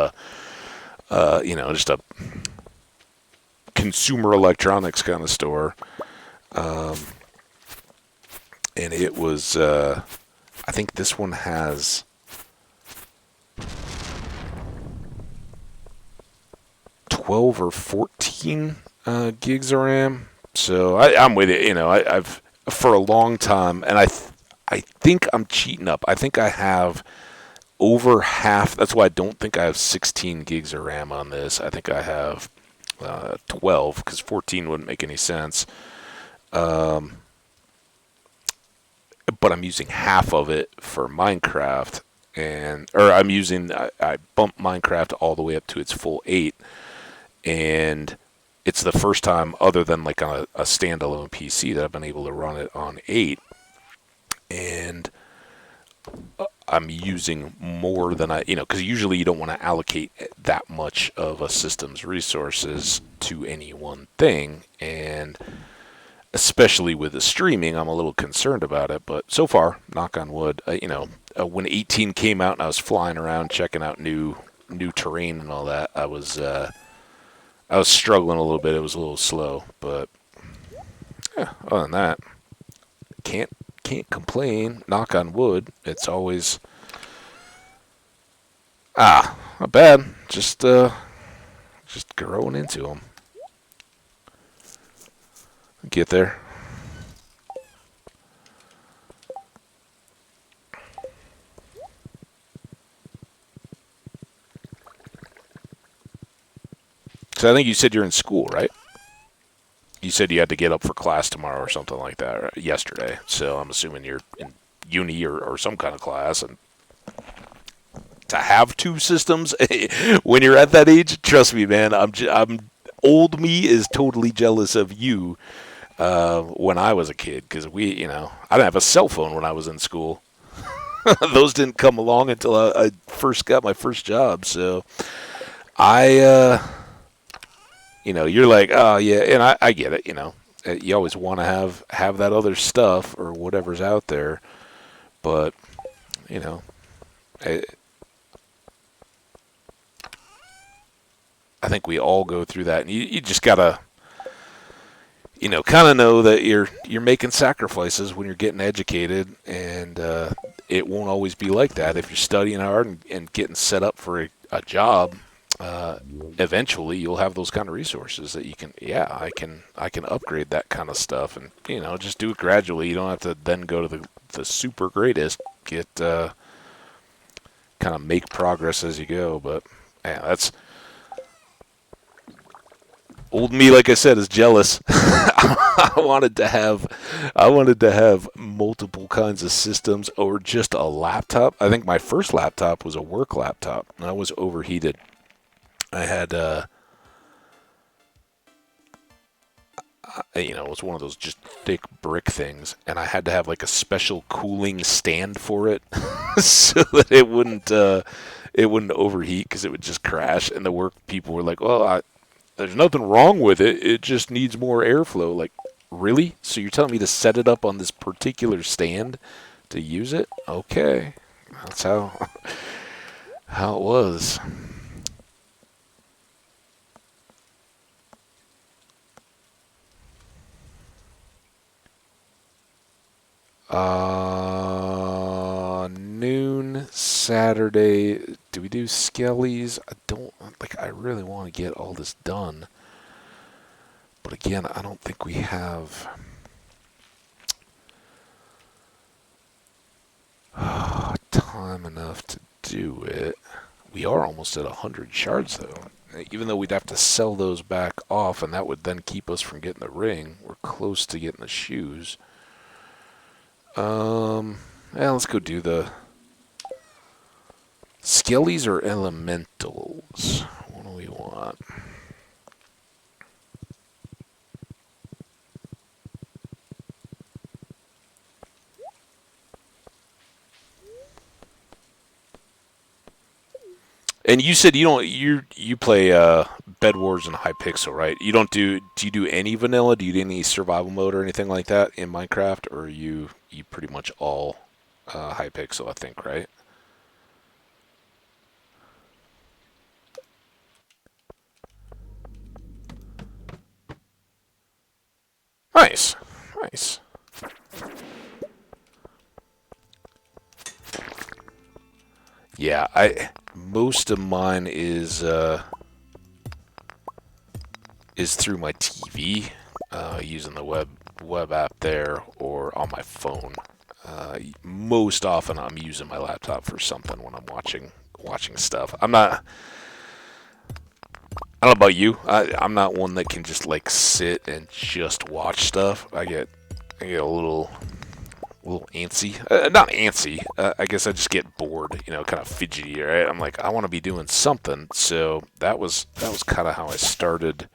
just a consumer electronics kind of store. And it was, I think this one has 12 or 14 gigs of RAM. So I'm with it. I've for a long time, and I think I'm cheating up. I think I have over half. That's why I don't think I have 16 gigs of RAM on this. I think I have 12, because 14 wouldn't make any sense. But I'm using half of it for Minecraft, I bumped Minecraft all the way up to its full 8, and it's the first time, other than like on a standalone PC, that I've been able to run it on 8. And I'm using more than because usually you don't want to allocate that much of a system's resources to any one thing, and especially with the streaming, I'm a little concerned about it. But so far, knock on wood, when 18 came out and I was flying around checking out new terrain and all that, I was struggling a little bit. It was a little slow, but yeah, other than that, can't complain. Knock on wood. It's always not bad. Just growing into them. Get there. So I think you said you're in school, right? You said you had to get up for class tomorrow or something like that yesterday. So I'm assuming you're in uni or some kind of class. And to have two systems when you're at that age, trust me, man, I'm old me is totally jealous of you when I was a kid, because I didn't have a cell phone when I was in school. Those didn't come along until I first got my first job. So you're like, oh yeah, and I get it. You always want to have that other stuff or whatever's out there, but I think we all go through that, and you just gotta kind of know that you're making sacrifices when you're getting educated, and it won't always be like that. If you're studying hard and getting set up for a job, eventually you'll have those kind of resources that you can, I can upgrade that kind of stuff, and just do it gradually. You don't have to then go to the super greatest. Get kind of make progress as you go. But yeah, that's old me, like I said, is jealous. I wanted to have multiple kinds of systems, or just a laptop. I think my first laptop was a work laptop, and I was overheated. I had it was one of those just thick brick things, and I had to have like a special cooling stand for it so that it wouldn't overheat, because it would just crash. And the work people were like, well, there's nothing wrong with it. It just needs more airflow. Like, really? So you're telling me to set it up on this particular stand to use it? Okay. That's how it was. Noon Saturday. Do we do Skellies? I really want to get all this done. But again, I don't think we have time enough to do it. We are almost at 100 shards, though. Even though we'd have to sell those back off, and that would then keep us from getting the ring, we're close to getting the shoes. Let's go do the Skellies or Elementals. What do we want? And you said you play Bed Wars and Hypixel, right? Do you do any vanilla? Do you do any survival mode or anything like that in Minecraft, or are you pretty much all Hypixel, I think, right? Nice. Nice. Yeah, most of mine is through my TV, using the web app there, or on my phone. Most often I'm using my laptop for something when I'm watching stuff. I don't know about you. I'm not one that can just like sit and just watch stuff. I get a little antsy. Not antsy. I guess I just get bored. Kind of fidgety. Right? I'm like, I want to be doing something. So that was kind of how I started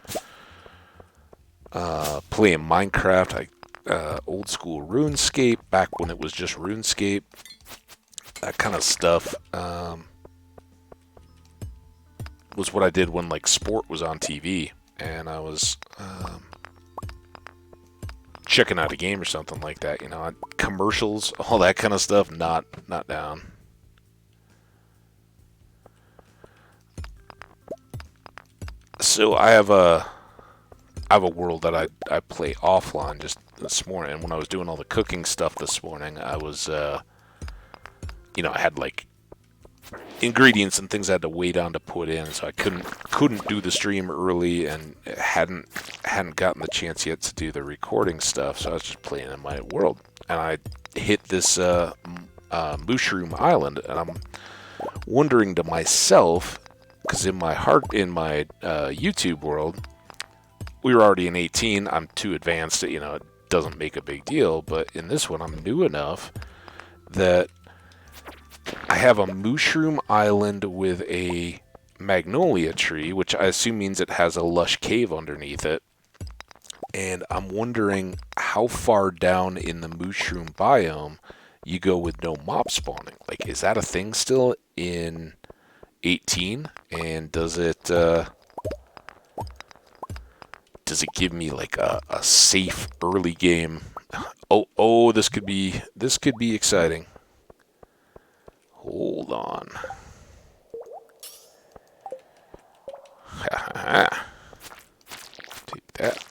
playing Minecraft. Old school RuneScape, back when it was just RuneScape. that kind of stuff was what I did when like sport was on TV and I was checking out a game or something like that. You know, commercials, all that kind of stuff. Not down. So I have a world that I play offline just this morning. And when I was doing all the cooking stuff this morning, I was you know, I had like ingredients and things I had to wait on to put in, so I couldn't do the stream early and hadn't gotten the chance yet to do the recording stuff. So I was just playing in my world, and I hit this mushroom island, and I'm wondering to myself, because in my YouTube world, we were already in 18. I'm too advanced. You know, it doesn't make a big deal. But in this one, I'm new enough that I have a mushroom island with a magnolia tree, which I assume means it has a lush cave underneath it. And I'm wondering how far down in the mushroom biome you go with no mob spawning. Like, is that a thing still in 18? And does it give me like a safe early game? Oh, this could be exciting. Hold on. Take that.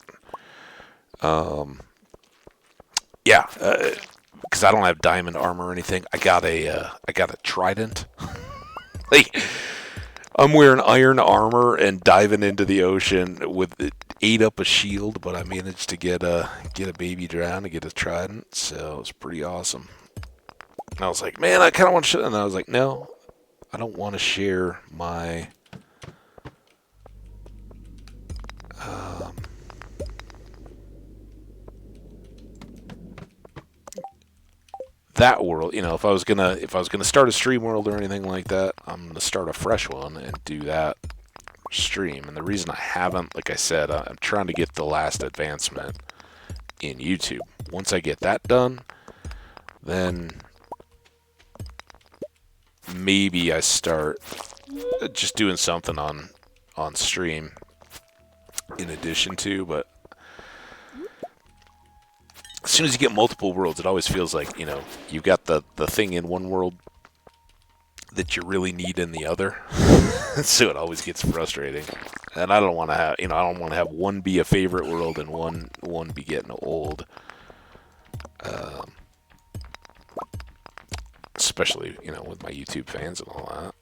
Yeah, because I don't have diamond armor or anything. I got a trident. Like, I'm wearing iron armor and diving into the ocean with it ate up a shield, but I managed to get a baby drown to get a trident, so it's pretty awesome. And I was like, man, I kind of want to share. And I was like, no, I don't want to share my that world. You know, if I was gonna start a stream world or anything like that, I'm gonna start a fresh one and do that stream. And the reason I haven't, like I said, I'm trying to get the last advancement in YouTube. Once I get that done, then maybe I start just doing something on stream in addition to. But as soon as you get multiple worlds, it always feels like, you know, you've got the thing in one world that you really need in the other. So it always gets frustrating. And I don't want to have, you know, I don't want to have one be a favorite world and one be getting old. Especially, you know, with my YouTube fans and all that.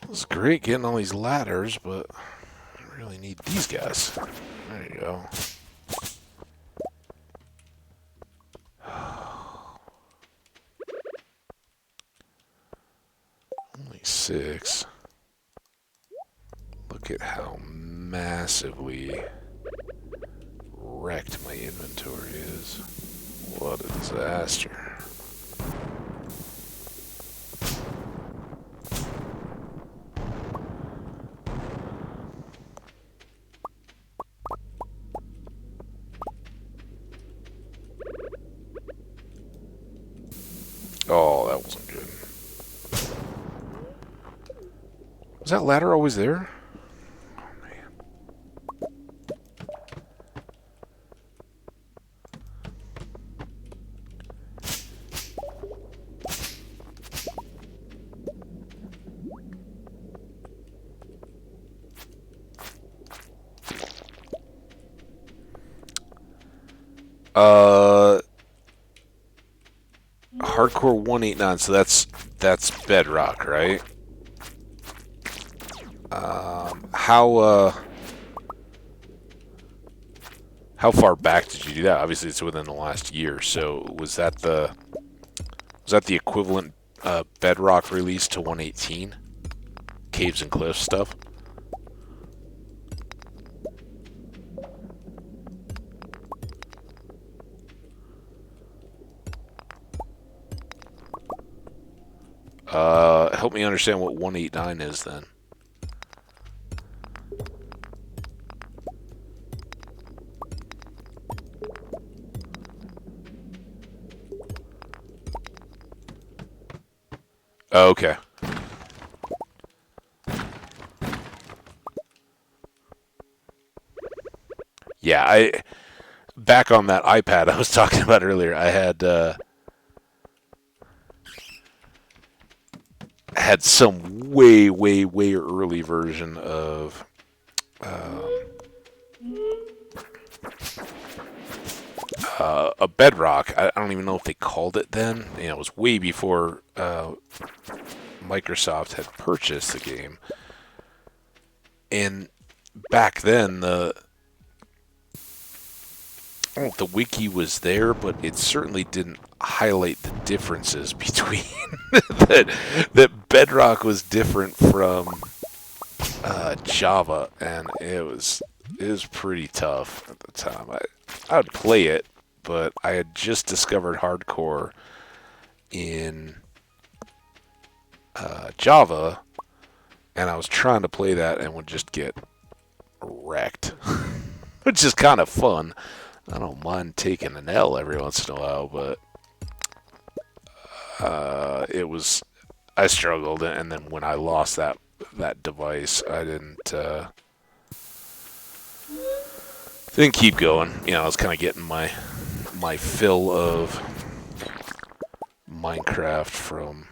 It's great getting all these ladders, but I really need these guys. There you go. Only 6. Look at how massively wrecked my inventory is. What a disaster. Oh, that wasn't good. Was that ladder always there? Oh, man. Hardcore 189, so that's bedrock, right? How far back did you do that? Obviously, it's within the last year. So was that the equivalent Bedrock release to 118? Caves and Cliffs stuff? Help me understand what 189 is then. Oh, okay. Yeah, back on that iPad I was talking about earlier, I had some way, way, way early version of a Bedrock. I don't even know if they called it then. You know, it was way before Microsoft had purchased the game. And back then, the wiki was there, but it certainly didn't highlight the differences between that Bedrock was different from Java, and it was pretty tough at the time. I would play it, but I had just discovered hardcore in Java, and I was trying to play that and would just get wrecked, which is kind of fun. I don't mind taking an L every once in a while, but it was, I struggled, and then when I lost that device, I didn't keep going. You know, I was kind of getting my fill of Minecraft from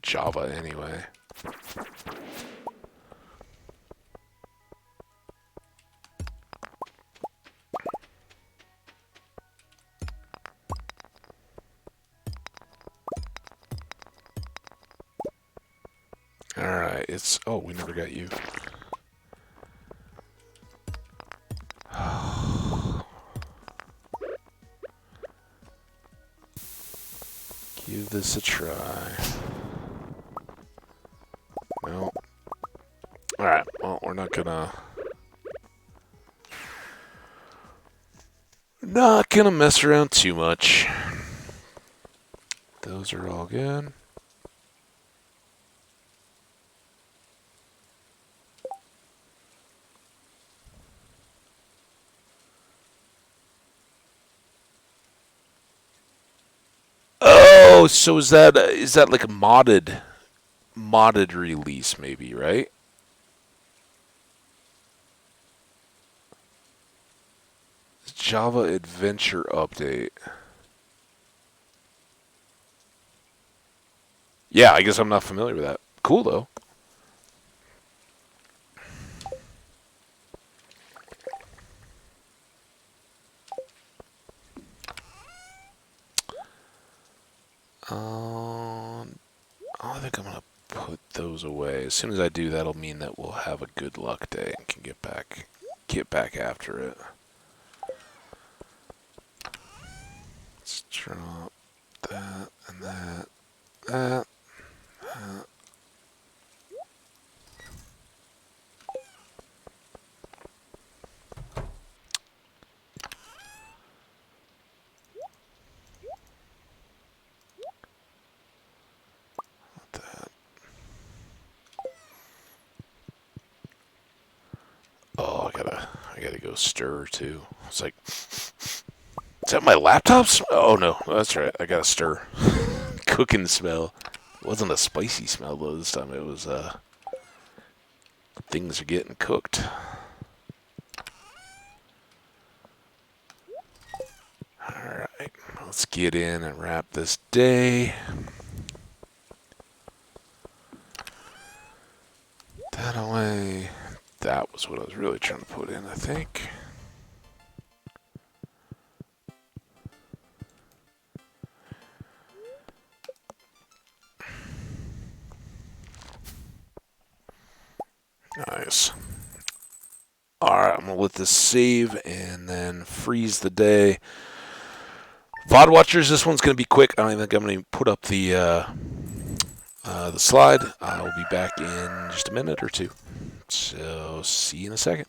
Java anyway. Alright, oh, we never got you. Give this a try. No. Alright, well, we're not gonna mess around too much. Those are all good. Oh, so is that like a modded release maybe, right? Java Adventure Update. Yeah, I guess I'm not familiar with that. Cool though. I think I'm gonna put those away. As soon as I do, that'll mean that we'll have a good luck day and can get back after it. Let's drop that and that. That. Oh, I gotta go stir too. It's like, is that my laptop? Oh no, that's right. I gotta stir. Cooking smell. It wasn't a spicy smell though this time. It was things are getting cooked. Alright, let's get in and wrap this day. That away. That was what I was really trying to put in, I think. Nice. Alright, I'm gonna I'll let this save and then freeze the day. VOD watchers, this one's going to be quick. I don't think I'm going to put up the slide. I'll be back in just a minute or two. So, see you in a second.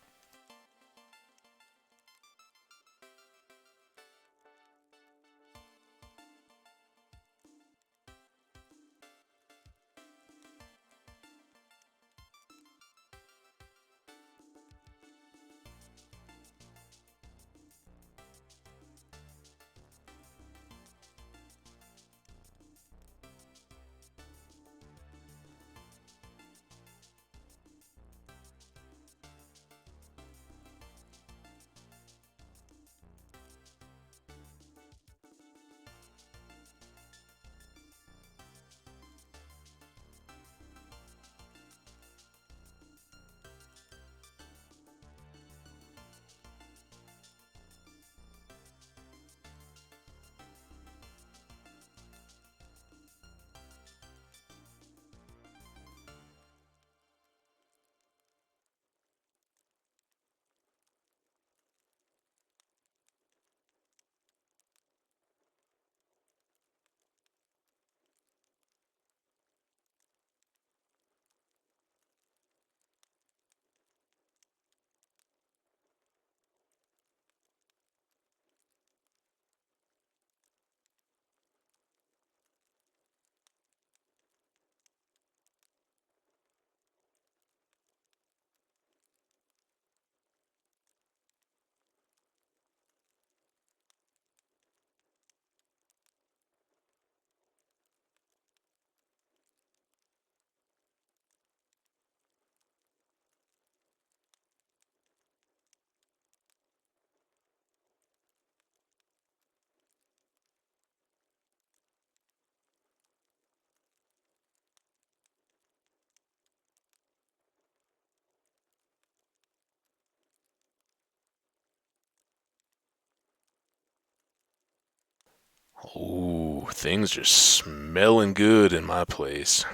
Ooh, things are smelling good in my place.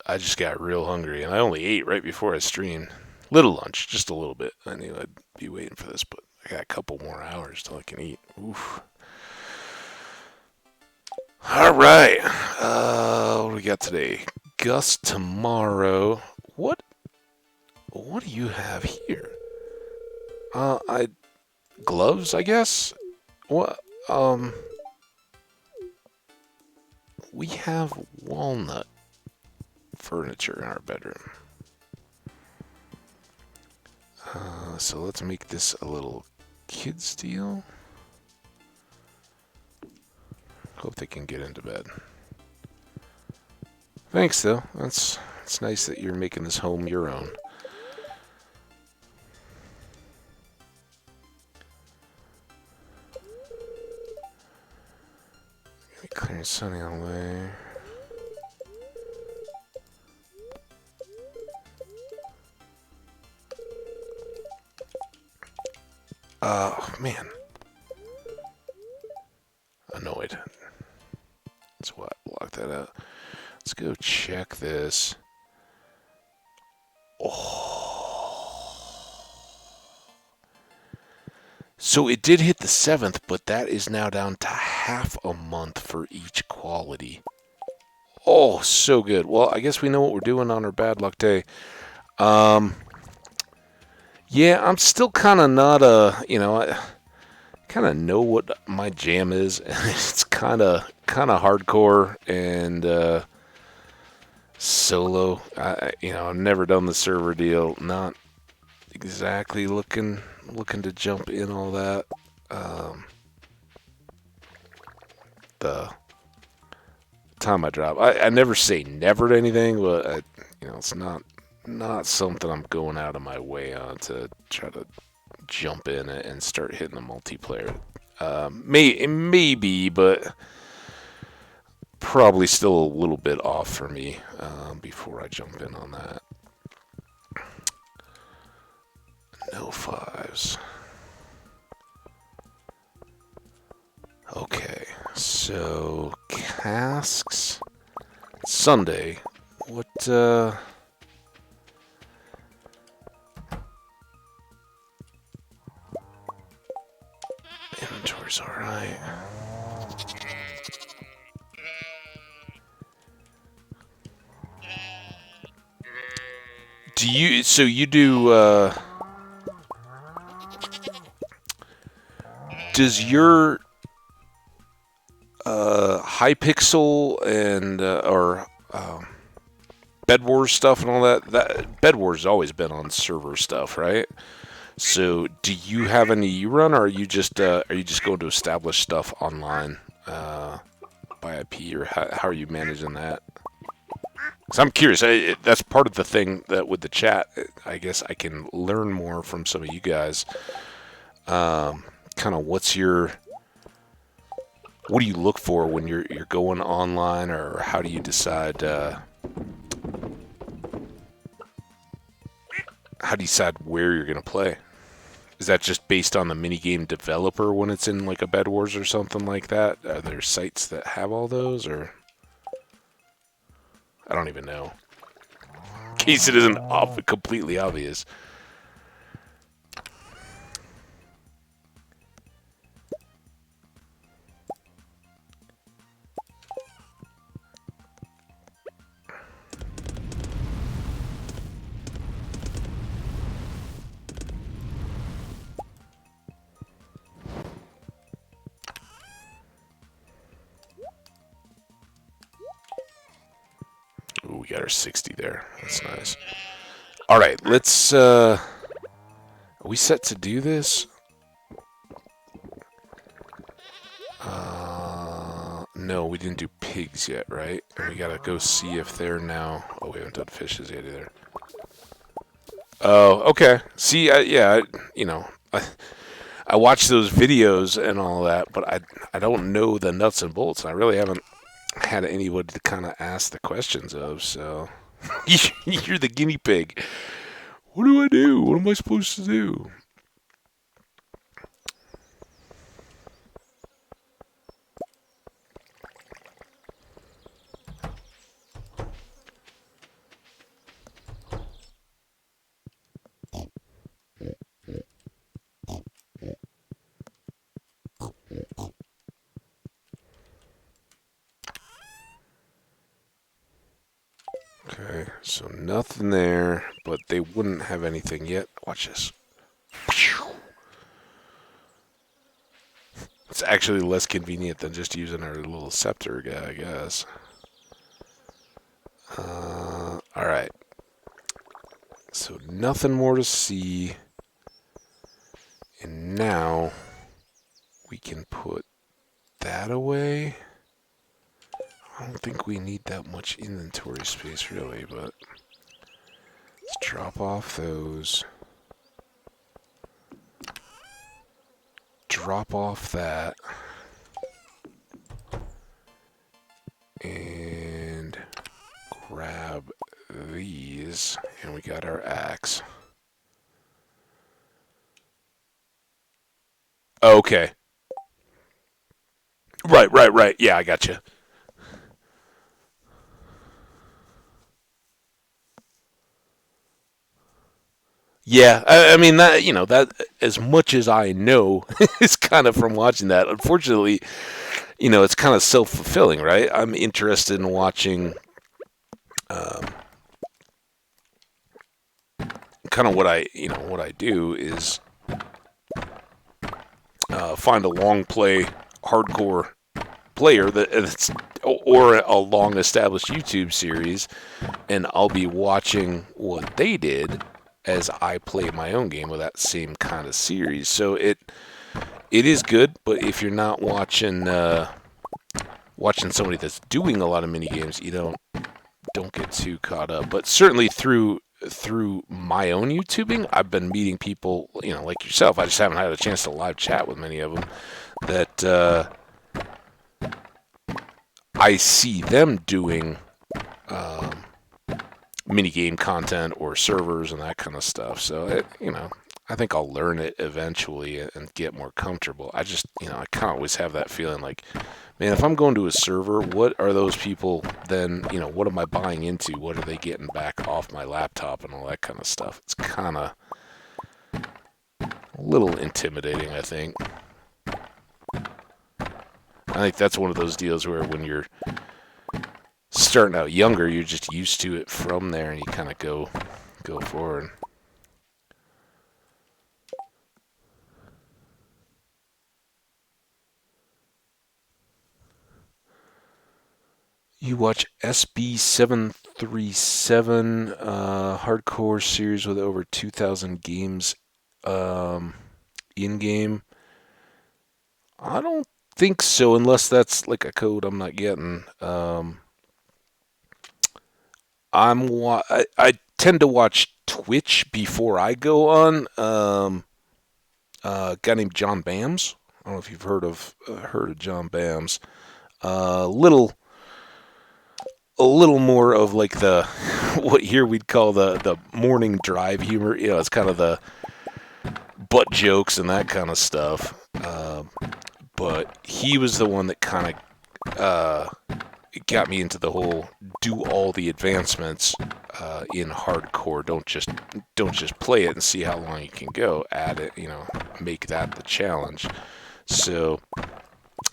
I just got real hungry, and I only ate right before I streamed. Little lunch, just a little bit. I knew I'd be waiting for this, but I got a couple more hours till I can eat. Oof. All right. What do we got today? Gus tomorrow. What? What do you have here? I gloves, I guess. What? We have walnut furniture in our bedroom. So let's make this a little kids deal. Hope they can get into bed. Thanks, though. It's nice that you're making this home your own. Clearing Sunny away. Oh, man. Annoyed. That's why I blocked that out. Let's go check this. Oh. So it did hit the 7th, but that is now down to half a month for each quality. Oh, so good. Well, I guess we know what we're doing on our bad luck day. Yeah, I'm still kind of not I kind of know what my jam is. It's kind of hardcore and solo. I've never done the server deal. Not exactly looking to jump in all that. The time I drop, I never say never to anything, but it's not something I'm going out of my way on to try to jump in and start hitting the multiplayer. Maybe, but probably still a little bit off for me before I jump in on that. No 5s. Okay, so casks Sunday. What Inventory's alright. So you do, does your Hypixel and or Bed Wars stuff and all that Bed Wars has always been on server stuff, right? So do you have any you run, or are you just going to establish stuff online by IP, or how are you managing that? Because I'm curious. That's part of the thing that with the chat, I guess I can learn more from some of you guys. Kind of what do you look for when you're going online, or how do you decide where you're going to play? Is that just based on the minigame developer when it's in like a Bed Wars or something like that? Are there sites that have all those, or I don't even know. In case it isn't completely obvious. Ooh, we got our 60 there. That's nice. All right, let's. Are we set to do this? No, we didn't do pigs yet, right? And we gotta go see if they're now. Oh, we haven't done fishes yet either. Oh, okay. See, yeah, I watch those videos and all that, but I don't know the nuts and bolts. I really haven't had anybody to kind of ask the questions of. So you're the guinea pig. What do I do? What am I supposed to do? Okay, so nothing there, but they wouldn't have anything yet. Watch this. It's actually less convenient than just using our little scepter guy, I guess. Alright. So nothing more to see. And now we can put that away. I don't think we need that much inventory space, really, but let's drop off those. Drop off that. And grab these. And we got our axe. Okay. Right. Yeah, I got you. Yeah, I mean that that as much as I know is kind of from watching that. Unfortunately, it's kind of self-fulfilling, right? I'm interested in watching kind of what I do is find a long play hardcore player that's or a long established YouTube series, and I'll be watching what they did as I play my own game with that same kind of series. So it is good, but if you're not watching somebody that's doing a lot of mini games, you don't get too caught up. But certainly through my own YouTubing, I've been meeting people, like yourself. I just haven't had a chance to live chat with many of them that I see them doing mini game content or servers and that kind of stuff. So I think I'll learn it eventually and get more comfortable. I just I kind of always have that feeling like, man, if I'm going to a server, what are those people then? What am I buying into? What are they getting back off my laptop and all that kind of stuff? It's kind of a little intimidating, I think. I think that's one of those deals where when you're starting out younger, you're just used to it from there, and you kind of go forward. You watch SB 737 hardcore series with over 2,000 games in game. I don't think so, unless that's like a code I'm not getting. I tend to watch Twitch before I go on. A guy named John Bams. I don't know if you've heard of John Bams. A little more of like the what here we'd call the morning drive humor. You know, it's kind of the butt jokes and that kind of stuff. But he was the one that kind of got me into the whole do all the advancements in hardcore. Don't just play it and see how long you can go. Add it, you know, make that the challenge. So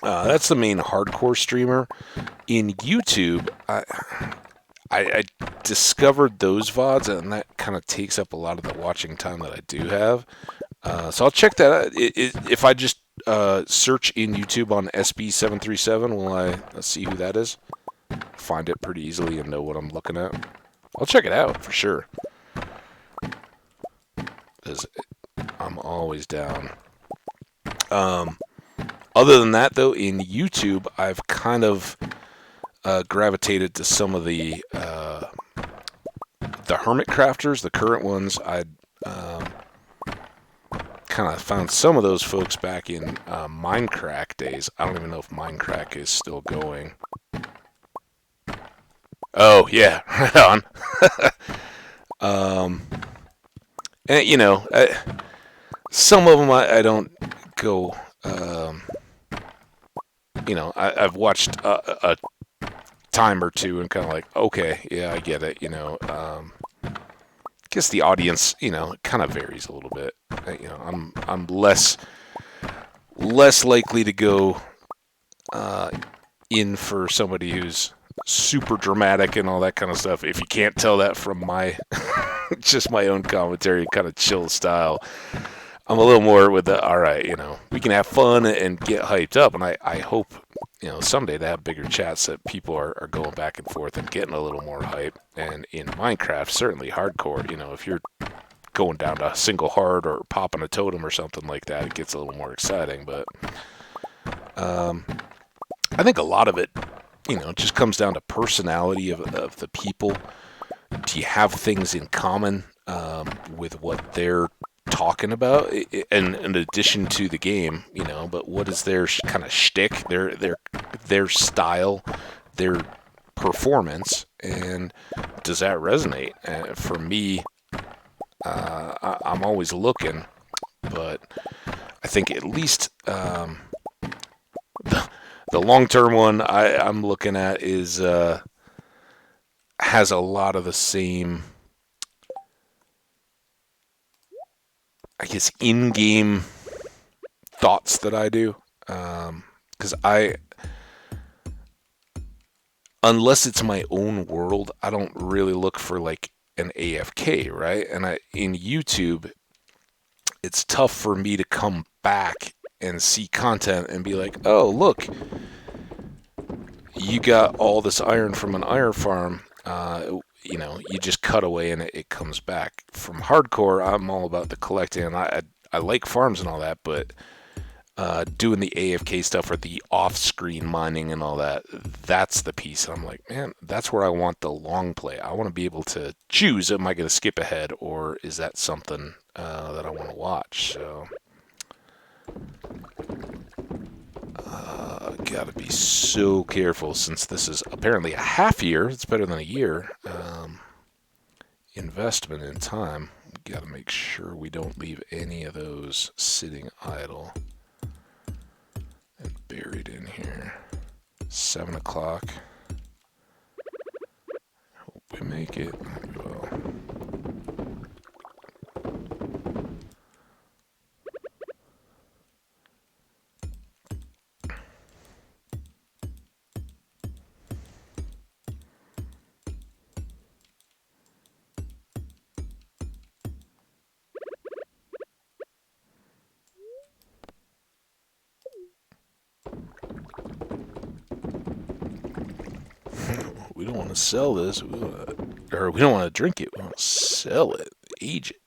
that's the main hardcore streamer. In YouTube, I discovered those VODs, and that kind of takes up a lot of the watching time that I do have. So I'll check that out. If I just search in YouTube on SB737, will I see who that is? Find it pretty easily and know what I'm looking at. I'll check it out for sure. Because I'm always down. Other than that, though, in YouTube, I've kind of gravitated to some of the hermit crafters, the current ones. I kind of found some of those folks back in Minecraft days. I don't even know if Minecraft is still going. Oh yeah, right on. And you know, some of them I don't go. You know, I've watched a time or two and kind of like, okay, yeah, I get it. You know, guess the audience, you know, kind of varies a little bit. You know, I'm less likely to go in for somebody who's super dramatic and all that kind of stuff. If you can't tell that from my just my own commentary, kind of chill style, I'm a little more with the, all right, you know, we can have fun and get hyped up, and I hope, you know, someday to have bigger chats that people are going back and forth and getting a little more hype. And in Minecraft, certainly hardcore, you know, if you're going down to single hard or popping a totem or something like that, it gets a little more exciting. But I think a lot of it, you know, just comes down to personality of the people. Do you have things in common with what they're talking about, and in addition to the game, you know, but what is their kind of shtick, their style, their performance, and does that resonate? For me, I'm always looking, but I think at least the long-term one I'm looking at is has a lot of the same, I guess, in-game thoughts that I do. Because unless it's my own world, I don't really look for like an AFK, right? And in YouTube, it's tough for me to come back and see content and be like, oh, look, you got all this iron from an iron farm. You know, you just cut away and it comes back. From hardcore, I'm all about the collecting, and I like farms and all that, but doing the AFK stuff or the off-screen mining and all that, that's the piece. I'm like, man, that's where I want the long play. I want to be able to choose, am I going to skip ahead, or is that something that I want to watch? So gotta be so careful, since this is apparently a half year. It's better than a year. Investment in time. Gotta make sure we don't leave any of those sitting idle and buried in here. 7 o'clock. Hope we make it. Well, we don't want to sell this. Or we don't want to drink it. We want to sell it, age it.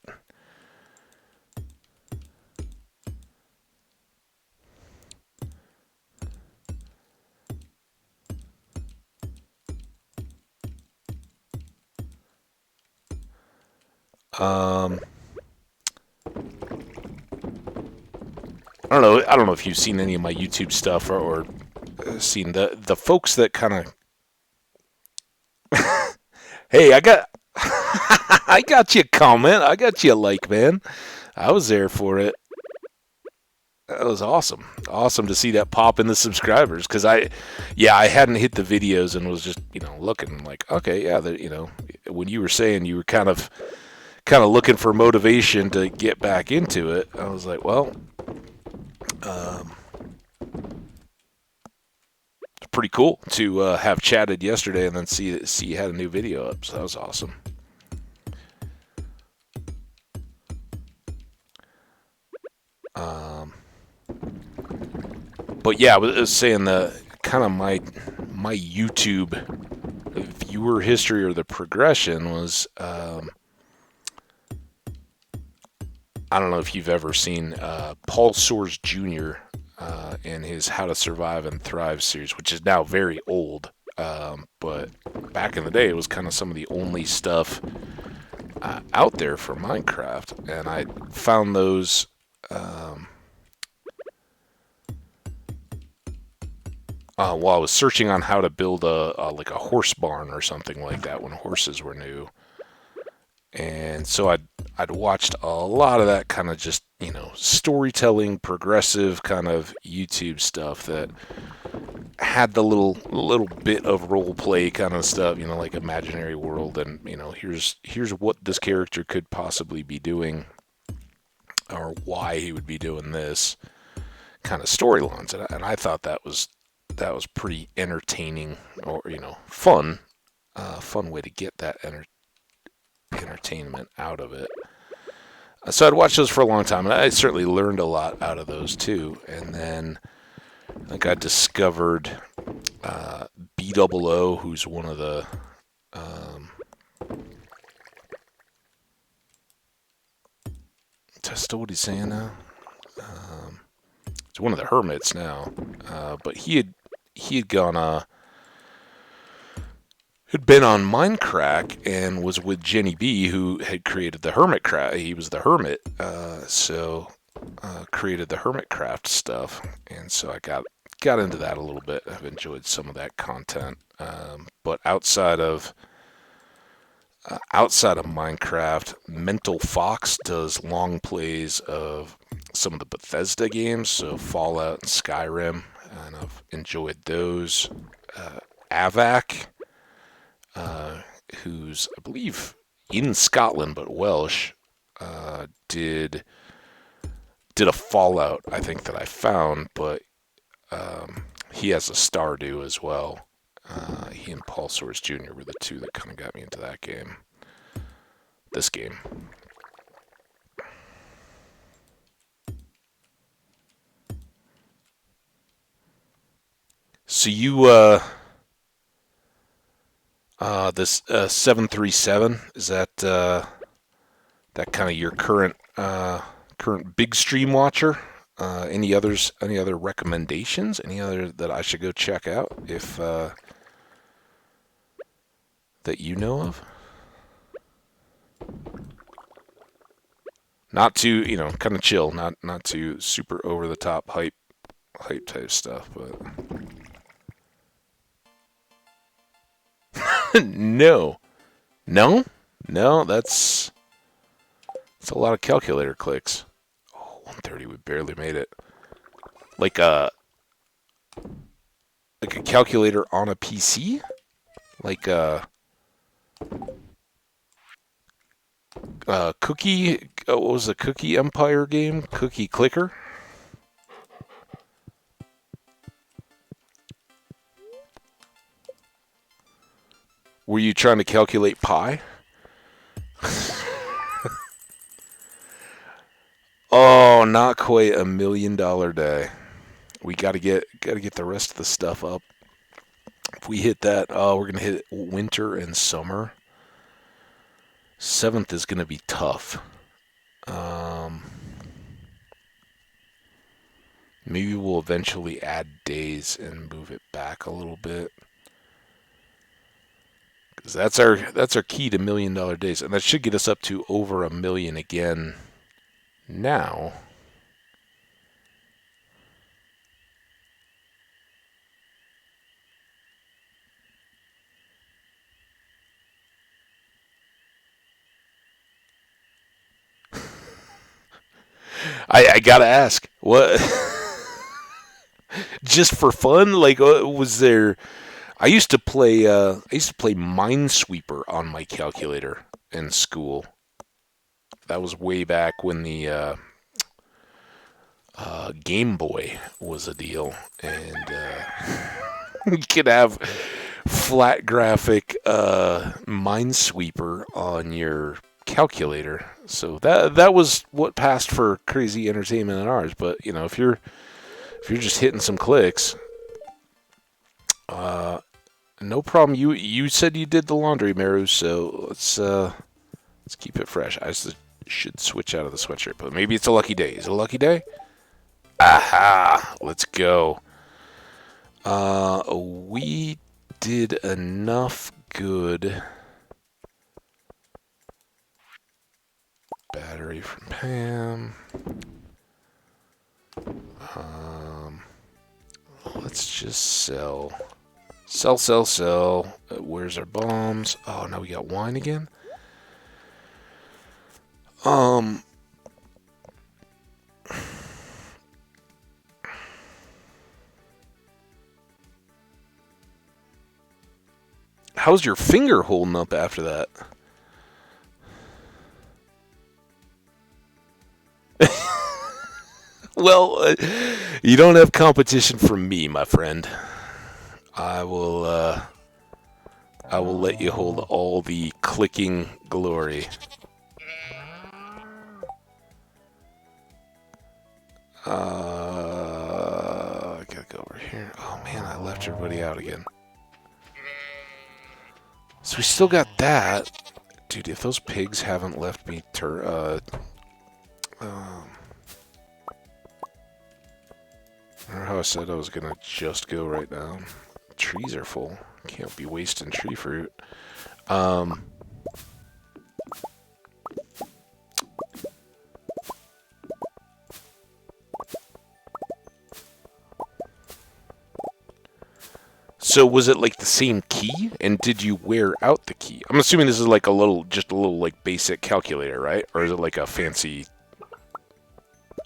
I don't know if you've seen any of my YouTube stuff or seen the folks that kind of. Hey, I got I got you a comment. I got you a like, man. I was there for it. That was awesome. Awesome to see that pop in the subscribers because I hadn't hit the videos and was just looking like okay, yeah, when you were saying you were kind of looking for motivation to get back into it, I was like, well, it's pretty cool to have chatted yesterday and then see you had a new video up. So that was awesome. But yeah, I was saying the kind of my YouTube viewer history or the progression was I don't know if you've ever seen Paul Soares Jr. And his How to Survive and Thrive series, which is now very old, but back in the day it was kind of some of the only stuff out there for Minecraft, and I found those while I was searching on how to build like a horse barn or something like that when horses were new. And so I'd watched a lot of that kind of just, storytelling, progressive kind of YouTube stuff that had the little bit of role play kind of stuff, like imaginary world and, here's what this character could possibly be doing or why he would be doing this kind of storylines. And I thought that was pretty entertaining or, fun way to get that entertainment out of it. So I'd watched those for a long time, and I certainly learned a lot out of those too. And then I think I discovered BOO, who's one of the still what he's saying now. He's one of the hermits now, but he had gone had been on Minecraft and was with Jenny B, who had created the Hermitcraft. He was the hermit, so created the Hermitcraft stuff, and so I got into that a little bit. I've enjoyed some of that content, but outside of Minecraft, Mental Fox does long plays of some of the Bethesda games, so Fallout and Skyrim, and I've enjoyed those. Avac, who's I believe in Scotland but Welsh, did a Fallout I think that I found, but he has a Stardew as well. He and Paul Soares Jr. were the two that kind of got me into that game. This game. So you this 737, is that kind of your current big stream watcher? Any other recommendations? Any other that I should go check out if that you know of? Not too, kind of chill, not too super over the top hype type stuff, but no, that's a lot of calculator clicks. Oh, 130, we barely made it. Like a calculator on a PC, like a Cookie. What was the Cookie Empire game? Cookie Clicker. Were you trying to calculate pi? Oh, not quite $1 million day. We gotta get the rest of the stuff up. If we hit that, we're going to hit winter and summer. 7th is going to be tough. Maybe we'll eventually add days and move it back a little bit. Because that's our key to $1 million days. And that should get us up to over 1 million again now. I gotta ask, what? Just for fun? Like, was there? I used to play. I used to play Minesweeper on my calculator in school. That was way back when the Game Boy was a deal, and you could have flat graphic Minesweeper on your calculator. So that was what passed for crazy entertainment in ours. But if you're just hitting some clicks, no problem. You said you did the laundry, Meru, so let's keep it fresh. I should switch out of the sweatshirt, but maybe it's a lucky day. Is it a lucky day? Aha! Let's go. We did enough good. Battery from Pam. Let's just sell. Sell. Where's our bombs? Oh, now we got wine again? How's your finger holding up after that? Well, you don't have competition from me, my friend. I will let you hold all the clicking glory. I gotta go over here. Oh man, I left everybody out again. So we still got that. Dude, if those pigs haven't left me remember how I said I was gonna just go right now? Trees are full. Can't be wasting tree fruit. So was it like the same key, and did you wear out the key? I'm assuming this is like just a little like basic calculator, right? Or is it like a fancy,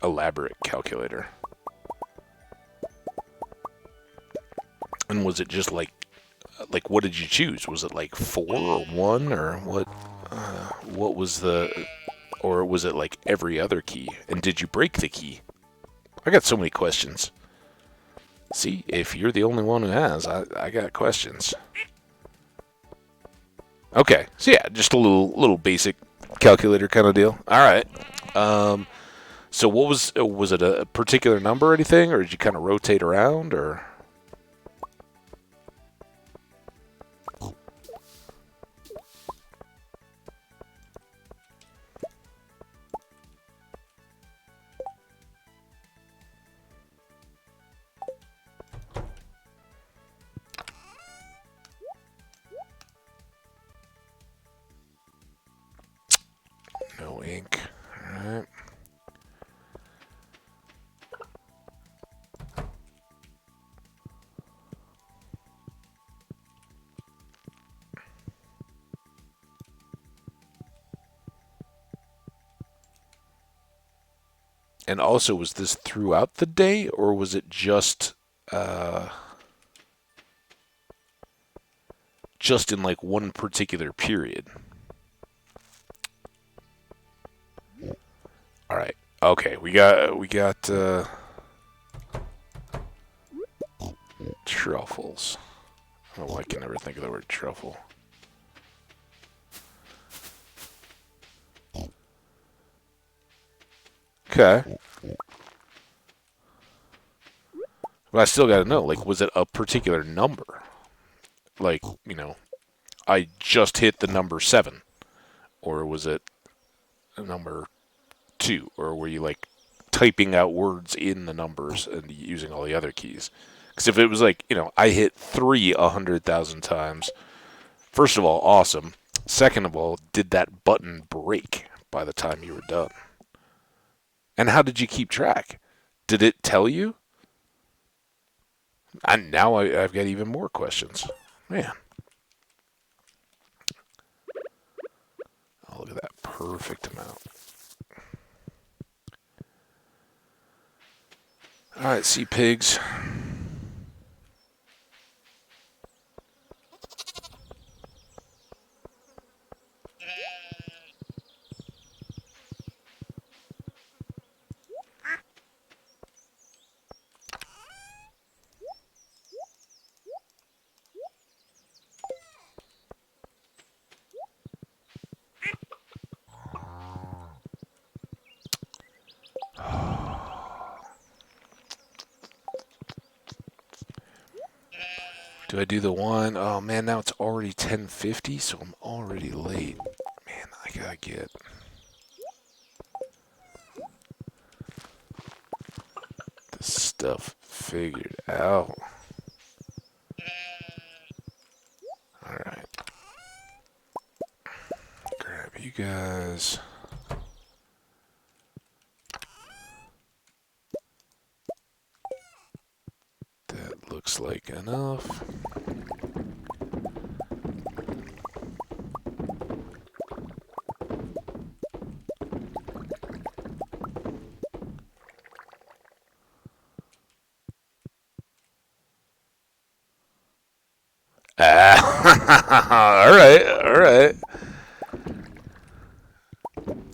elaborate calculator? And was it just like what did you choose? Was it like 4 or 1 or what? What was or was it like every other key? And did you break the key? I got so many questions. See, if you're the only one who has, I got questions. Okay, so yeah, just a little basic calculator kind of deal. All right. So what was it a particular number or anything, or did you kind of rotate around, or? No ink. All right. And also, was this throughout the day, or was it just in like one particular period? All right. Okay, we got truffles. I don't know why I can never think of the word truffle. Okay. But I still got to know, like, was it a particular number? like, I just hit the number 7, or was it a number 2, or were you like typing out words in the numbers and using all the other keys? Because if it was like, I hit 3 100,000 times, first of all, awesome. Second of all, did that button break by the time you were done? And how did you keep track? Did it tell you? And now I've got even more questions. Man. Oh, look at that perfect amount. All right, sea pigs. Do I do the one? Oh man, now it's already 10:50, so I'm already late. Man, I gotta get this stuff figured out. Alright. Grab you guys. That looks like enough. Ah, all right.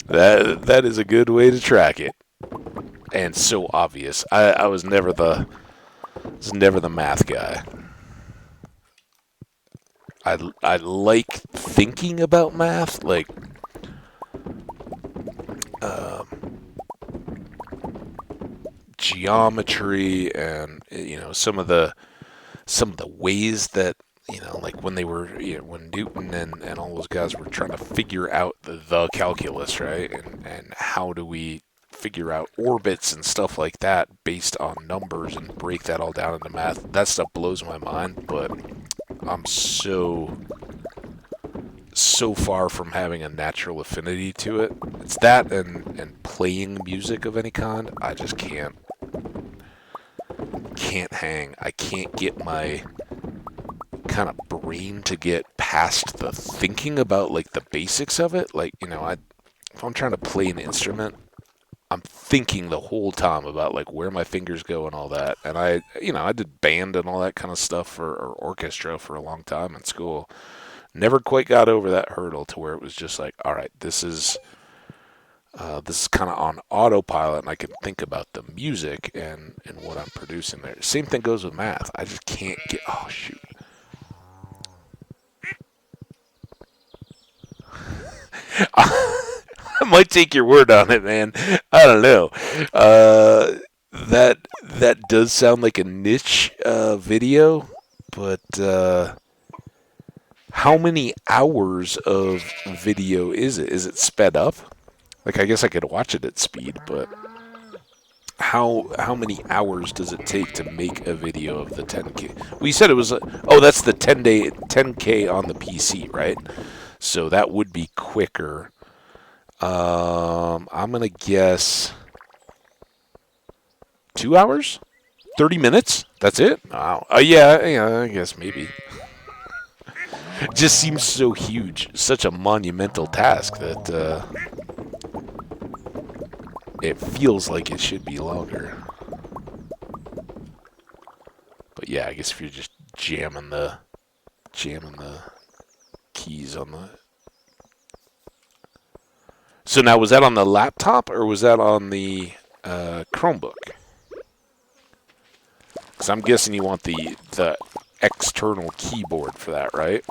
That is a good way to track it, and so obvious. I was never the math guy. I like thinking about math, like geometry, and some of the ways that like when they were when Newton and all those guys were trying to figure out the calculus, right? And how do we figure out orbits and stuff like that based on numbers and break that all down into math? That stuff blows my mind, but I'm so far from having a natural affinity to it. It's that and playing music of any kind. I just can't hang. I can't get my kind of brain to get past the thinking about like the basics of it. Like, if I'm trying to play an instrument, I'm thinking the whole time about like where my fingers go and all that. And I did band and all that kind of stuff or orchestra for a long time in school. Never quite got over that hurdle to where it was just like, all right, this is kind of on autopilot, and I can think about the music and what I'm producing there. Same thing goes with math. I just can't get. Oh shoot. I might take your word on it, man. I don't know. That does sound like a niche video, but how many hours of video is it? Is it sped up? Like, I guess I could watch it at speed, but how many hours does it take to make a video of the 10K? Well, you said it was. Oh, that's the 10K on the PC, right? So that would be quicker. I'm gonna guess 2 hours, 30 minutes. That's it. Wow. Yeah. I guess maybe. It just seems so huge, such a monumental task that it feels like it should be longer. But yeah, I guess if you're just jamming the keys on the. So now, was that on the laptop or was that on the Chromebook? Because I'm guessing you want the external keyboard for that, right?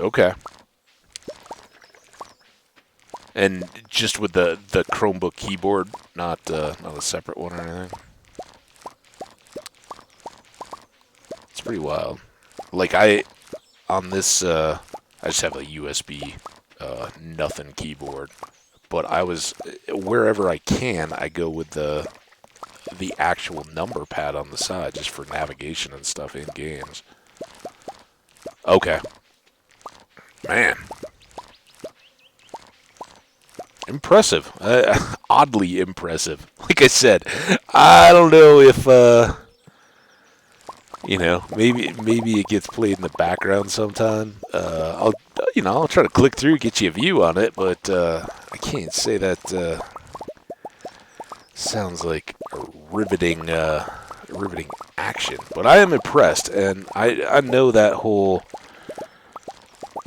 Okay. And just with the Chromebook keyboard, not a separate one or anything. It's pretty wild. Like on this, I just have a USB nothing keyboard. But wherever I can, I go with the actual number pad on the side just for navigation and stuff in games. Okay. Man. Impressive. Oddly impressive. Like I said, I don't know if, maybe it gets played in the background sometime. I'll try to click through, get you a view on it, but I can't say that sounds like a riveting action. But I am impressed, and I know that whole.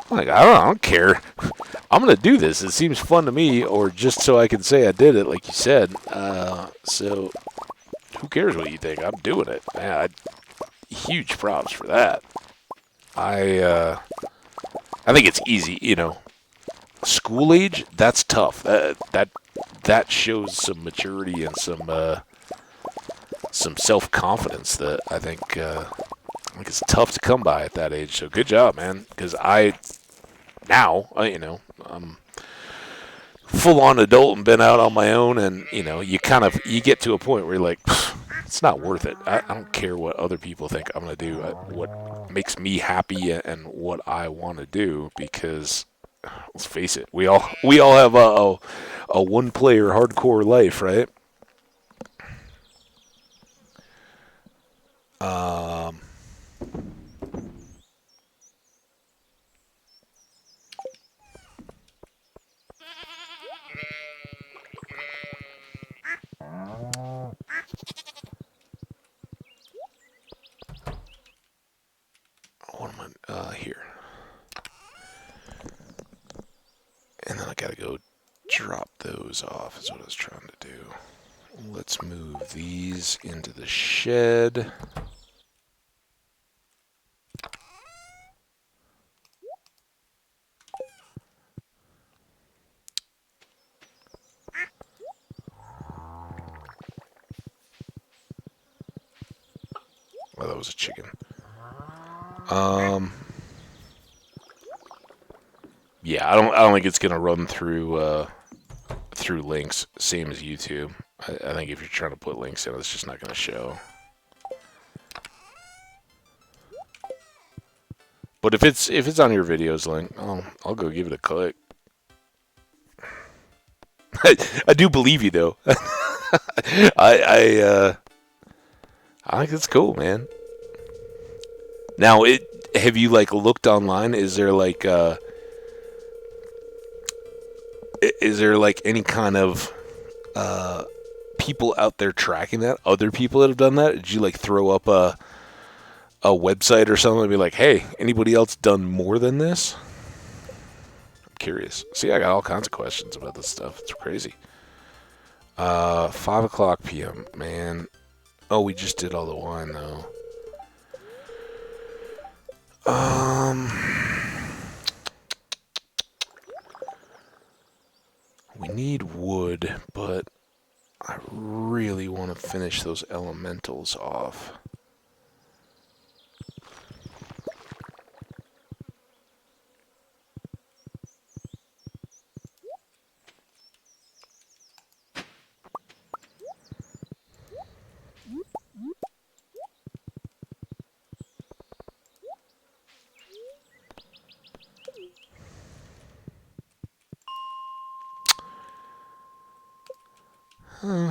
Like, I don't care. I'm going to do this. It seems fun to me, or just so I can say I did it, like you said. So, who cares what you think? I'm doing it. Man, huge props for that. I think it's easy, School age, that's tough. That shows some maturity and some self-confidence that I think it's tough to come by at that age. So good job, man. Because I'm full-on adult and been out on my own, and you get to a point where you're like, it's not worth it. I don't care what other people think I'm gonna do. What makes me happy and what I want to do, because let's face it, we all have a one-player hardcore life, right? Um, what am I here? And then I gotta go drop those off. Is what I was trying to do. Let's move these into the shed. Oh, that was a chicken. Yeah, I don't think it's gonna run through links, same as YouTube. I think if you're trying to put links in, it's just not gonna show. But if it's on your videos link, I'll go give it a click. I do believe you though. I think it's cool, man. Now, have you looked online? Is there any kind of people out there tracking that? Other people that have done that? Did you throw up a website or something and be like, hey, anybody else done more than this? I'm curious. See, I got all kinds of questions about this stuff. It's crazy. 5:00 p.m. Man. Oh, we just did all the wine though. We need wood, but I really want to finish those elementals off.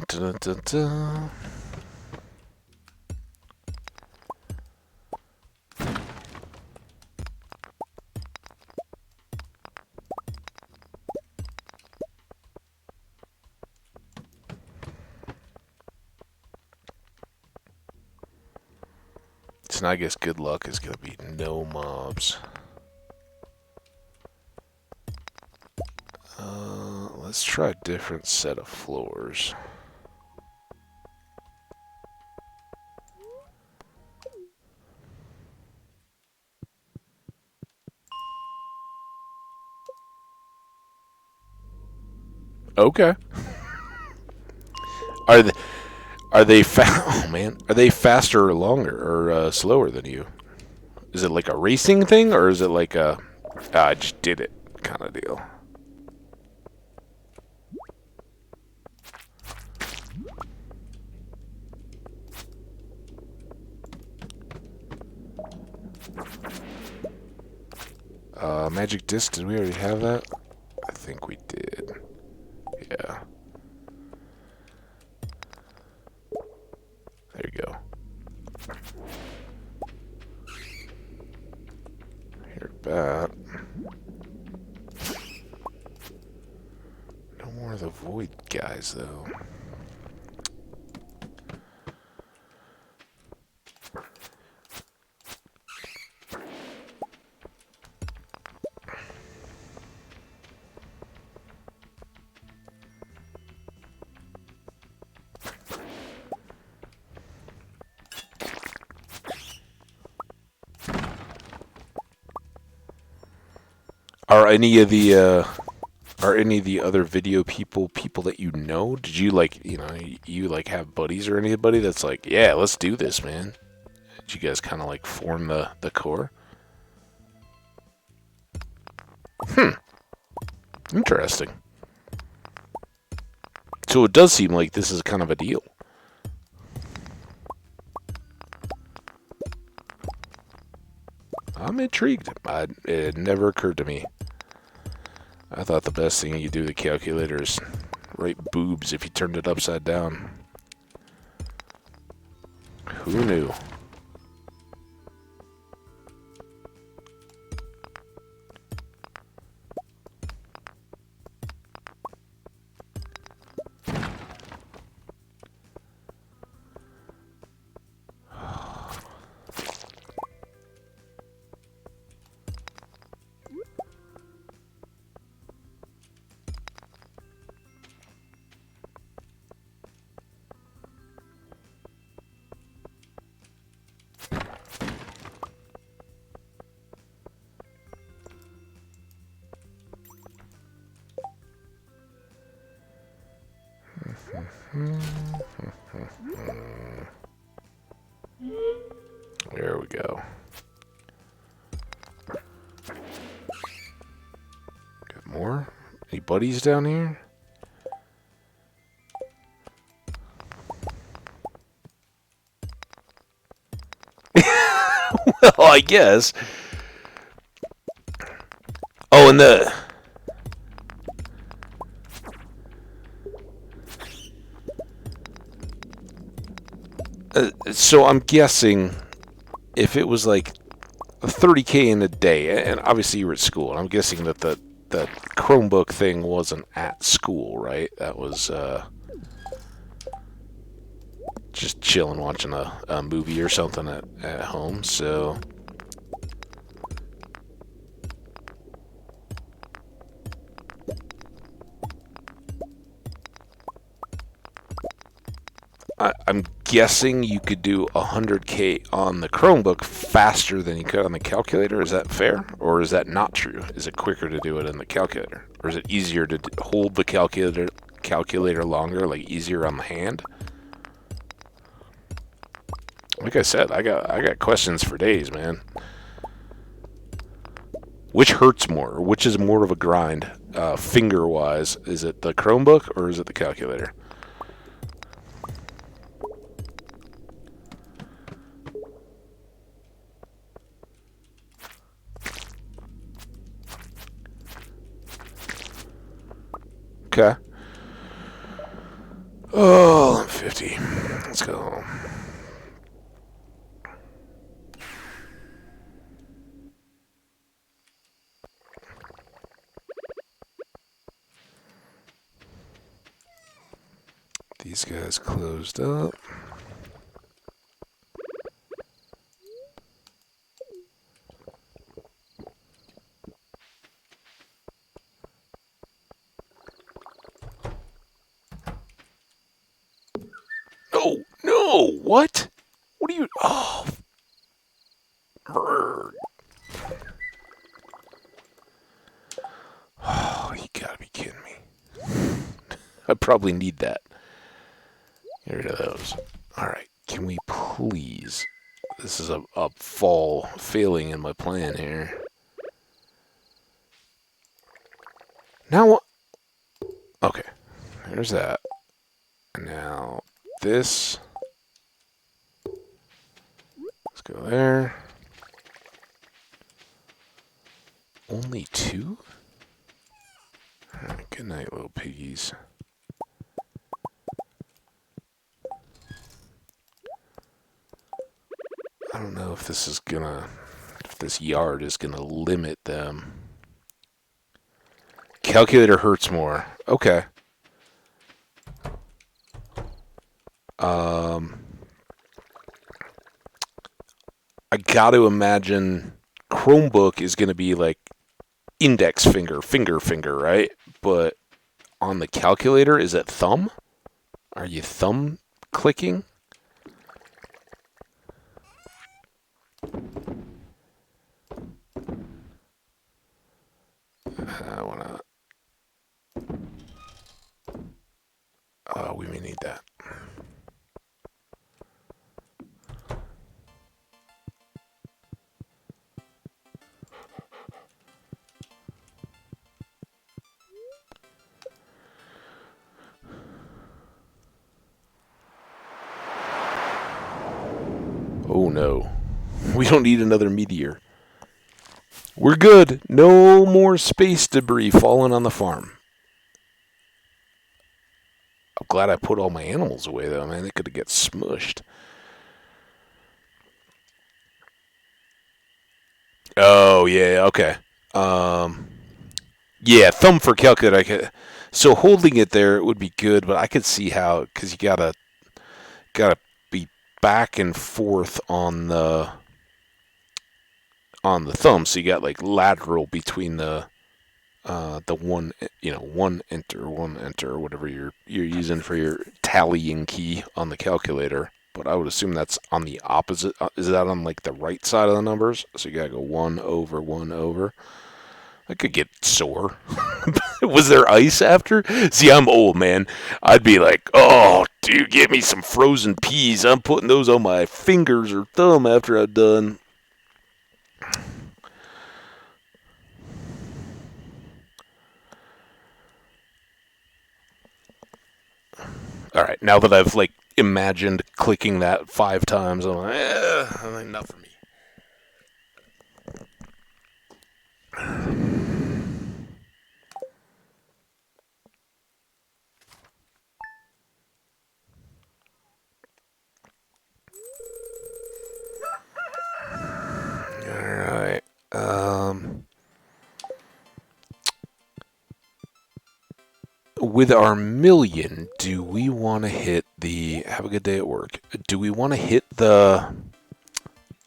Da-da-da-da. So I guess good luck is going to be no mobs. Let's try a different set of floors. Okay. Are they oh man, are they faster or longer or slower than you? Is it like a racing thing or is it like a I just did it kind of deal? Magic disc, did we already have that? I think we did. Yeah. There you go. Here, bat. No more of the void guys, though. Are any of the other video people that you know? Did you like, you like have buddies or anybody that's like, yeah, let's do this, man? Did you guys kind of like form the core? Interesting. So it does seem like this is kind of a deal. I'm intrigued. It never occurred to me. I thought the best thing you could do with the calculator is write boobs if you turned it upside down. Who knew? There we go. Got more? Any buddies down here? Well, I guess. Oh, and so I'm guessing if it was like 30K in a day, and obviously you were at school, and I'm guessing that the Chromebook thing wasn't at school, right? That was just chilling, watching a movie or something at home. So I'm guessing you could do 100K on the Chromebook faster than you could on the calculator. Is that fair? Or is that not true? Is it quicker to do it in the calculator? Or is it easier to hold the calculator longer, like easier on the hand? Like I said, I got questions for days, man. Which hurts more? Which is more of a grind, finger-wise? Is it the Chromebook or is it the calculator? Okay. Oh, I'm 50. Let's go. These guys closed up. No, no, what? What are you? Oh, oh, you gotta be kidding me. I probably need that. Get rid of those. Alright, can we please... This is a fall failing in my plan here. Now what? Okay, there's that. And now this. Let's go there. Only 2? Alright, good night, little piggies. I don't know if this is gonna... If this yard is gonna limit them. Calculator hurts more. Okay. I gotta imagine Chromebook is gonna be like index finger, finger, right? But on the calculator, is it thumb? Are you thumb clicking? I wanna... we may need that. Oh no. We don't need another meteor. We're good. No more space debris falling on the farm. I'm glad I put all my animals away, though, man. They could get smushed. Oh, yeah, okay. Yeah, thumb for calculator. So holding it there would be good, but I could see how, because you gotta be back and forth on the thumb, so you got like lateral between the one, one enter, or whatever you're using for your tallying key on the calculator. But I would assume that's on the opposite. Is that on like the right side of the numbers? So you gotta go 1 over, 1 over. I could get sore. Was there ice after? See, I'm old, man. I'd be like, oh, dude, get me some frozen peas. I'm putting those on my fingers or thumb after I'm done. All right, now that I've like imagined clicking that 5 times, I'm like, not for me. Alright. With our million, do we want to hit the... Have a good day at work. Do we want to hit the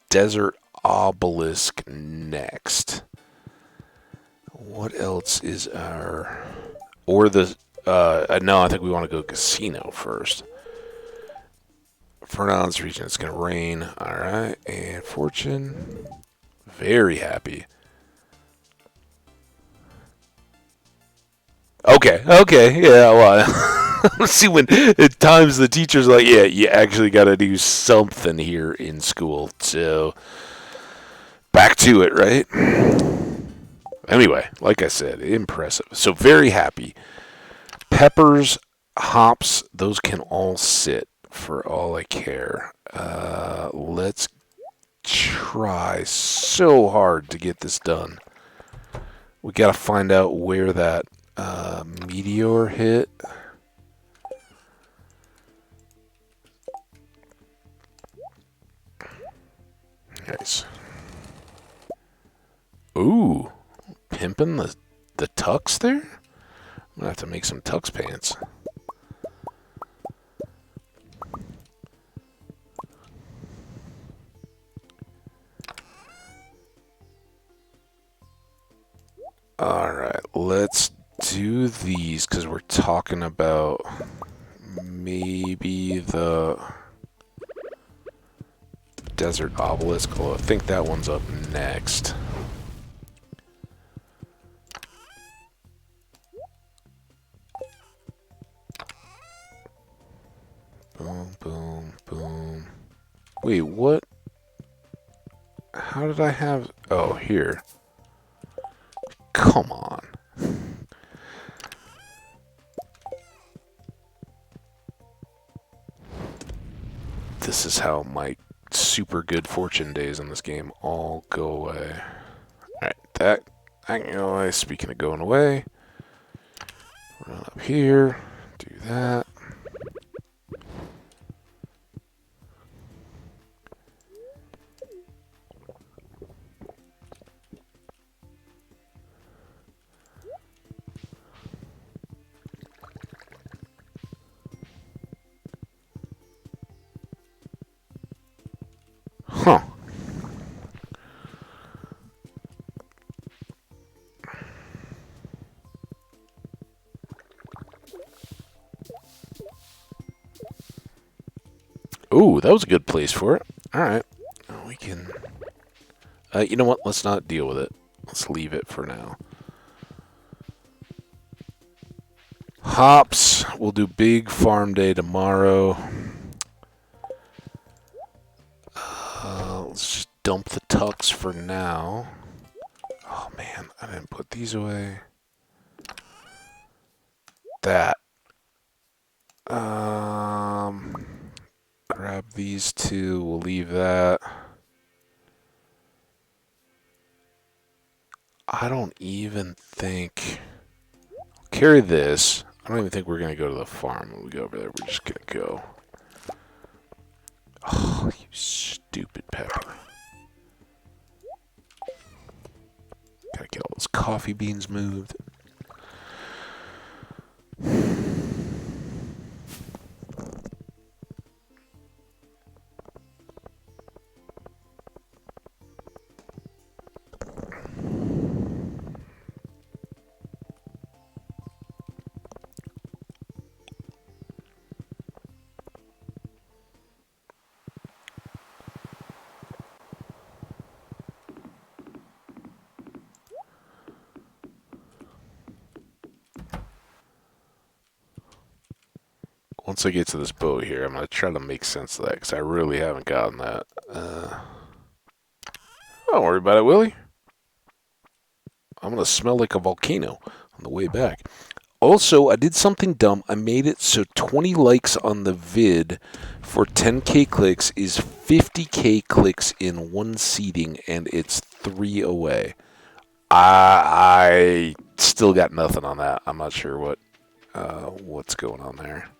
desert obelisk next? What else is our... Or the... no, I think we want to go casino first. For now, in this region, it's going to rain. Alright, and fortune. Very happy. Okay, yeah, well, see, when at times the teacher's like, yeah, you actually got to do something here in school, so back to it, right? Anyway, like I said, impressive. So very happy. Peppers, hops, those can all sit for all I care. Let's try so hard to get this done. We got to find out where that meteor hit. Nice. Ooh, pimping the tux there? I'm gonna have to make some tux pants. Alright, let's do these because we're talking about maybe the desert obelisk. Well, I think that one's up next. Wait, what? How did I have... Oh, here. Come on. This is how my super good fortune days in this game all go away. Alright, that can go away. Speaking of going away, run up here, do that. Huh. Ooh, that was a good place for it. Alright. We can... you know what? Let's not deal with it. Let's leave it for now. Hops. We'll do big farm day tomorrow. Let's just dump the tucks for now. Oh man, I didn't put these away. That. Grab these two. We'll leave that. I don't even think... Carry this. I don't even think we're going to go to the farm when we go over there. We're just going to go. Oh, you stupid pepper. Gotta get all those coffee beans moved. Once I get to this boat here, I'm going to try to make sense of that, because I really haven't gotten that. Don't worry about it, Willie. I'm going to smell like a volcano on the way back. Also, I did something dumb. I made it so 20 likes on the vid for 10k clicks is 50k clicks in one seating, and it's 3 away. I still got nothing on that. I'm not sure what's going on there.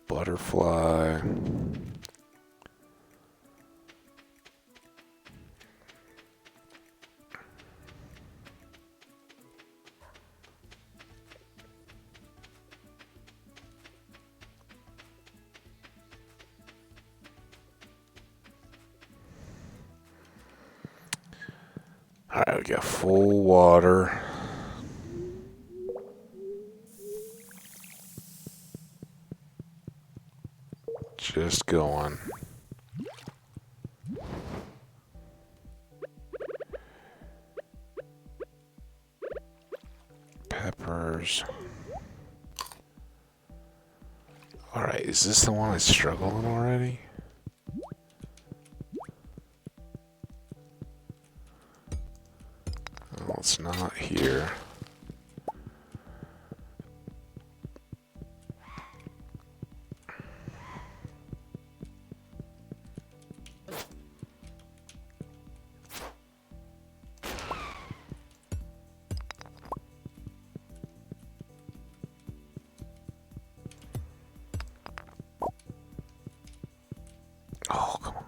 Butterfly. Alright, we got full water. Just going. Peppers. Alright, is this the one I struggled in already? Well, it's not here. Oh, come on.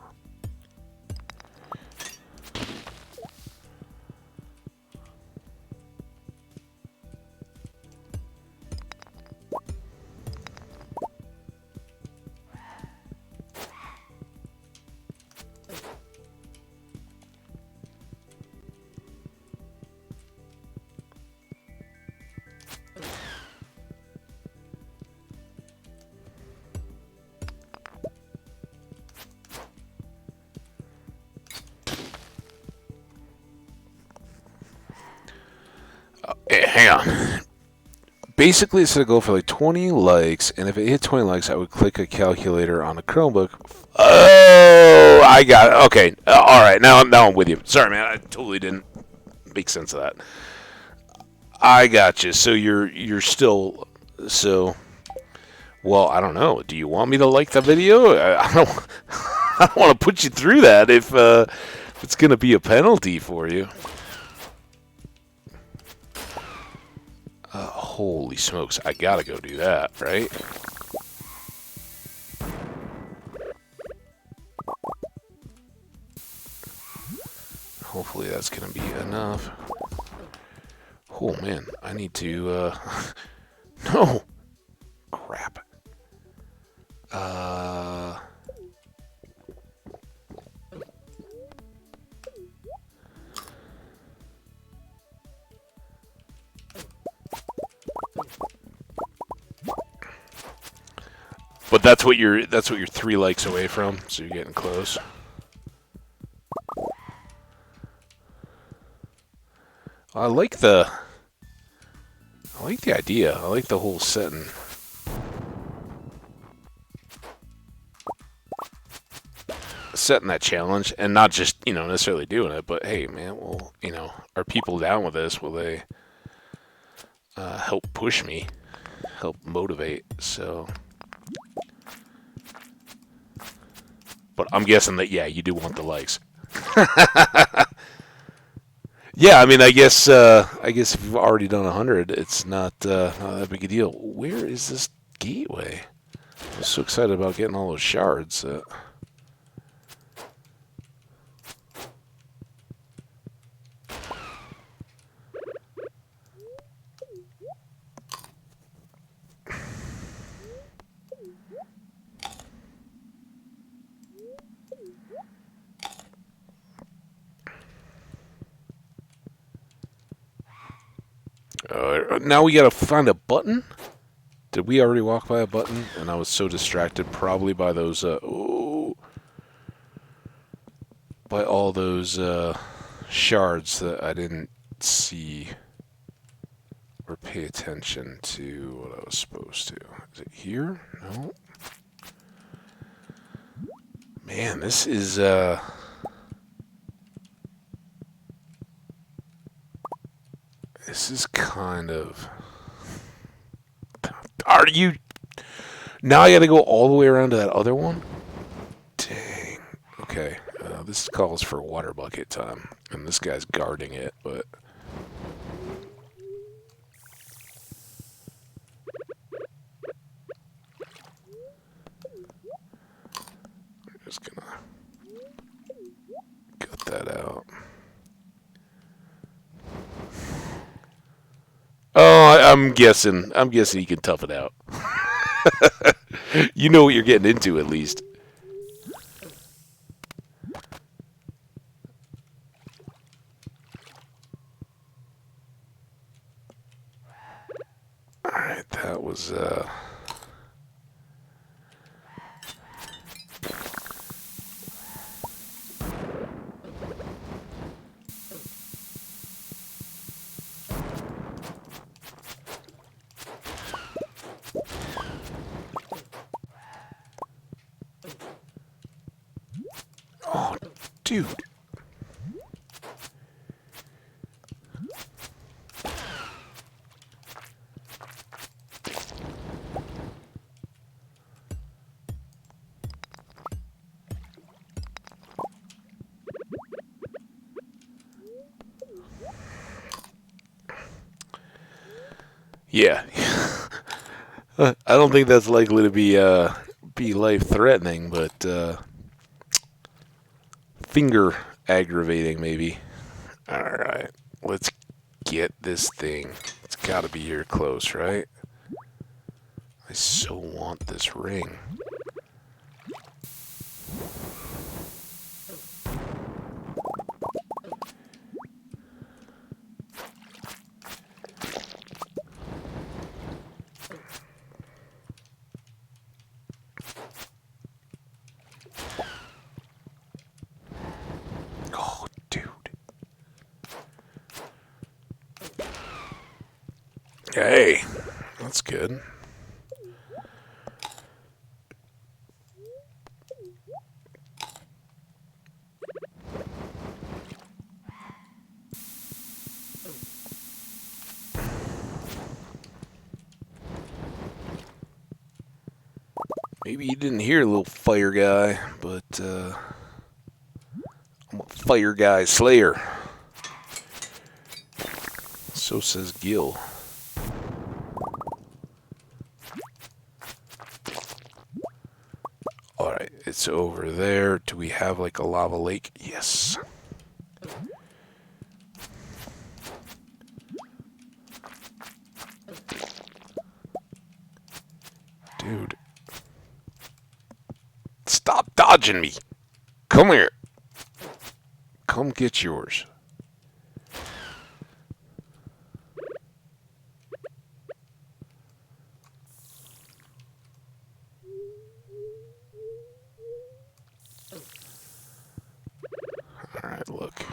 Hey, hang on. Basically, it's going to go for like 20 likes, and if it hit 20 likes, I would click a calculator on a Chromebook. Oh, I got it. Okay, all right. Now I'm with you. Sorry, man. I totally didn't make sense of that. I got you. So you're still so. Well, I don't know. Do you want me to like the video? I don't. I don't want to put you through that if it's going to be a penalty for you. Holy smokes! I gotta go do that, right? Hopefully that's gonna be enough. Oh man, I need to. No. Crap. But that's what you're 3 likes away from, so you're getting close. I like the idea. I like the whole setting. Setting that challenge and not just, necessarily doing it, but hey, man, well, are people down with this? Will they help push me, help motivate? So, but I'm guessing that yeah, you do want the likes. Yeah, I mean, I guess if you've already done 100, it's not that big a deal. Where is this gateway? I'm so excited about getting all those shards. Now we gotta find a button? Did we already walk by a button? And I was so distracted probably by those, by all those shards that I didn't see or pay attention to what I was supposed to. Is it here? No. Man, this is, this is kind of... Are you... Now I gotta go all the way around to that other one? Dang. Okay. This calls for water bucket time. And this guy's guarding it, but... I'm just gonna... cut that out. Oh, I'm guessing you can tough it out. You know what you're getting into, at least. Alright, that was, Oh, dude. Yeah. I don't think that's likely to be life-threatening, but finger aggravating maybe. All right, let's get this thing. It's got to be here close, right? I so want this ring. Oh, dude. Hey, that's good. Maybe you didn't hear, little fire guy, but I'm a fire guy slayer. So says Gil. Alright, it's over there. Do we have like a lava lake? Yes. Dude. Stop dodging me. Come here. Come get yours. Alright, look.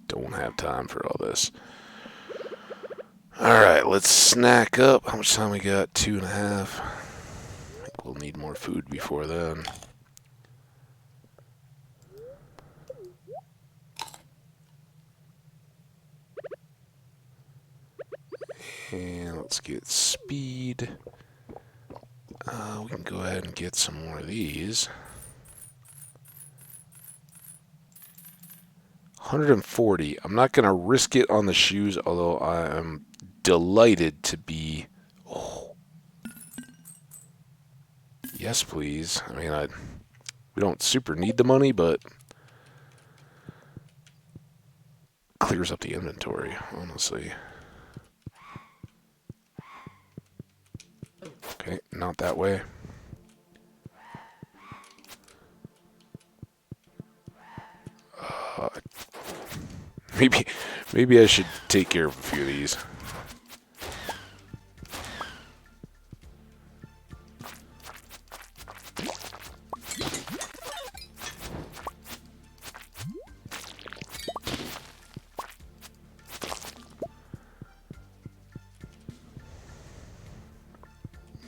Don't have time for all this. Alright, let's snack up. How much time we got? 2.5. We'll need more food before then. And let's get speed. We can go ahead and get some more of these. 140. I'm not going to risk it on the shoes, although I am delighted to be... Oh. Yes, please. I mean, we don't super need the money, but... clears up the inventory, honestly. Okay, not that way. Maybe I should take care of a few of these.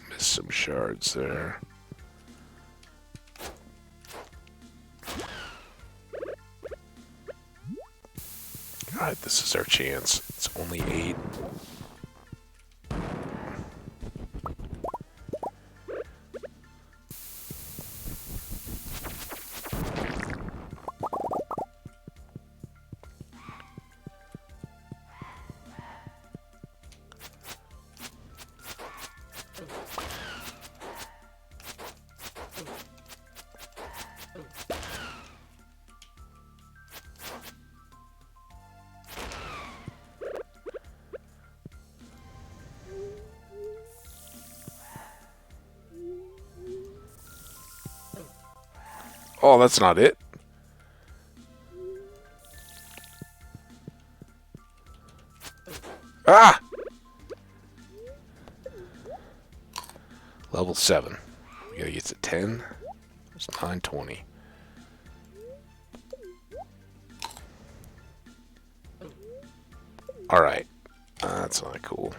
Missed some shards there. Alright, this is our chance. It's only 8. Oh, that's not it. Ah! Level 7. We gotta get to 10. It's 920. Alright. That's not cool.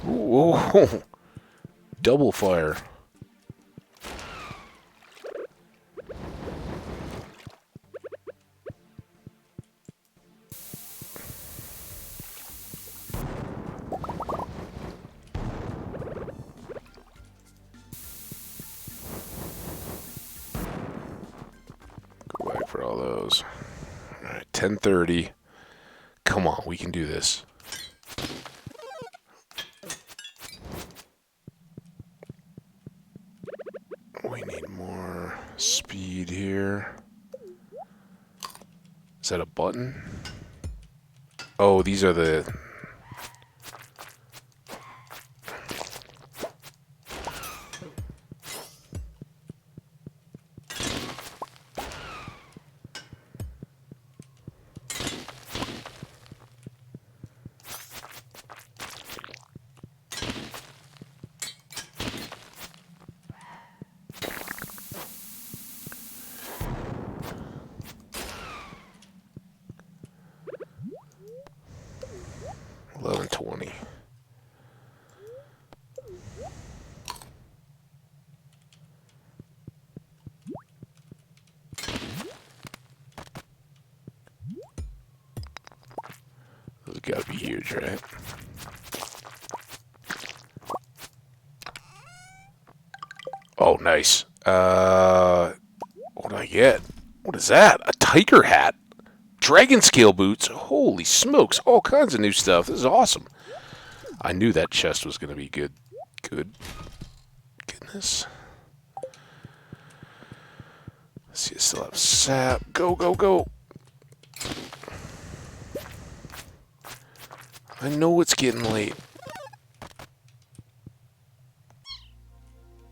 Whoa! Double fire. Go back for all those. Alright, 10:30. Come on, we can do this. We need more speed here. Is that a button? Oh, these are the... huge, right? Oh, nice. What do I get? What is that? A tiger hat? Dragon scale boots? Holy smokes, all kinds of new stuff. This is awesome. I knew that chest was going to be good. Good. Goodness. Let's see, I still have sap. Go, go, go. I know it's getting late.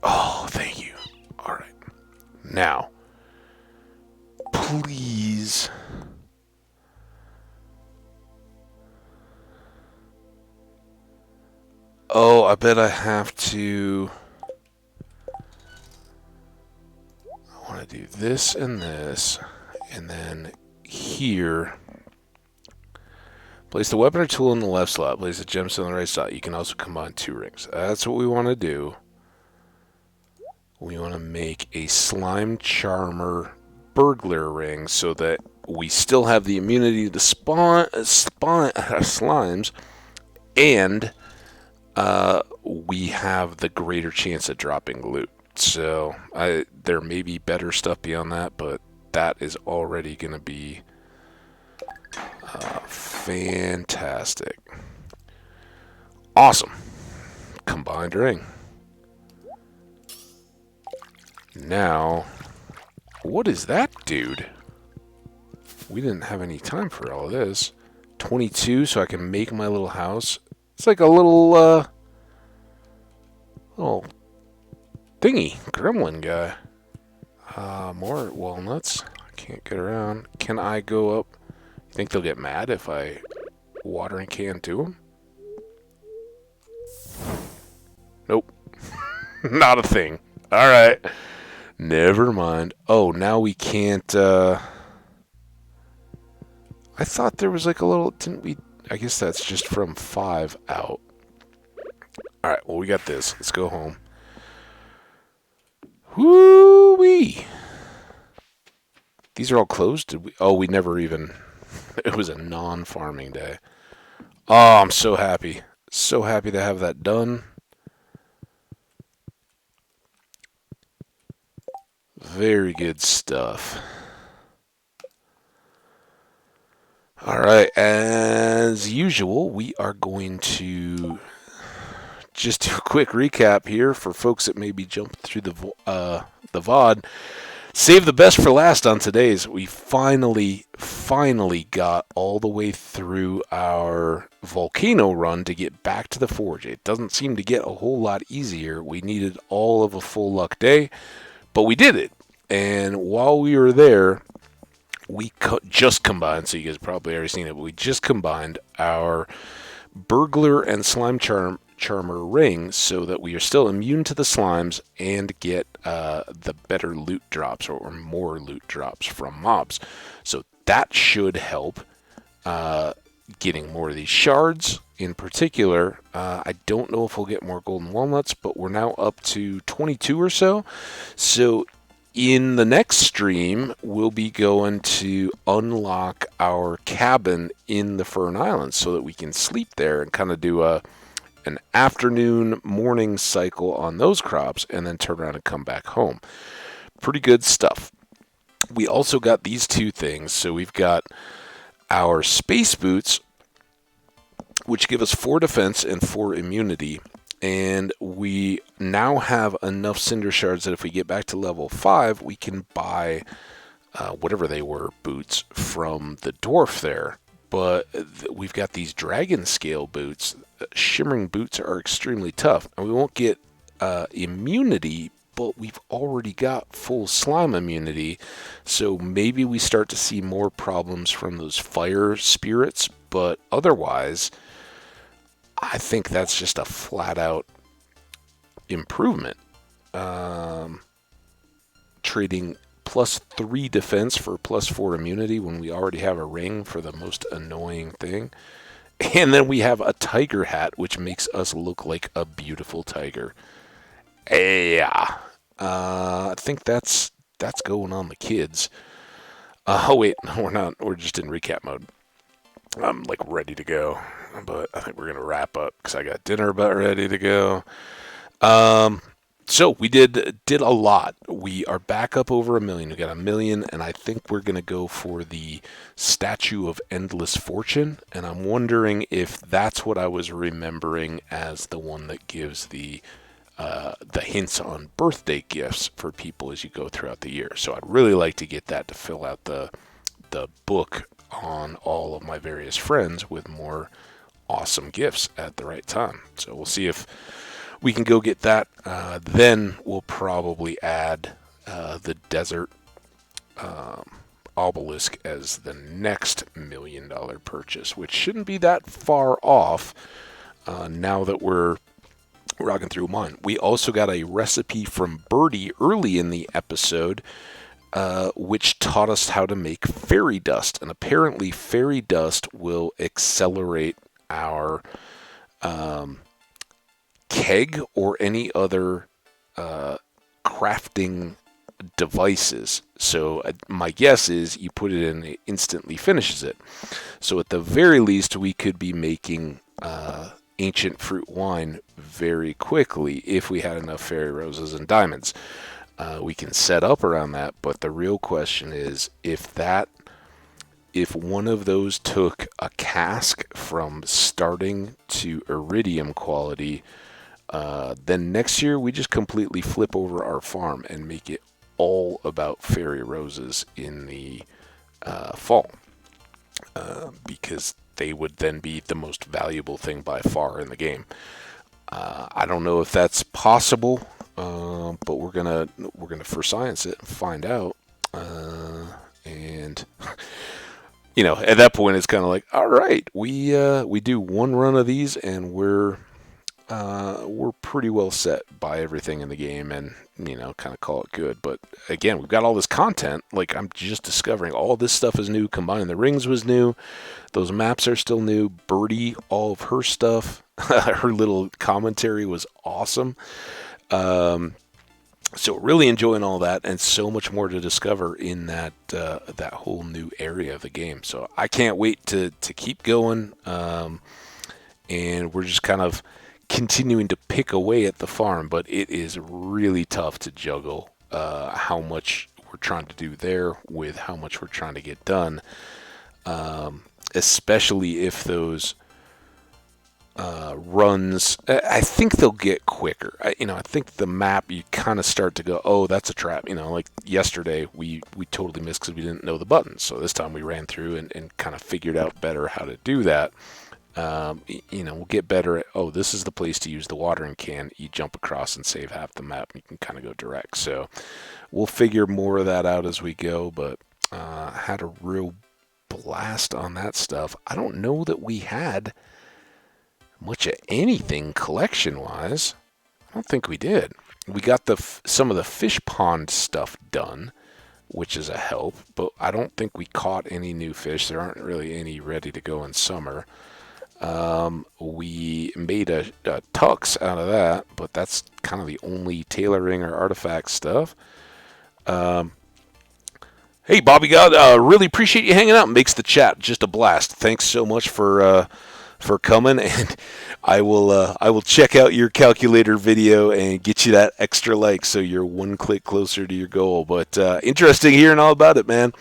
Oh, thank you. All right. Now, please. Oh, I bet I have to. I want to do this, and then here. Place the weapon or tool in the left slot. Place the gemstone in the right slot. You can also combine 2 rings. That's what we want to do. We want to make a slime charmer burglar ring so that we still have the immunity to slimes, and we have the greater chance of dropping loot. So there may be better stuff beyond that, but that is already going to be fantastic. Awesome. Combined ring. Now, what is that, dude? We didn't have any time for all of this. 22, so I can make my little house. It's like a little little thingy, gremlin guy. More walnuts. I can't get around. Can I go up? You think they'll get mad if I watering can to them? Nope. Not a thing. Alright. Never mind. Oh, now we can't, I thought there was like a little, didn't we? I guess that's just from 5 out. Alright, well, we got this. Let's go home. Whoo-wee! These are all closed? Did we? Oh, we never even... It was a non-farming day. Oh, I'm so happy. So happy to have that done. Very good stuff. Alright, as usual, we are going to just do a quick recap here for folks that maybe jumped through the VOD. Save the best for last on today's. We finally got all the way through our volcano run to get back to the forge. It doesn't seem to get a whole lot easier. We needed all of a full luck day, but we did it. And while we were there, we just combined, so you guys probably already seen it, but we just combined our burglar and slime charmer ring so that we are still immune to the slimes and get the better loot drops or more loot drops from mobs. So that should help getting more of these shards. In particular, I don't know if we'll get more golden walnuts, but we're now up to 22 or so. So in the next stream, we'll be going to unlock our cabin in the Fern Islands so that we can sleep there and kind of do an afternoon morning cycle on those crops and then turn around and come back home. Pretty good stuff. We also got these 2 things. So we've got our space boots, which give us 4 defense and 4 immunity. And we now have enough cinder shards that if we get back to level 5, we can buy whatever they were, boots from the dwarf there. But we've got these dragon scale boots. Shimmering boots are extremely tough. And we won't get immunity, but we've already got full slime immunity. So maybe we start to see more problems from those fire spirits. But otherwise, I think that's just a flat-out improvement. Trading +3 defense for +4 immunity when we already have a ring for the most annoying thing. And then we have a tiger hat, which makes us look like a beautiful tiger. Yeah. I think that's going on the kids. Oh, wait. We're not. We're just in recap mode. I'm, like, ready to go. but I think we're going to wrap up because I got dinner about ready to go. Um, so we did a lot. We are back up over 1 million. We got 1 million, and I think we're going to go for the Statue of Endless Fortune. And I'm wondering if that's what I was remembering as the one that gives the hints on birthday gifts for people as you go throughout the year. So I'd really like to get that to fill out the book on all of my various friends with more awesome gifts at the right time. So we'll see if we can go get that. Then we'll probably add the desert obelisk as the next $1 million purchase, which shouldn't be that far off now that we're rocking through mine. We also got a recipe from Birdie early in the episode, which taught us how to make fairy dust. And apparently fairy dust will accelerate our keg or any other crafting devices. So my guess is you put it in, it instantly finishes it. So at the very least, we could be making ancient fruit wine very quickly if we had enough fairy roses and diamonds. We can set up around that, but the real question is if one of those took a cask from starting to iridium quality, then next year we just completely flip over our farm and make it all about fairy roses in the fall, because they would then be the most valuable thing by far in the game. I don't know if that's possible, but we're gonna for science it and find out. And at that point it's kind of like, all right, we do one run of these and we're pretty well set by everything in the game, and kind of call it good. But again, we've got all this content. Like, I'm just discovering all this stuff is new. Combining the rings was new. Those maps are still new. Birdie, all of her stuff, her little commentary was awesome. So really enjoying all that, and so much more to discover in that whole new area of the game. So I can't wait to keep going. And we're just kind of continuing to pick away at the farm, but it is really tough to juggle how much we're trying to do there with how much we're trying to get done, especially if those runs, I think they'll get quicker. I think the map, you kind of start to go, oh, that's a trap. Like yesterday, we totally missed because we didn't know the buttons. So this time we ran through and kind of figured out better how to do that. We'll get better at, oh, this is the place to use the watering can. You jump across and save half the map. You can kind of go direct. So we'll figure more of that out as we go, but had a real blast on that stuff. I don't know that we had much of anything collection-wise. I don't think we did. We got some of the fish pond stuff done, which is a help, but I don't think we caught any new fish. There aren't really any ready to go in summer. We made a tux out of that, but that's kind of the only tailoring or artifact stuff. Hey, Bobby God, really appreciate you hanging out. Makes the chat just a blast. Thanks so much for coming, and I will check out your calculator video and get you that extra like so you're one click closer to your goal. But interesting hearing all about it, man.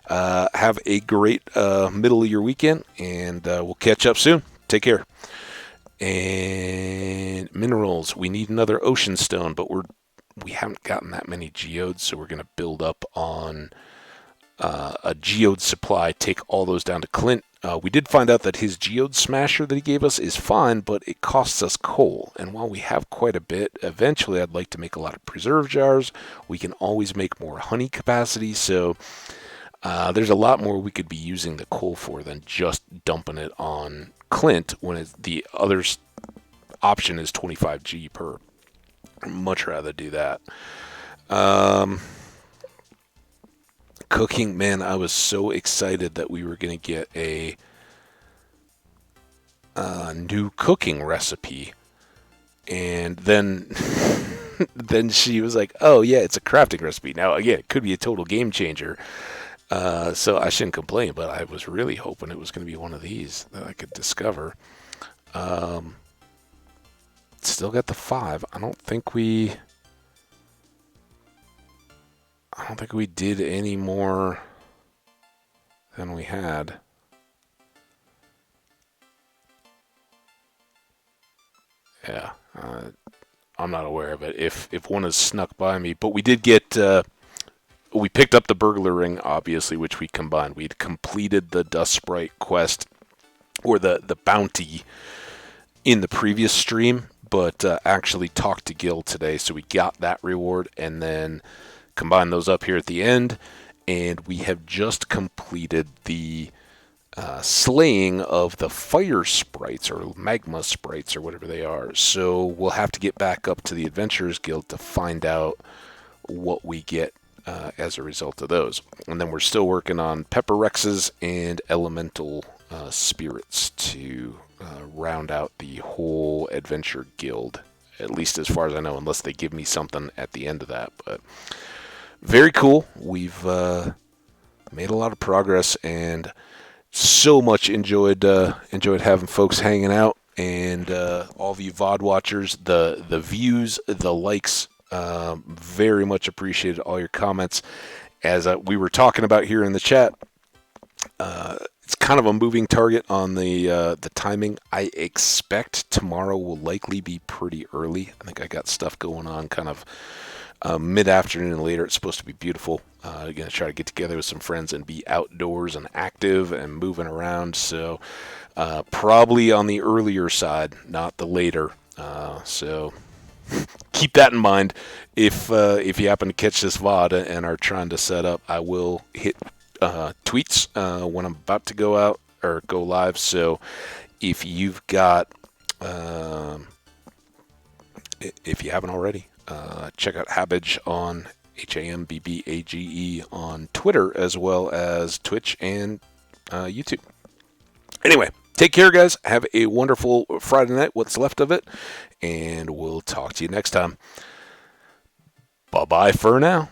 Have a great middle of your weekend, and we'll catch up soon. Take care. And minerals, we need another ocean stone, but we haven't gotten that many geodes, so we're going to build up on a geode supply, take all those down to Clint. We did find out that his geode smasher that he gave us is fine, but it costs us coal. And while we have quite a bit, eventually I'd like to make a lot of preserve jars. We can always make more honey capacity, so there's a lot more we could be using the coal for than just dumping it on Clint when the other option is 25G per. I'd much rather do that. Cooking, man, I was so excited that we were going to get a new cooking recipe, and then then she was like, oh yeah, it's a crafting recipe. Now again, it could be a total game changer, So I shouldn't complain, but I was really hoping it was going to be one of these that I could discover. Um, Still got the 5. I don't think we did any more than we had. Yeah, I'm not aware of it. If one has snuck by me, but we did get. We picked up the Burglar Ring, obviously, which we combined. We'd completed the Dust Sprite quest or the bounty in the previous stream, but actually talked to Gil today, so we got that reward, and then combine those up here at the end, and we have just completed the slaying of the fire sprites or magma sprites or whatever they are. So we'll have to get back up to the Adventurers Guild to find out what we get as a result of those. And then we're still working on Pepper Rexes and Elemental Spirits to round out the whole Adventure Guild, at least as far as I know, unless they give me something at the end of that. But very cool. We've made a lot of progress, and so much enjoyed having folks hanging out, and all of you VOD watchers, the views, the likes, very much appreciated. All your comments, as we were talking about here in the chat. It's kind of a moving target on the timing. I expect tomorrow will likely be pretty early. I think I got stuff going on kind of mid-afternoon and later. It's supposed to be beautiful. Going to try to get together with some friends and be outdoors and active and moving around. So probably on the earlier side, not the later. So keep that in mind. If you happen to catch this VOD and are trying to set up, I will hit tweets when I'm about to go out or go live. So if you've got, if you haven't already, check out Habbage on HAMBBAGE on Twitter, as well as Twitch and YouTube. Anyway, take care, guys. Have a wonderful Friday night, what's left of it, and we'll talk to you next time. Bye-bye for now.